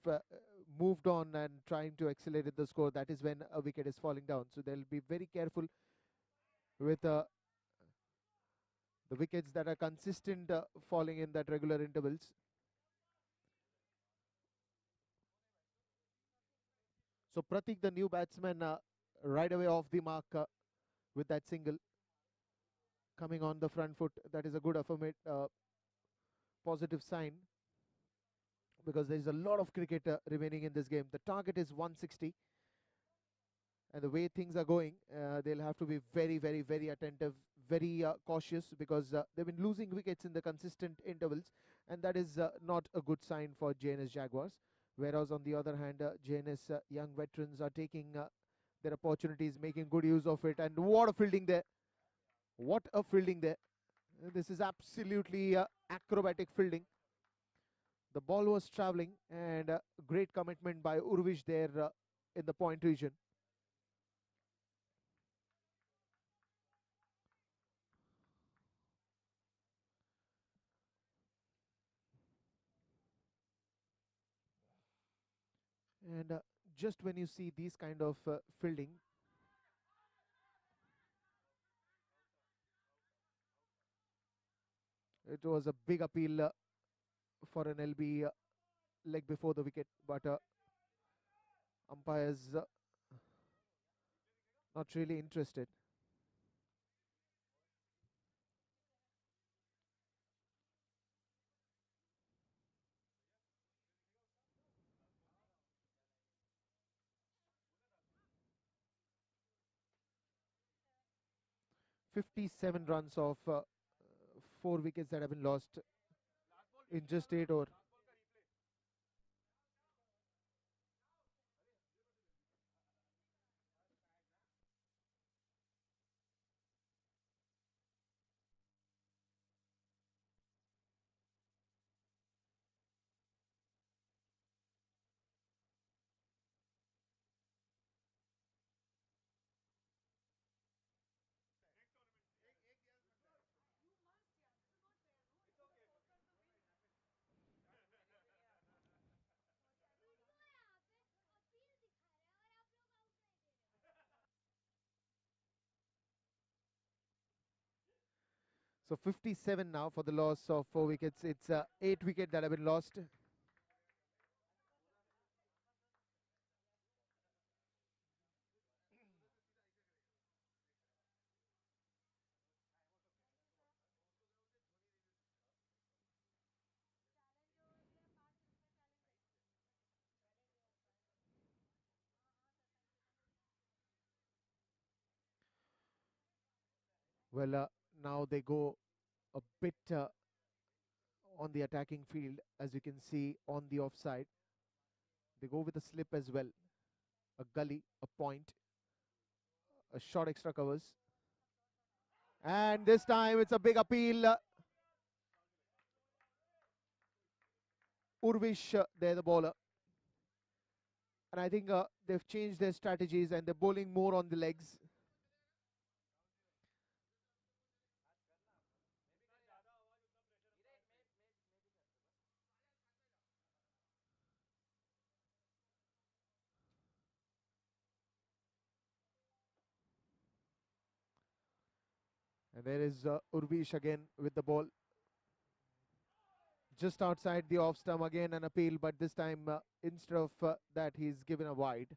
A: moved on and trying to accelerate the score, that is when a wicket is falling down. So they'll be very careful with the wickets that are consistent falling in that regular intervals. So Pratik, the new batsman, right away off the mark with that single, coming on the front foot. That is a good positive sign because there is a lot of cricket remaining in this game. The target is 160, and the way things are going, they'll have to be very, very, very attentive, very cautious because they've been losing wickets in the consistent intervals, and that is not a good sign for JNS Jaguars. Whereas on the other hand, JNS young veterans are taking their opportunities, making good use of it, and what a fielding there! What a fielding there! This is absolutely acrobatic fielding. The ball was traveling, and great commitment by Urvish there in the point region. And just when you see these kind of fielding, It was a big appeal for an LB leg before the wicket, but umpires not really interested. "57 runs of 4 wickets that have been lost in just 8 overs. So 57 now for the loss of 4 wickets. It's 8 wickets that have been lost. Well, now they go a bit on the attacking field, as you can see on the offside. They go with a slip as well, a gully, a point, a short extra covers. And this time it's a big appeal. Urvish, they're the bowler. And I think they've changed their strategies and they're bowling more on the legs. And there is Urvish again with the ball. Just outside the off stump, again an appeal, but this time instead of that, he's given a wide.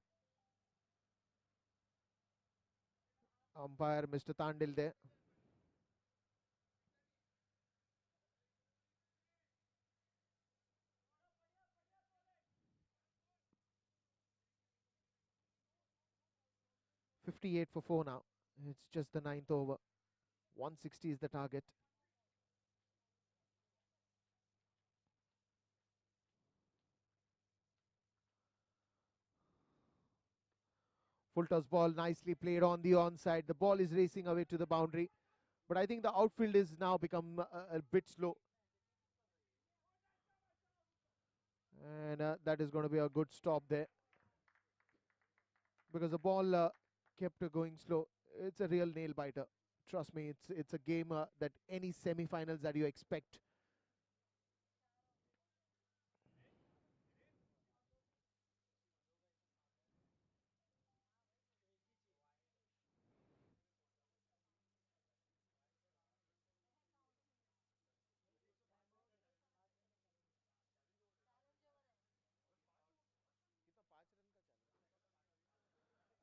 A: Umpire Mr. Tandil there. "58 for 4 now. It's just the 9th over. 160 is the target. Full toss ball nicely played on the onside. The ball is racing away to the boundary. But I think the outfield is now become a bit slow. And that is going to be a good stop there. Because the ball kept going slow. It's a real nail biter. Trust me, it's a game that any semi-finals that you expect.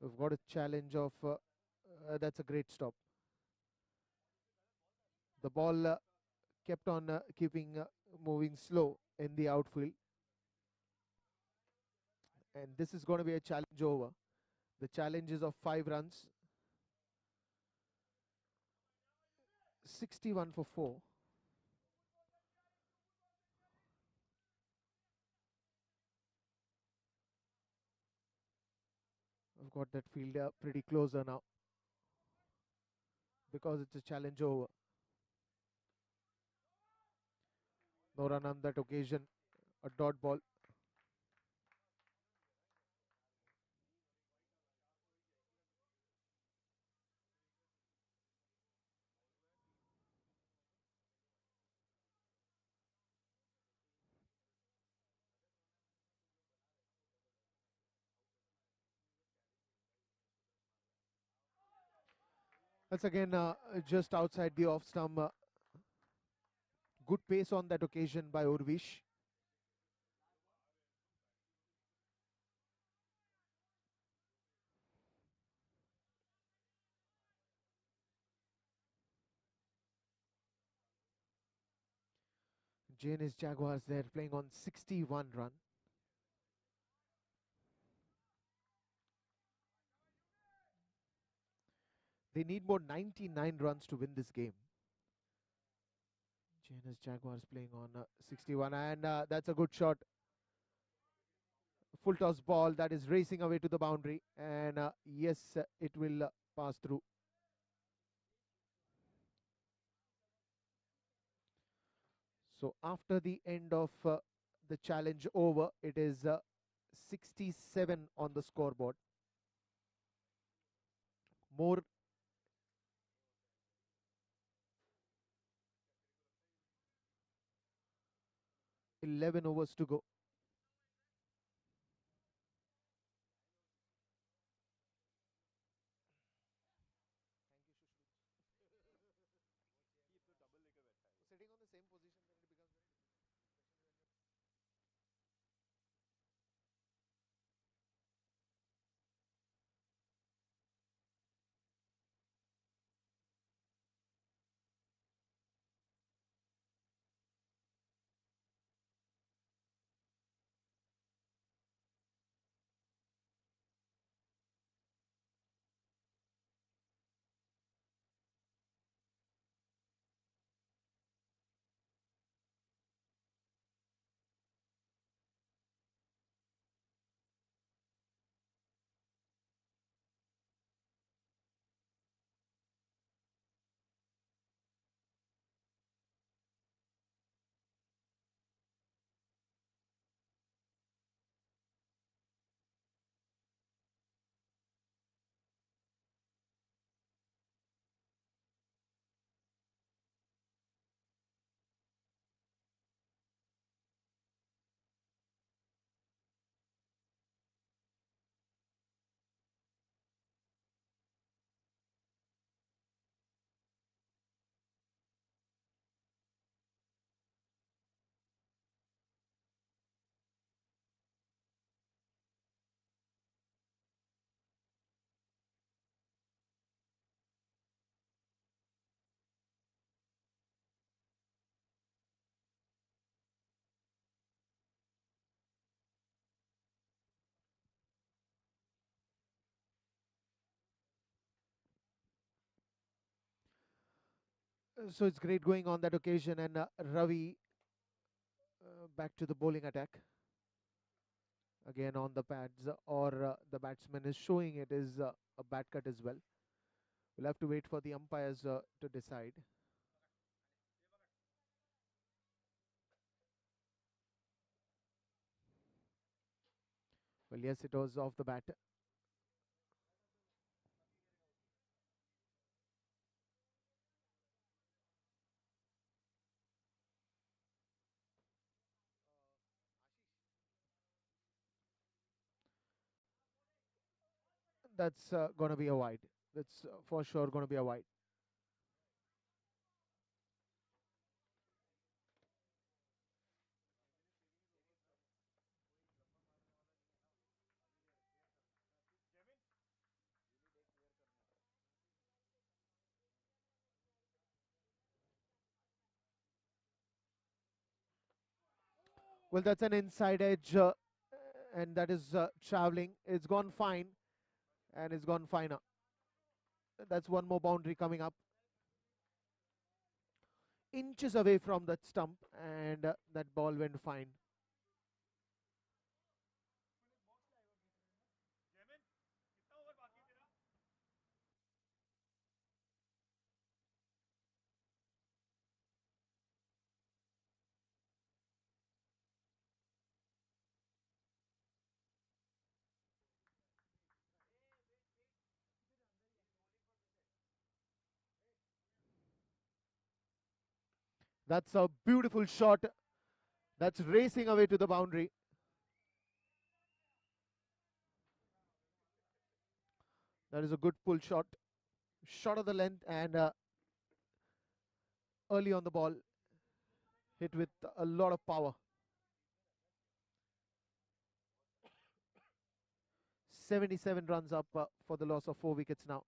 A: We've got a challenge of that's a great stop. The ball kept on keeping moving slow in the outfield. And this is going to be a challenge over. The challenge is of 5 runs. 61 for 4. I've got that field pretty closer now because it's a challenge over. No run on that occasion. A dot ball. That's again just outside the off stump. Good pace on that occasion by Urvish. Janis Jaguars there playing on 61 run. They need more 99 runs to win this game. Janis Jaguars playing on 61, and that's a good shot. Full toss ball that is racing away to the boundary, and yes, it will pass through. So after the end of the challenge over, it is 67 on the scoreboard. More 11 overs to go. Sitting on the same position, then it becomes very so it's great going on that occasion, and Ravi back to the bowling attack again on the pads, or the batsman is showing it is a bad cut as well. We'll have to wait for the umpires to decide. Well, yes, it was off the bat. That's going to be a wide. That's for sure going to be a wide. Well, that's an inside edge, and that is traveling. It's gone fine, and it's gone finer. That's one more boundary coming up. Inches away from that stump, and that ball went fine. That's a beautiful shot. That's racing away to the boundary. That is a good pull shot. Shot of the length, and early on the ball. hit with a lot of power. 77 runs up for the loss of 4 wickets now.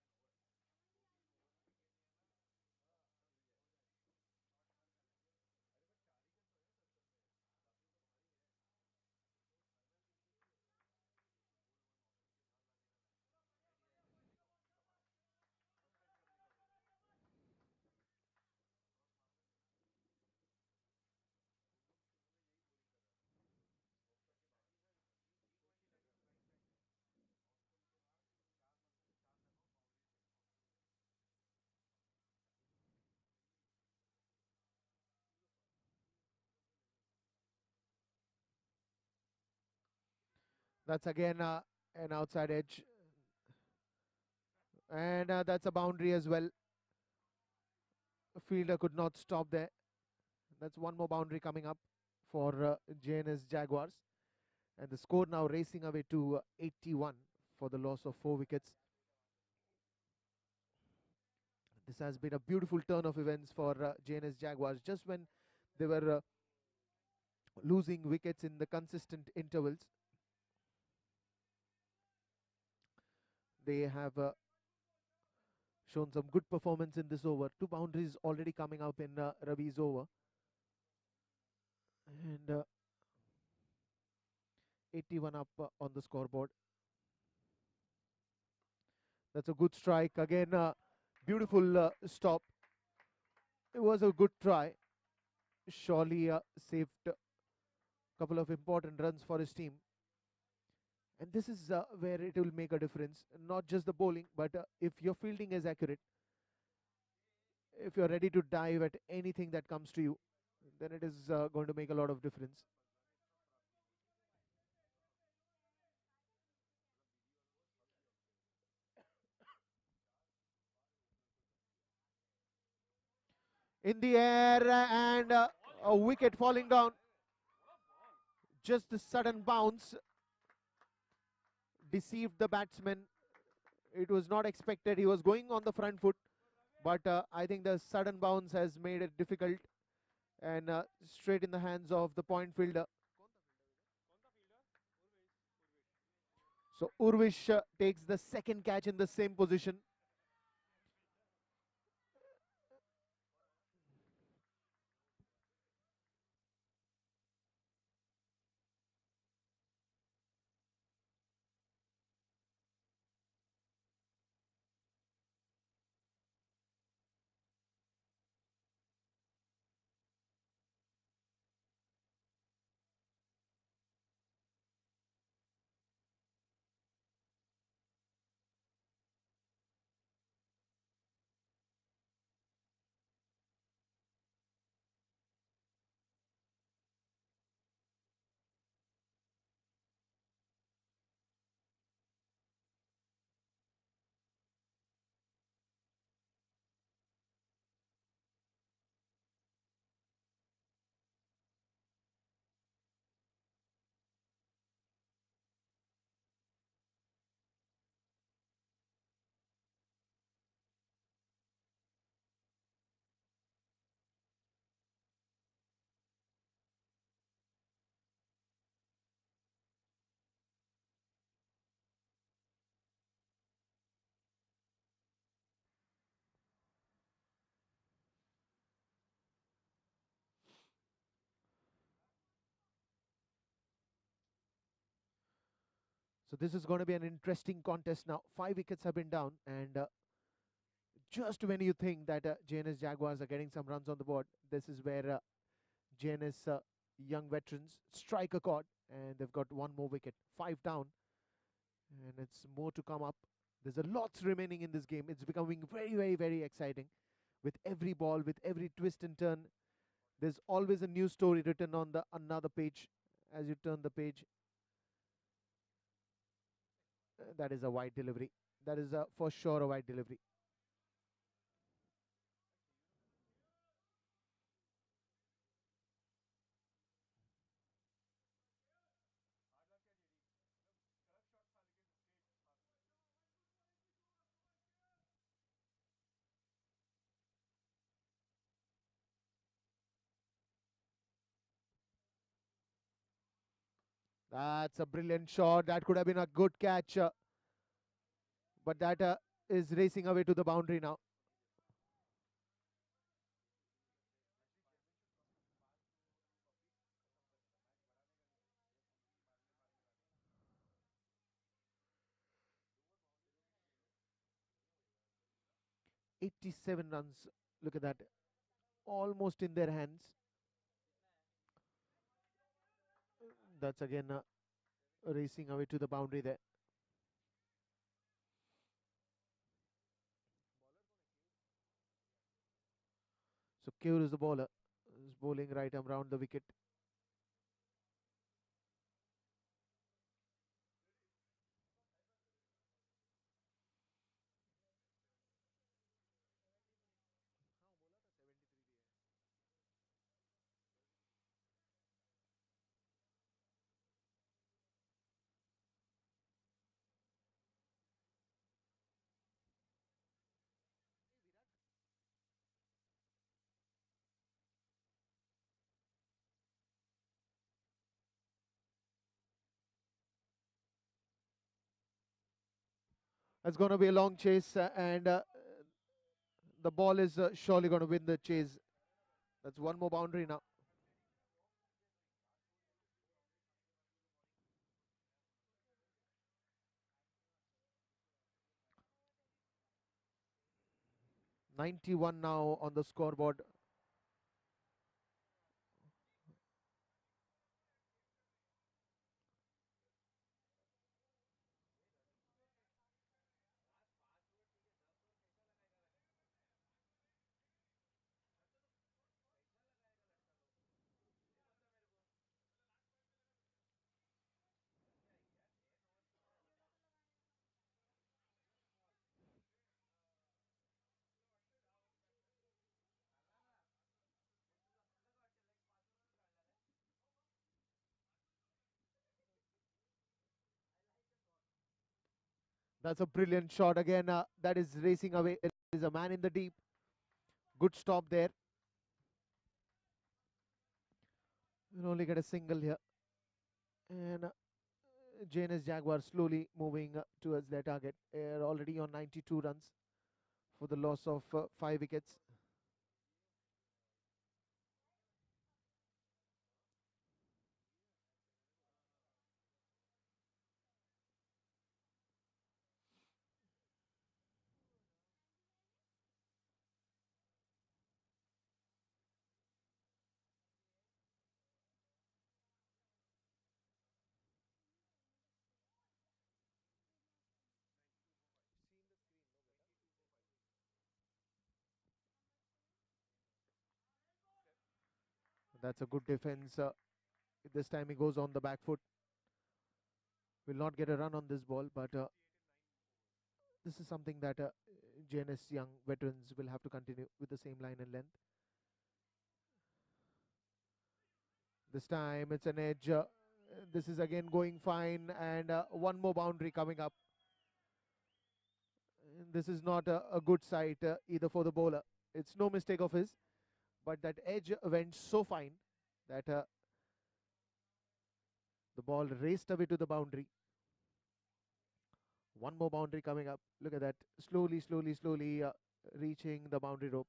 A: That's again an outside edge, and that's a boundary as well. A fielder could not stop there. That's one more boundary coming up for JNS Jaguars, and the score now racing away to 81 for the loss of 4 wickets. This has been a beautiful turn of events for JNS Jaguars. Just when they were losing wickets in the consistent intervals, they have shown some good performance in this over. 2 boundaries already coming up in Ravi's over, and 81 up on the scoreboard. That's a good strike again. Beautiful stop. It was a good try. Surely saved a couple of important runs for his team. And this is where it will make a difference. Not just the bowling, but if your fielding is accurate, if you're ready to dive at anything that comes to you, then it is going to make a lot of difference. In the air and a wicket falling down. Just the sudden bounce deceived the batsman. It was not expected. He was going on the front foot, but I think the sudden bounce has made it difficult, and straight in the hands of the point fielder. So Urvish takes the second catch in the same position. So this is going to be an interesting contest now. 5 wickets have been down, and just when you think that JNS Jaguars are getting some runs on the board, this is where JNS young veterans strike a chord, and they've got one more wicket. 5 down, and it's more to come up. There's a lots remaining in this game. It's becoming very, very, very exciting. With every ball, with every twist and turn, there's always a new story written on the another page. As you turn the page, that is a wide delivery. That is for sure a wide delivery. That's a brilliant shot. That could have been a good catch, but that is racing away to the boundary now. "87 runs. Look at that. Almost in their hands. That's again racing away to the boundary there. So Kaur is the bowler. Is bowling right arm round the wicket. It's going to be a long chase, and the ball is surely going to win the chase. That's one more boundary now. "91 now on the scoreboard. That's a brilliant shot again. That is racing away. There is a man in the deep. Good stop there. We'll only get a single here. And JNS Jaguar slowly moving towards their target. They're already on 92 runs for the loss of 5 wickets. That's a good defense. This time he goes on the back foot. Will not get a run on this ball, but this is something that JNS young veterans will have to continue with the same line and length. This time it's an edge. This is again going fine, and one more boundary coming up. And this is not a good sight either for the bowler. It's no mistake of his, but that edge went so fine that the ball raced away to the boundary. One more boundary coming up. Look at that. Slowly, slowly, slowly reaching the boundary rope.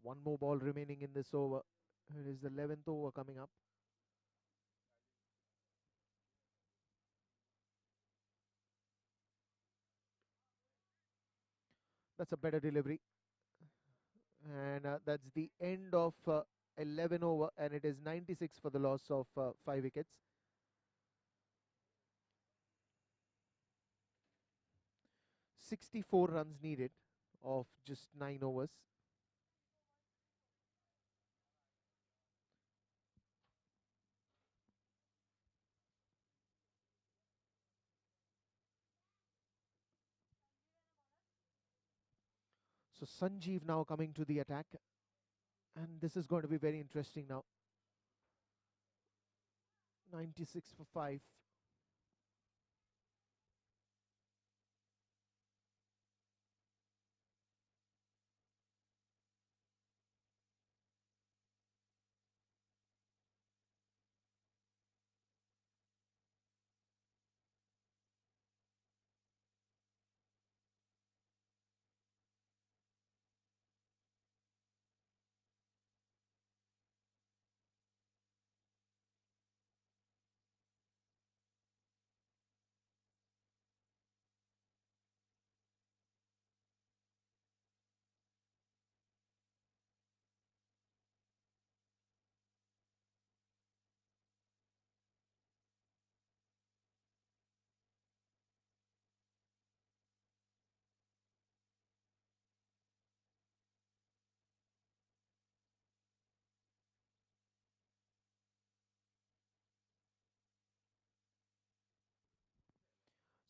A: One more ball remaining in this over. It is the 11th over coming up. That's a better delivery. And that's the end of 11 over, and it is 96 for the loss of 5 wickets. 64 runs needed of just 9 overs. So Sanjeev now coming to the attack, and this is going to be very interesting now. 96 for 5.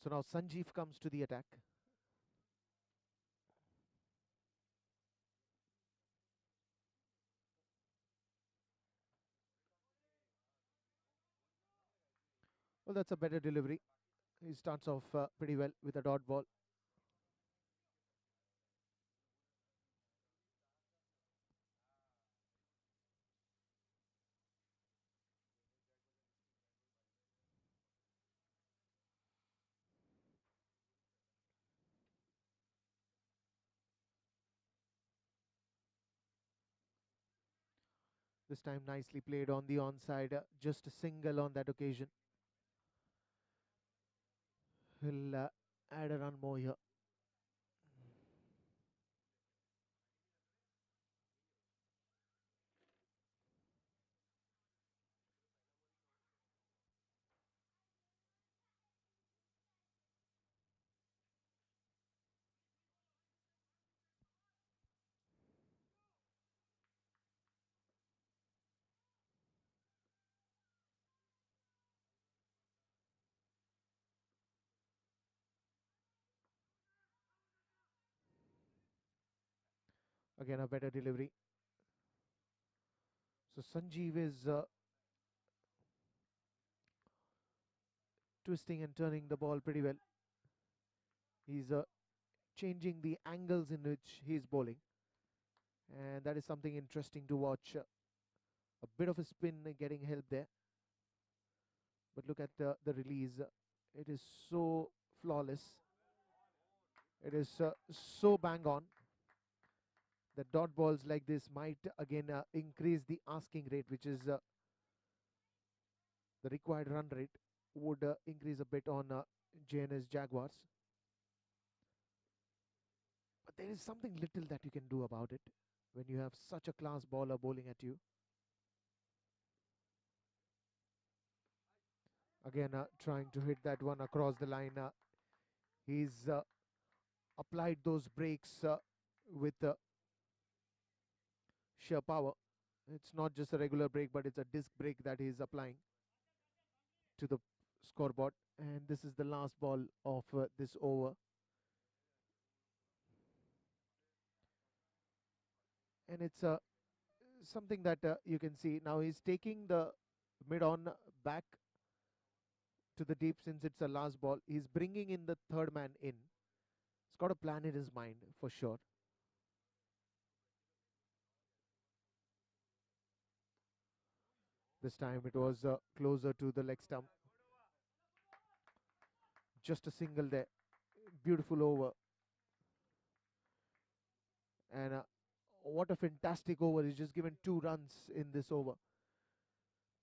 A: So now Sanjeev comes to the attack. Well, that's a better delivery. He starts off pretty well with a dot ball. This time nicely played on the onside, just a single on that occasion. He'll add a run more here. Again, a better delivery. So Sanjeev is twisting and turning the ball pretty well. He's changing the angles in which he's bowling, and that is something interesting to watch. A bit of a spin getting help there, but look at the release. It is so flawless. It is so bang on. The dot balls like this might again increase the asking rate, which is the required run rate would increase a bit on JNS Jaguars. But there is something little that you can do about it when you have such a class bowler bowling at you. Again, trying to hit that one across the line. He's applied those breaks with sheer power. It's not just a regular break, but it's a disc break that he's applying to the scoreboard. And this is the last ball of this over. And it's something that you can see. Now he's taking the mid on back to the deep since it's a last ball. He's bringing in the third man in. He's got a plan in his mind for sure. This time it was closer to the leg stump. Just a single there. Beautiful over. And what a fantastic over. He's just given 2 runs in this over.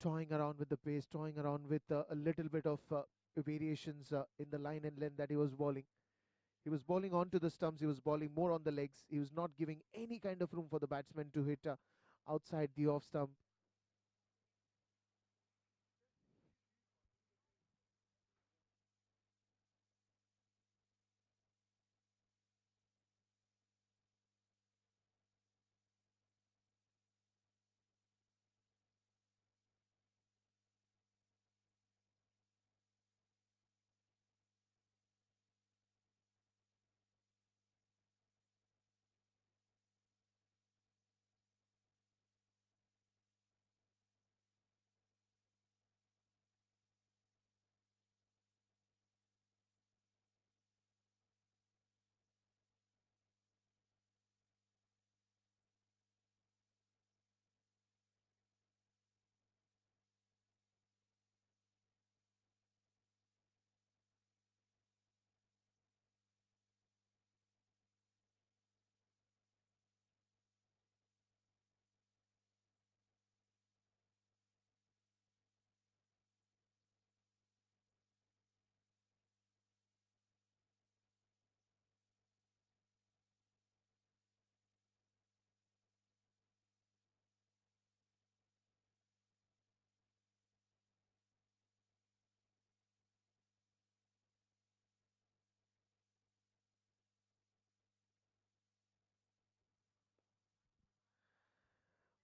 A: Toying around with the pace, toying around with a little bit of variations in the line and length that he was bowling. He was bowling onto the stumps. He was bowling more on the legs. He was not giving any kind of room for the batsman to hit outside the off stump.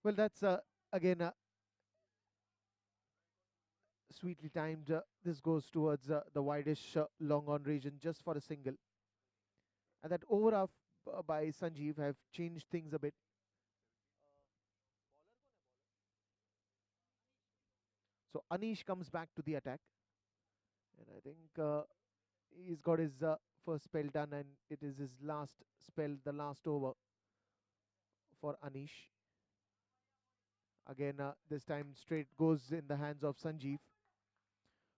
A: Well, that's again sweetly timed. This goes towards the widest long on region just for a single. And that over off by Sanjeev have changed things a bit. So Anish comes back to the attack. And I think he's got his first spell done, and it is his last spell, the last over for Anish. Again, this time straight goes in the hands of Sanjeev.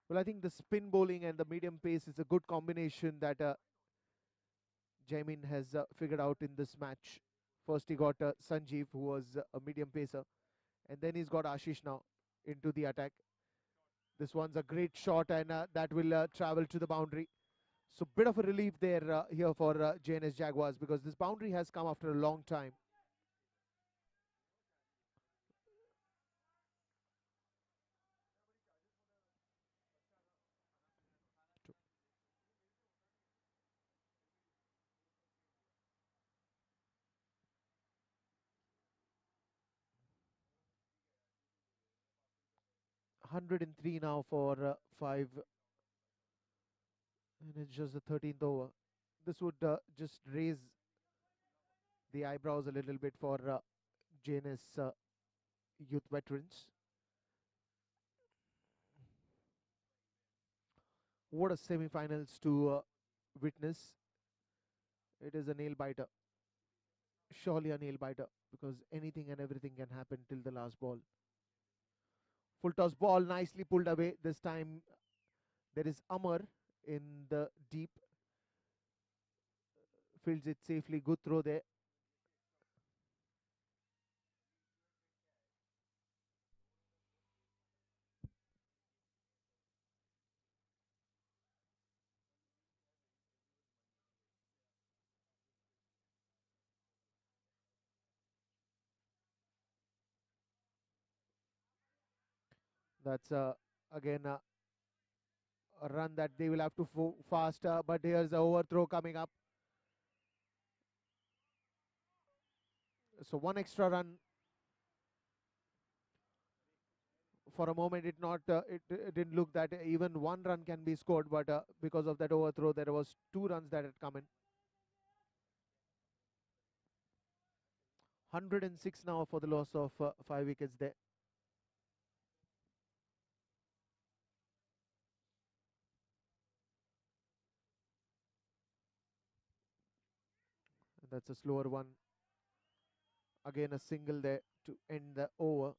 A: Well, I think the spin bowling and the medium pace is a good combination that Jaimin has figured out in this match. First, he got Sanjeev, who was a medium pacer, and then he's got Ashish now into the attack. This one's a great shot, and that will travel to the boundary. So, bit of a relief there here for JNS Jaguars, because this boundary has come after a long time. Two- 103 now for 5, and it's just the 13th over. This would just raise the eyebrows a little bit for JNS youth veterans. What a semi-finals to witness. It is a nail biter, surely a nail biter, because anything and everything can happen till the last ball. Full toss ball, nicely pulled away. This time there is Amar in the deep, fields it safely. Good throw there. That's again a run that they will have to fast, but here's the overthrow coming up. So one extra run. For a moment, it didn't look that even one run can be scored, but because of that overthrow, there was 2 runs that had come in. 106 now for the loss of 5 wickets there. And that's a slower one. Again, a single there to end the over.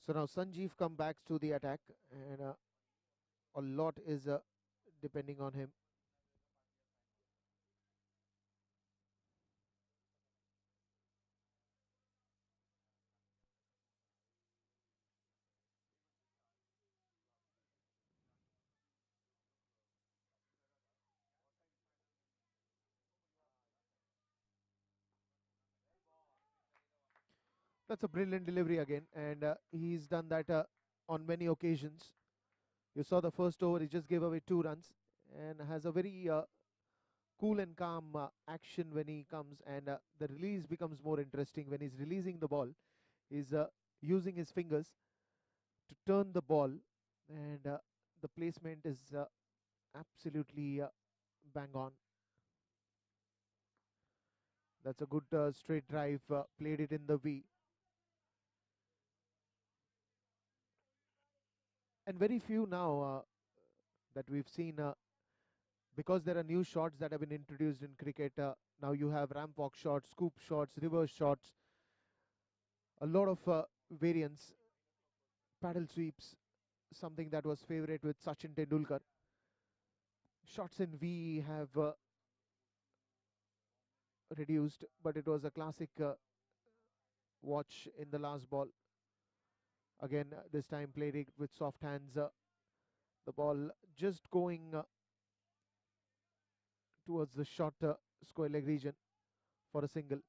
A: So now Sanjeev come back to the attack, and a lot is depending on him. That's a brilliant delivery again, and he's done that on many occasions. You saw the first over, he just gave away 2 runs and has a very cool and calm action when he comes, and the release becomes more interesting. When he's releasing the ball, he's using his fingers to turn the ball, and the placement is absolutely bang on. That's a good straight drive, played it in the V. And very few now that we've seen, because there are new shots that have been introduced in cricket. Now you have ramp walk shots, scoop shots, reverse shots, a lot of variants. Paddle sweeps, something that was favorite with Sachin Tendulkar. Shots in V have reduced, but it was a classic watch in the last ball. Again, this time played it with soft hands. The ball just going towards the short square leg region for a single.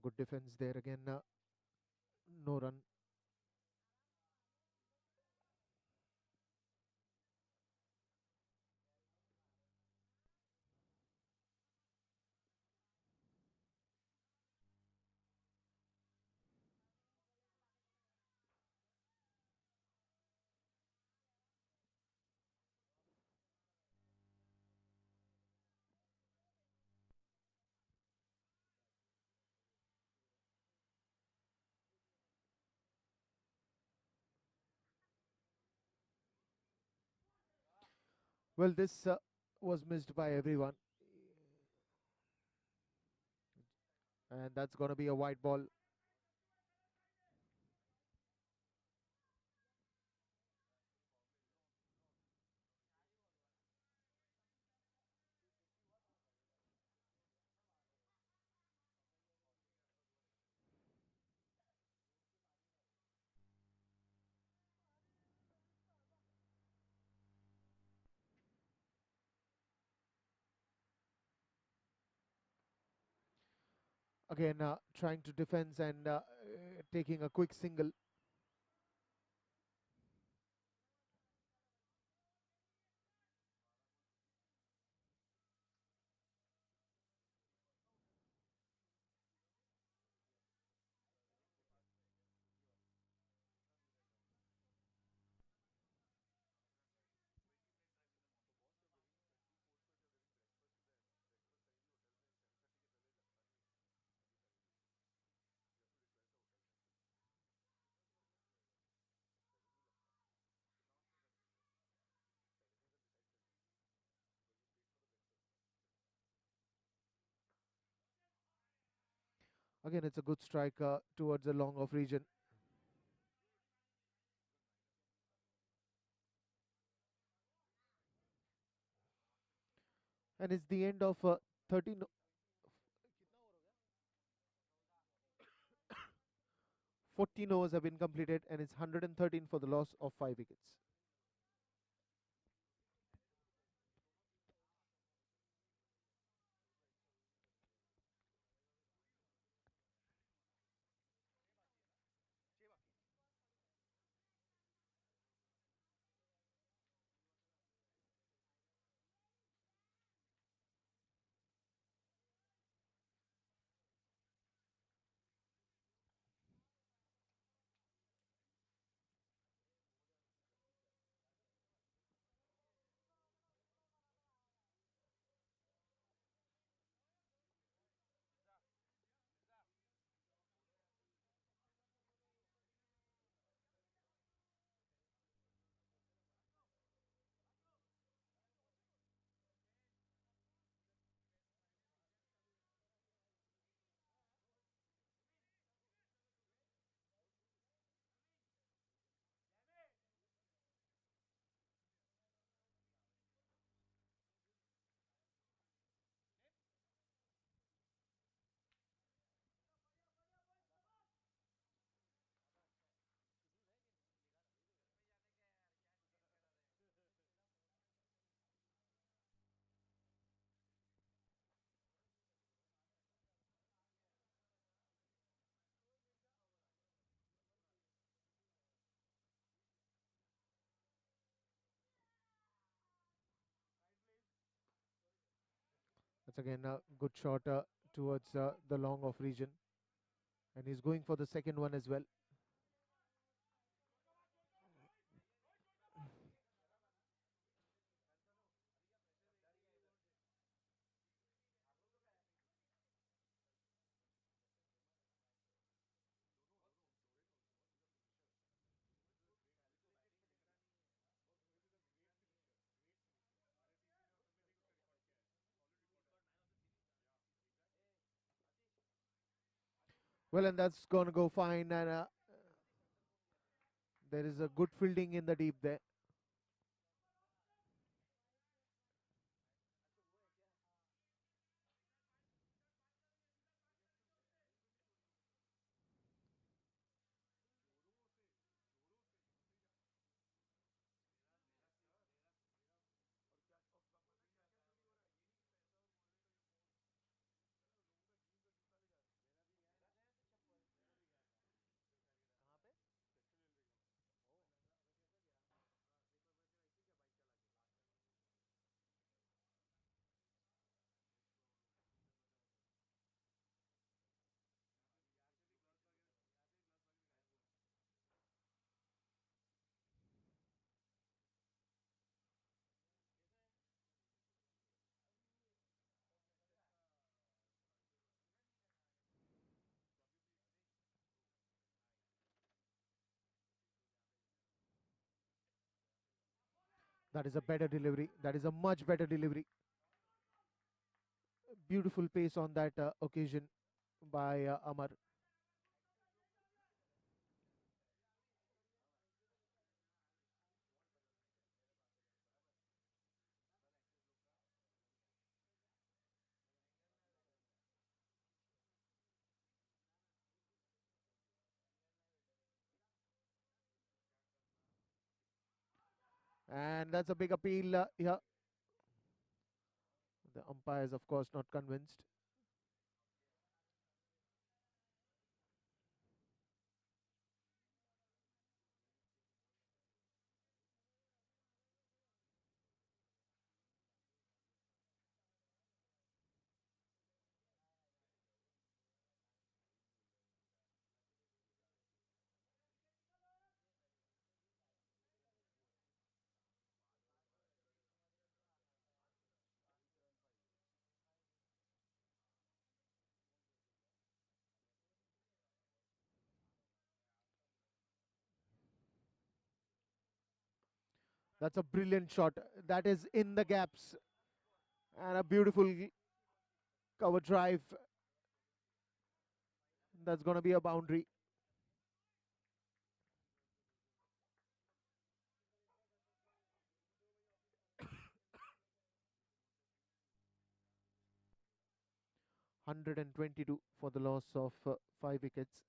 A: Good defense there again. No run. Well, this was missed by everyone, and that's going to be a white ball. Again, trying to defend and taking a quick single. Again, it's a good strike towards the long off region. And it's the end of 13. 14 overs have been completed, and it's 113 for the loss of 5 wickets. That's again a good shot towards the long off region. And he's going for the second one as well. Well, and that's going to go fine. And there is a good fielding in the deep there. That is a better delivery. That is a much better delivery. Beautiful pace on that occasion by Amar. And that's a big appeal here. The umpires, of course, not convinced. That's a brilliant shot. That is in the gaps. And a beautiful cover drive. That's going to be a boundary. (122) for the loss of 5 wickets.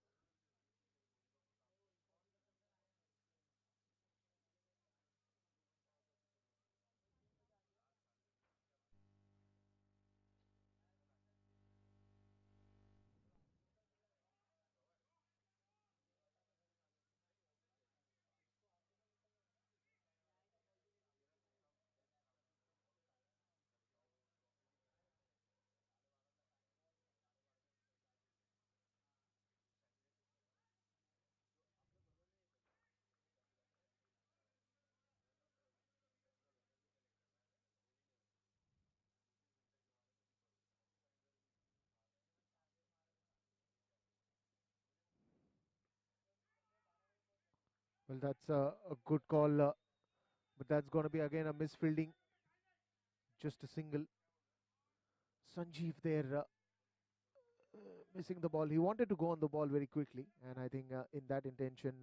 A: Well, that's a good call, but that's going to be again a misfielding. Just a single. Sanjeev there missing the ball. He wanted to go on the ball very quickly, and I think in that intention,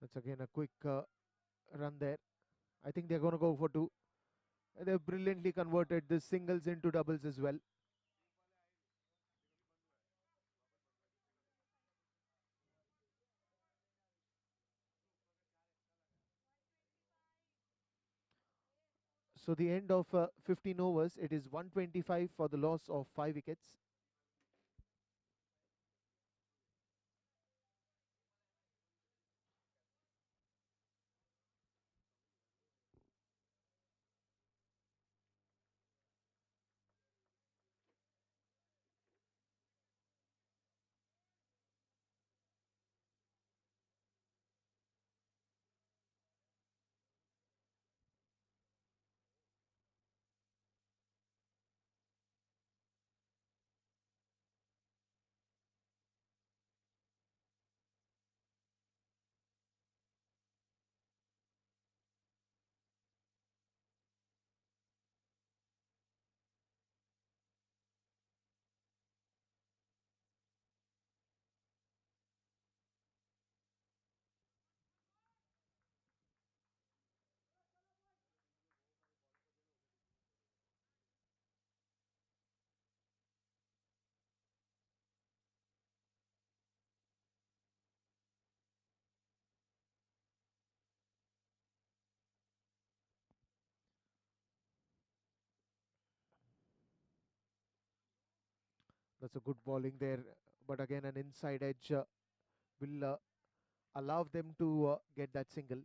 A: that's again a quick run there. I think they're going to go for two. They've brilliantly converted the singles into doubles as well. So the end of 15 overs, it is 125 for the loss of 5 wickets. That's a good bowling there, but again an inside edge will allow them to get that single.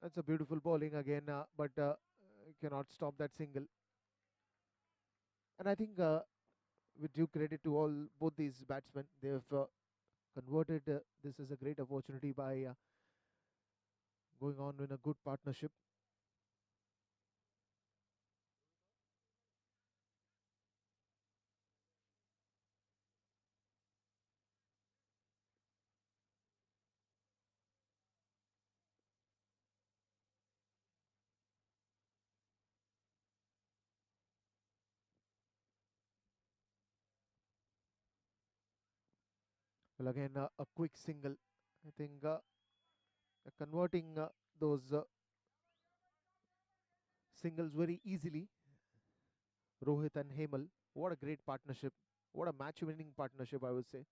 A: That's a beautiful bowling again, but cannot stop that single. And I think with due credit to all both these batsmen, they've converted this as a great opportunity by going on in a good partnership. Well, again a quick single. I think converting those singles very easily. Rohit and Hemal, what a great partnership! What a match-winning partnership, I would say.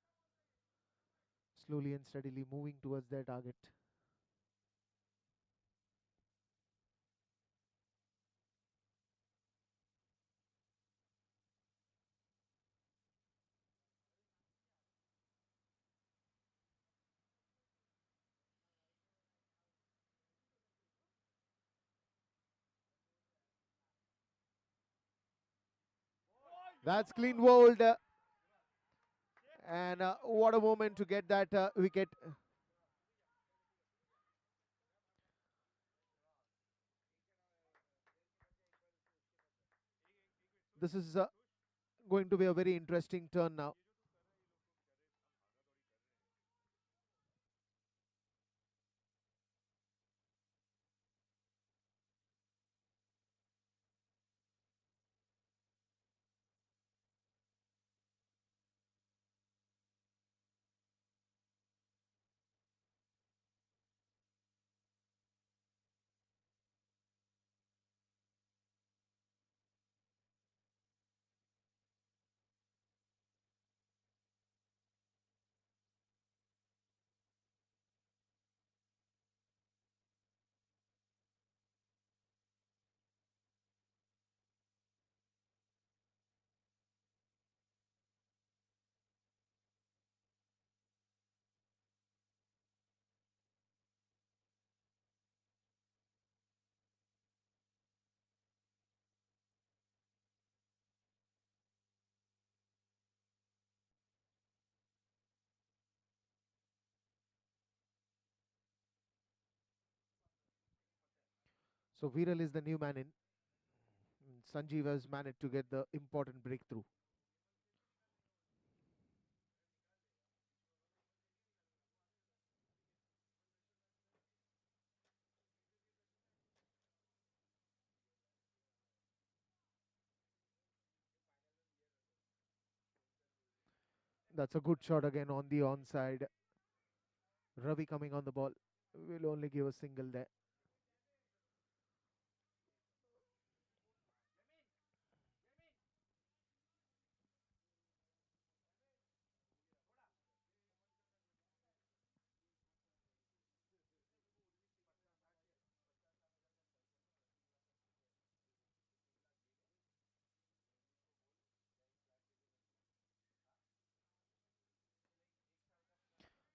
A: Slowly and steadily moving towards their target. That's clean bowled, and what a moment to get that wicket. This is going to be a very interesting turn now. So Viral is the new man in. Sanjeev has managed to get the important breakthrough. That's a good shot again on the onside. Ravi coming on the ball will only give a single there.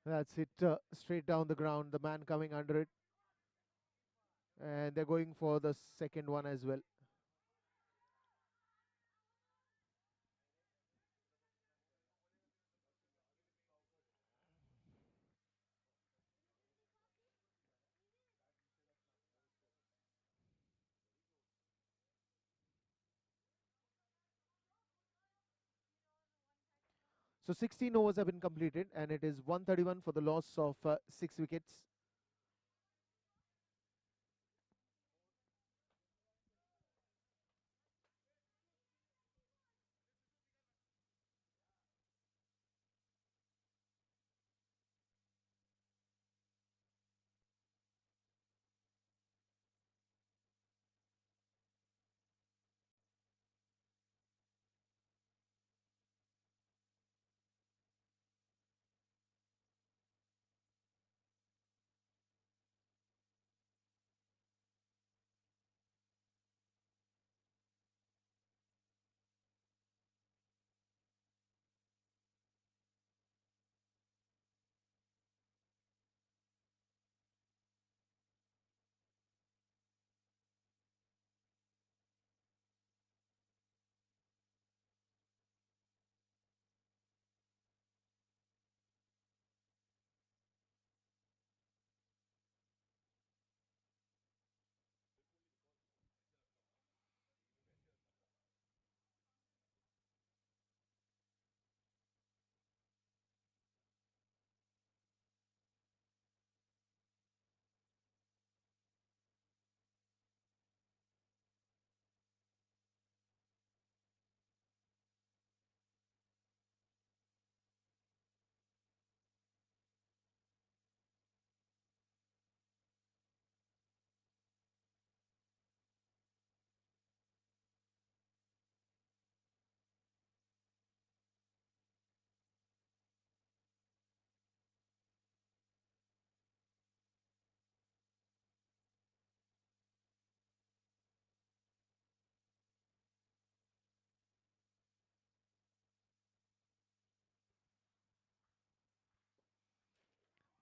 A: That's it, straight down the ground. The man coming under it, and they're going for the second one as well. So 16 overs have been completed, and it is 131 for the loss of 6 wickets.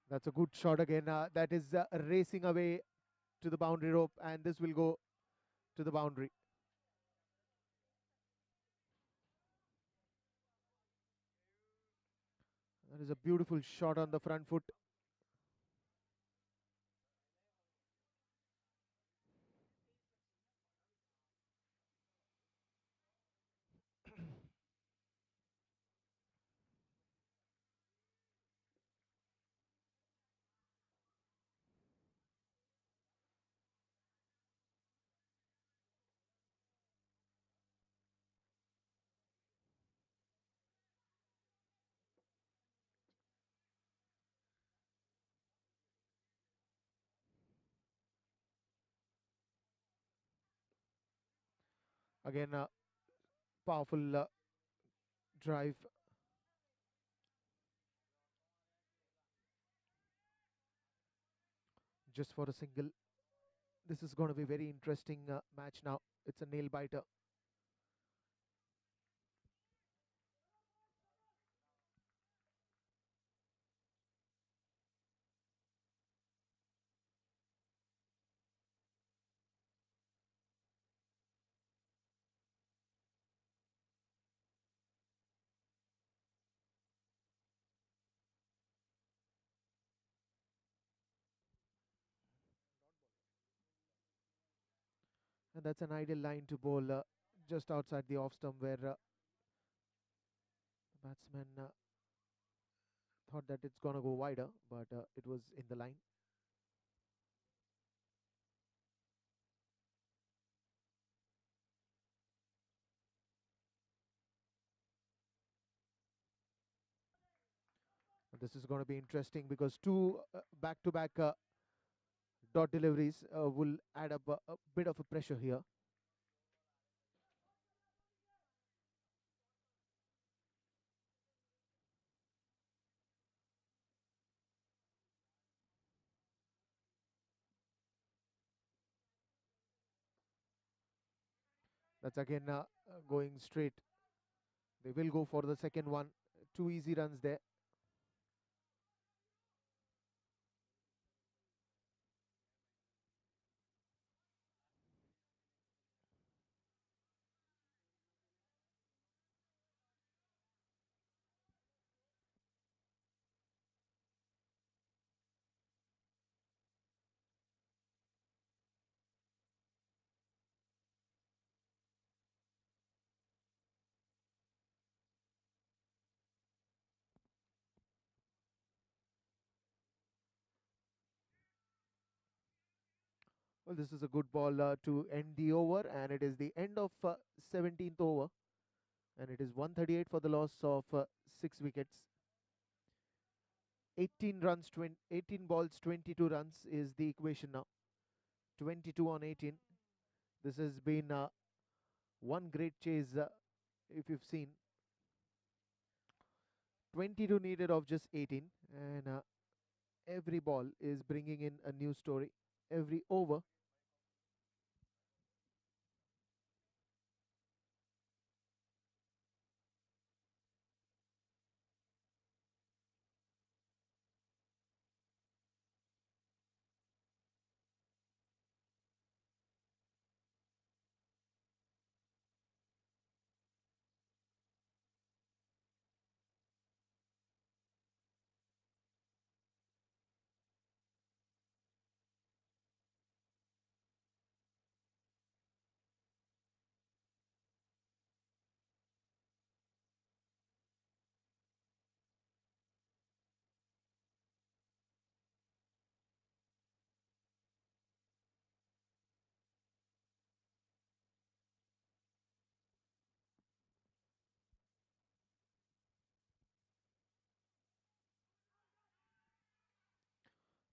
A: That's a good shot again. That is racing away to the boundary rope, and this will go to the boundary. That is a beautiful shot on the front foot. Again, a powerful drive just for a single. This is going to be a very interesting match now. It's a nail biter. And that's an ideal line to bowl just outside the off stump where the batsman thought that it's gonna go wider, but it was in the line. This is going to be interesting because two back-to-back dot deliveries will add up a bit of a pressure here. That's again going straight. They will go for the second one. Two easy runs there. Well, this is a good ball to end the over, and it is the end of 17th over, and it is 138 for the loss of 6 wickets. 18 runs, 18 balls, 22 runs is the equation now. 22 on 18. This has been one great chase, if you've seen. 22 needed of just 18, and every ball is bringing in a new story. Every over.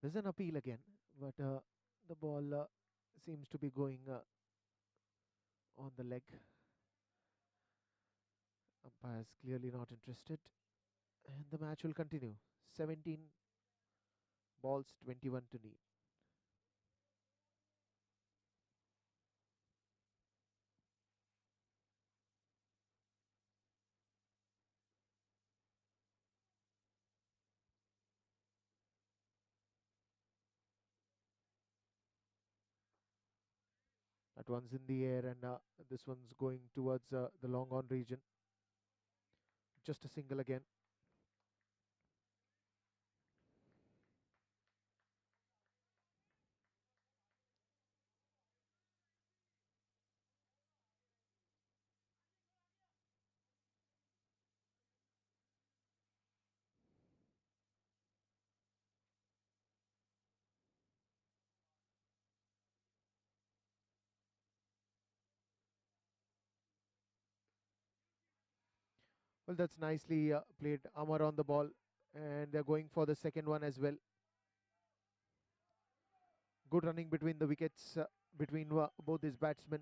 A: There's an appeal again, but the ball seems to be going on the leg. Umpire's clearly not interested, and the match will continue. 17 balls, 21 to need. That one's in the air, and this one's going towards the long on region. Just a single again. Well, that's nicely played. Amar on the ball, and they're going for the second one as well. Good running between the wickets, between both these batsmen.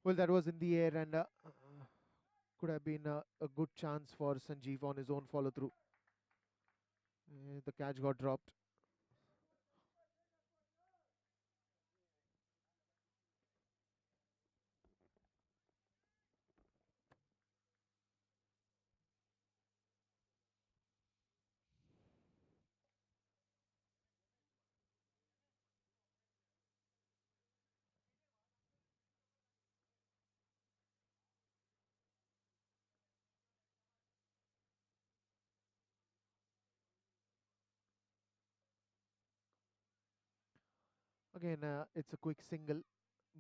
A: Well, that was in the air and could have been a good chance for Sanjeev on his own follow through. The catch got dropped. Again, it's a quick single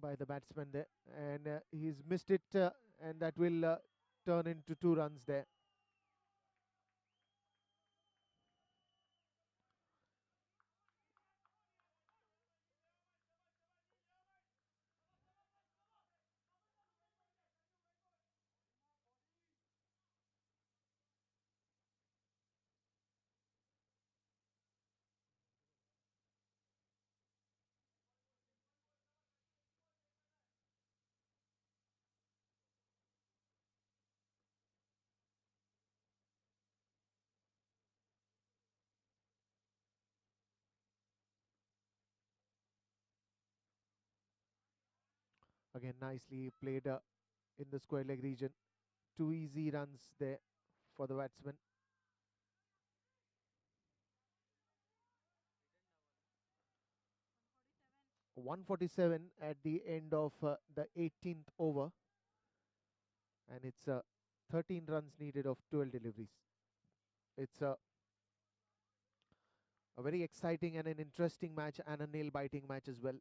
A: by the batsman there, and he's missed it, and that will turn into 2 runs there. Again, nicely played in the square leg region. 2 easy runs there for the batsman. 147 at the end of the 18th over, and it's 13 runs needed of 12 deliveries. It's a very exciting and an interesting match and a nail biting match as well.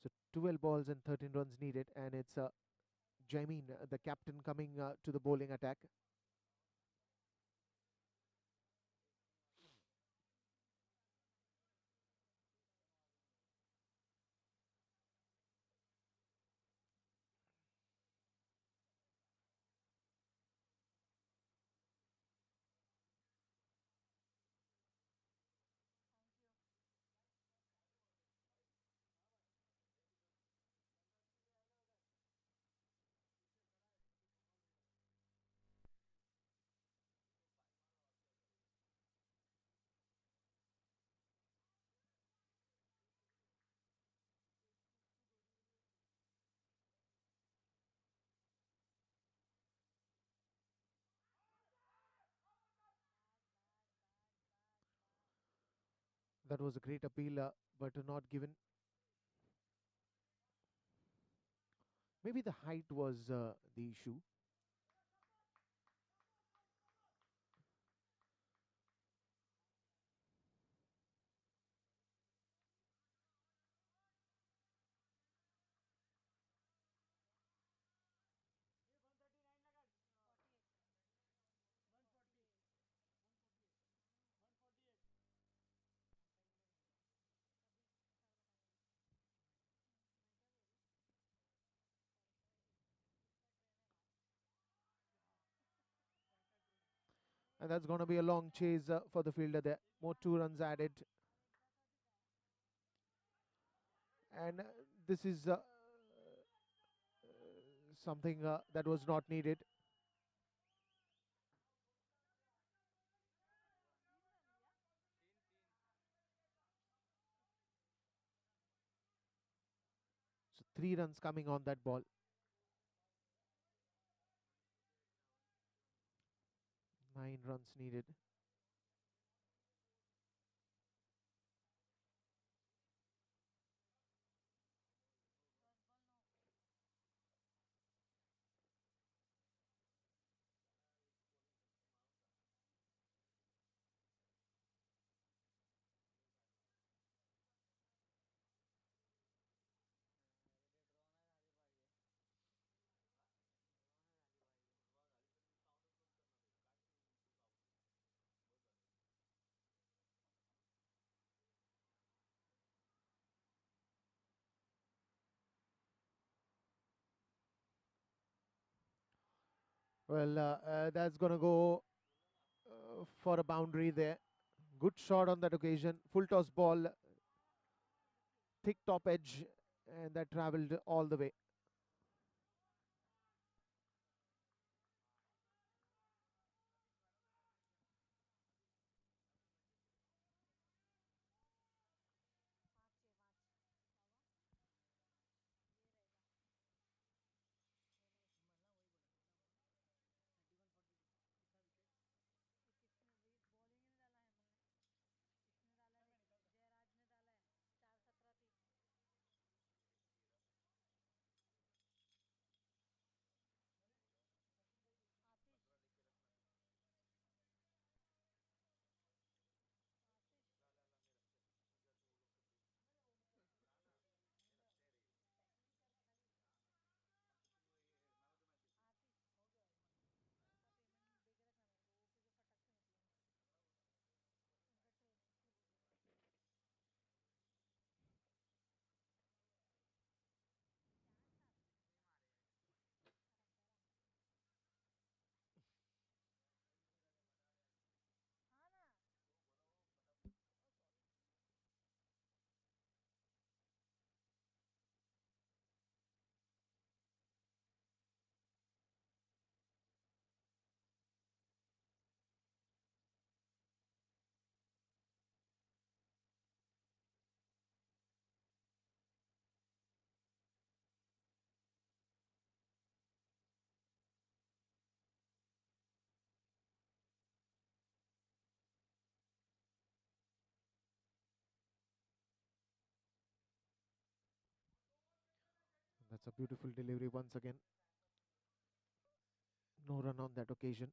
A: So 12 balls and 13 runs needed, and it's Jamin, the captain, coming to the bowling attack. That was a great appeal, but not given. Maybe the height was the issue. And that's going to be a long chase for the fielder there. More 2 runs added. And this is something that was not needed. So 3 runs coming on that ball. 9 runs needed. Well, that's going to go for a boundary there. Good shot on that occasion. Full toss ball, thick top edge, and that traveled all the way. That's a beautiful delivery once again. No run on that occasion.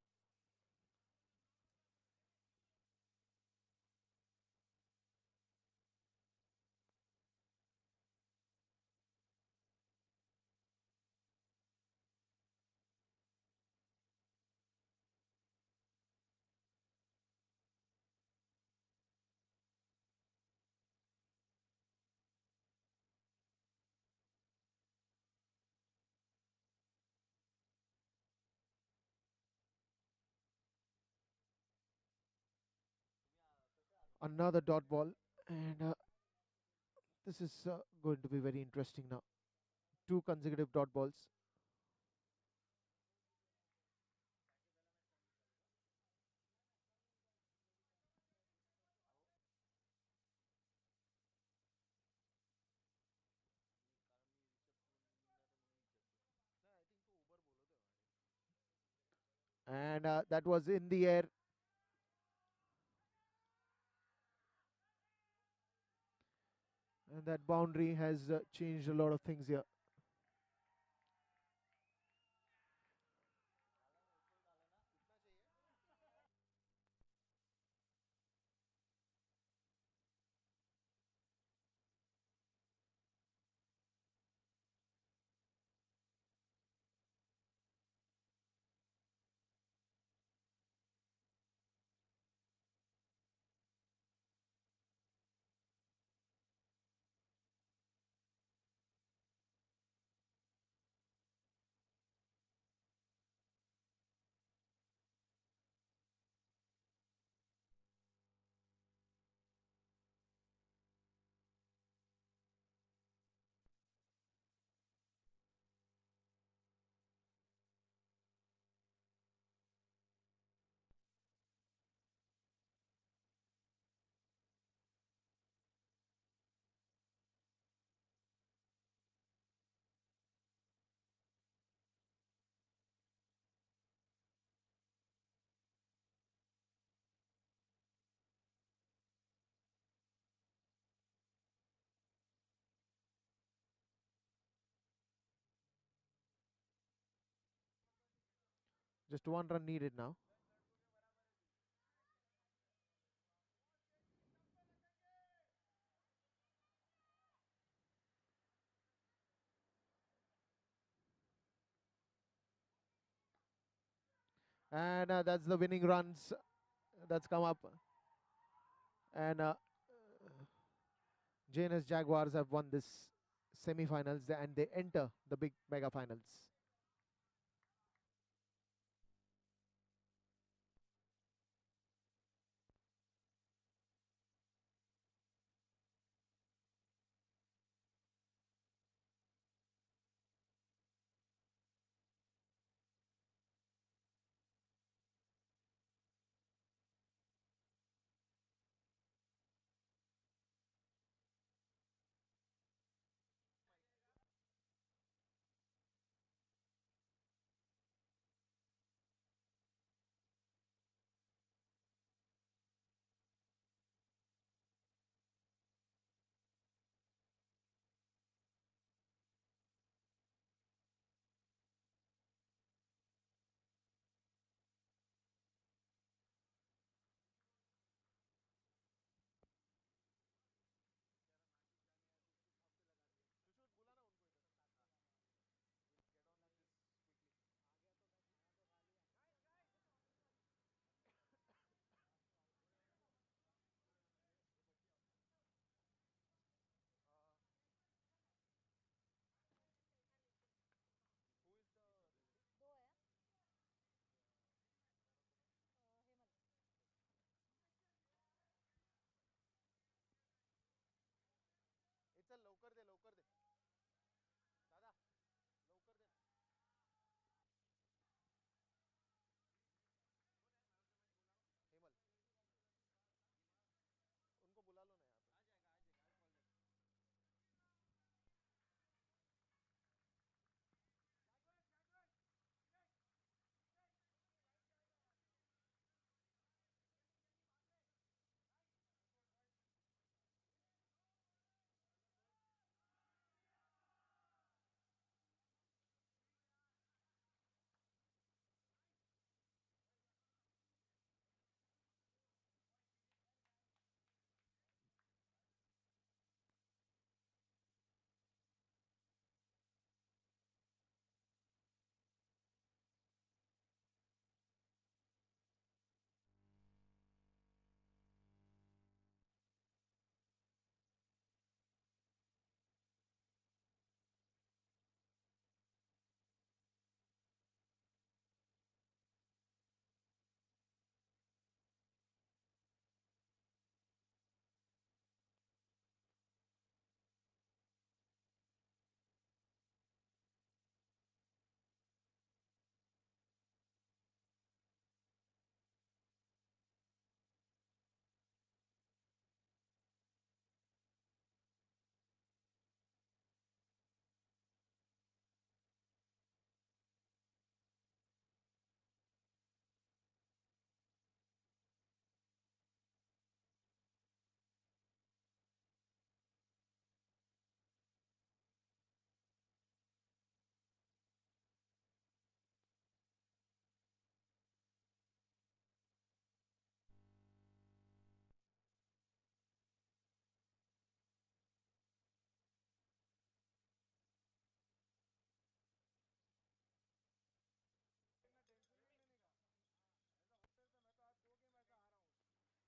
A: Another dot ball, and this is going to be very interesting now. Two consecutive dot balls. And that was in the air. And that boundary has changed a lot of things here. Just one run needed now. And that's the winning runs that's come up. And JNS Jaguars have won this semi-finals and they enter the big mega finals.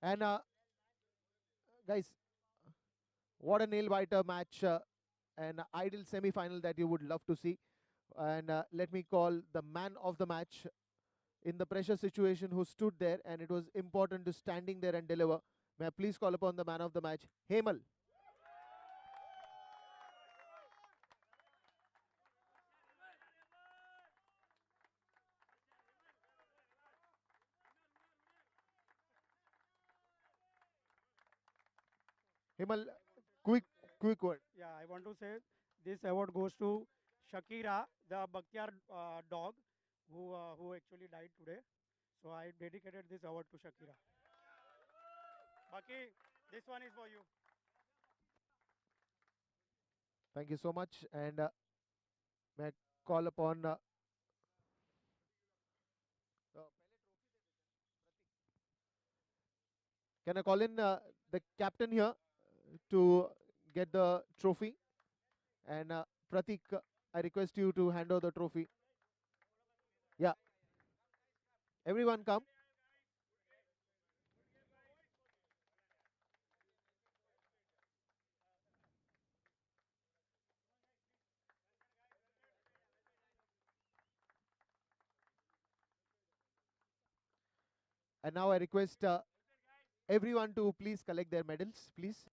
A: And guys, what a nail biter match, an ideal semi-final that you would love to see. And let me call the man of the match in the pressure situation who stood there, and it was important to standing there and deliver. May I please call upon the man of the match, Hemal. Hemal, quick word.
C: Yeah, I want to say this award goes to Shakira, the Bakhtiar dog, who actually died today. So I dedicated this award to Shakira. Baki, this one is for you.
A: Thank you so much. And may I call upon uh, can I call in the captain here to get the trophy? And Pratik, I request you to hand over the trophy. Yeah, everyone come. And now I request everyone to please collect their medals, please.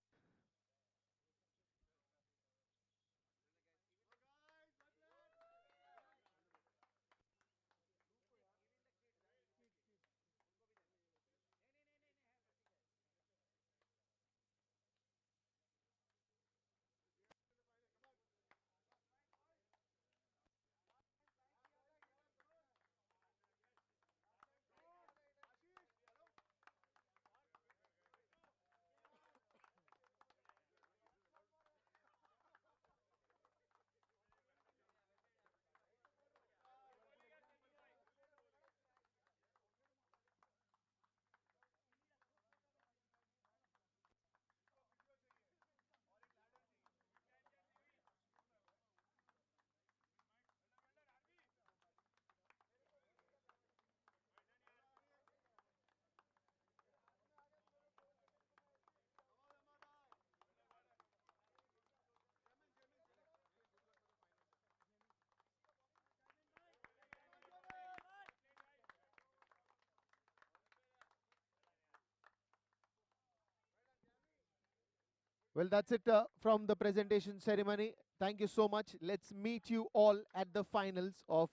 A: Well, that's it from the presentation ceremony. Thank you so much. Let's meet you all at the finals of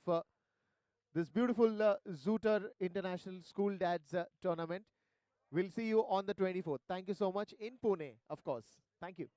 A: this beautiful ZOOTER International School Dads Tournament. We'll see you on the 24th. Thank you so much in Pune, of course. Thank you.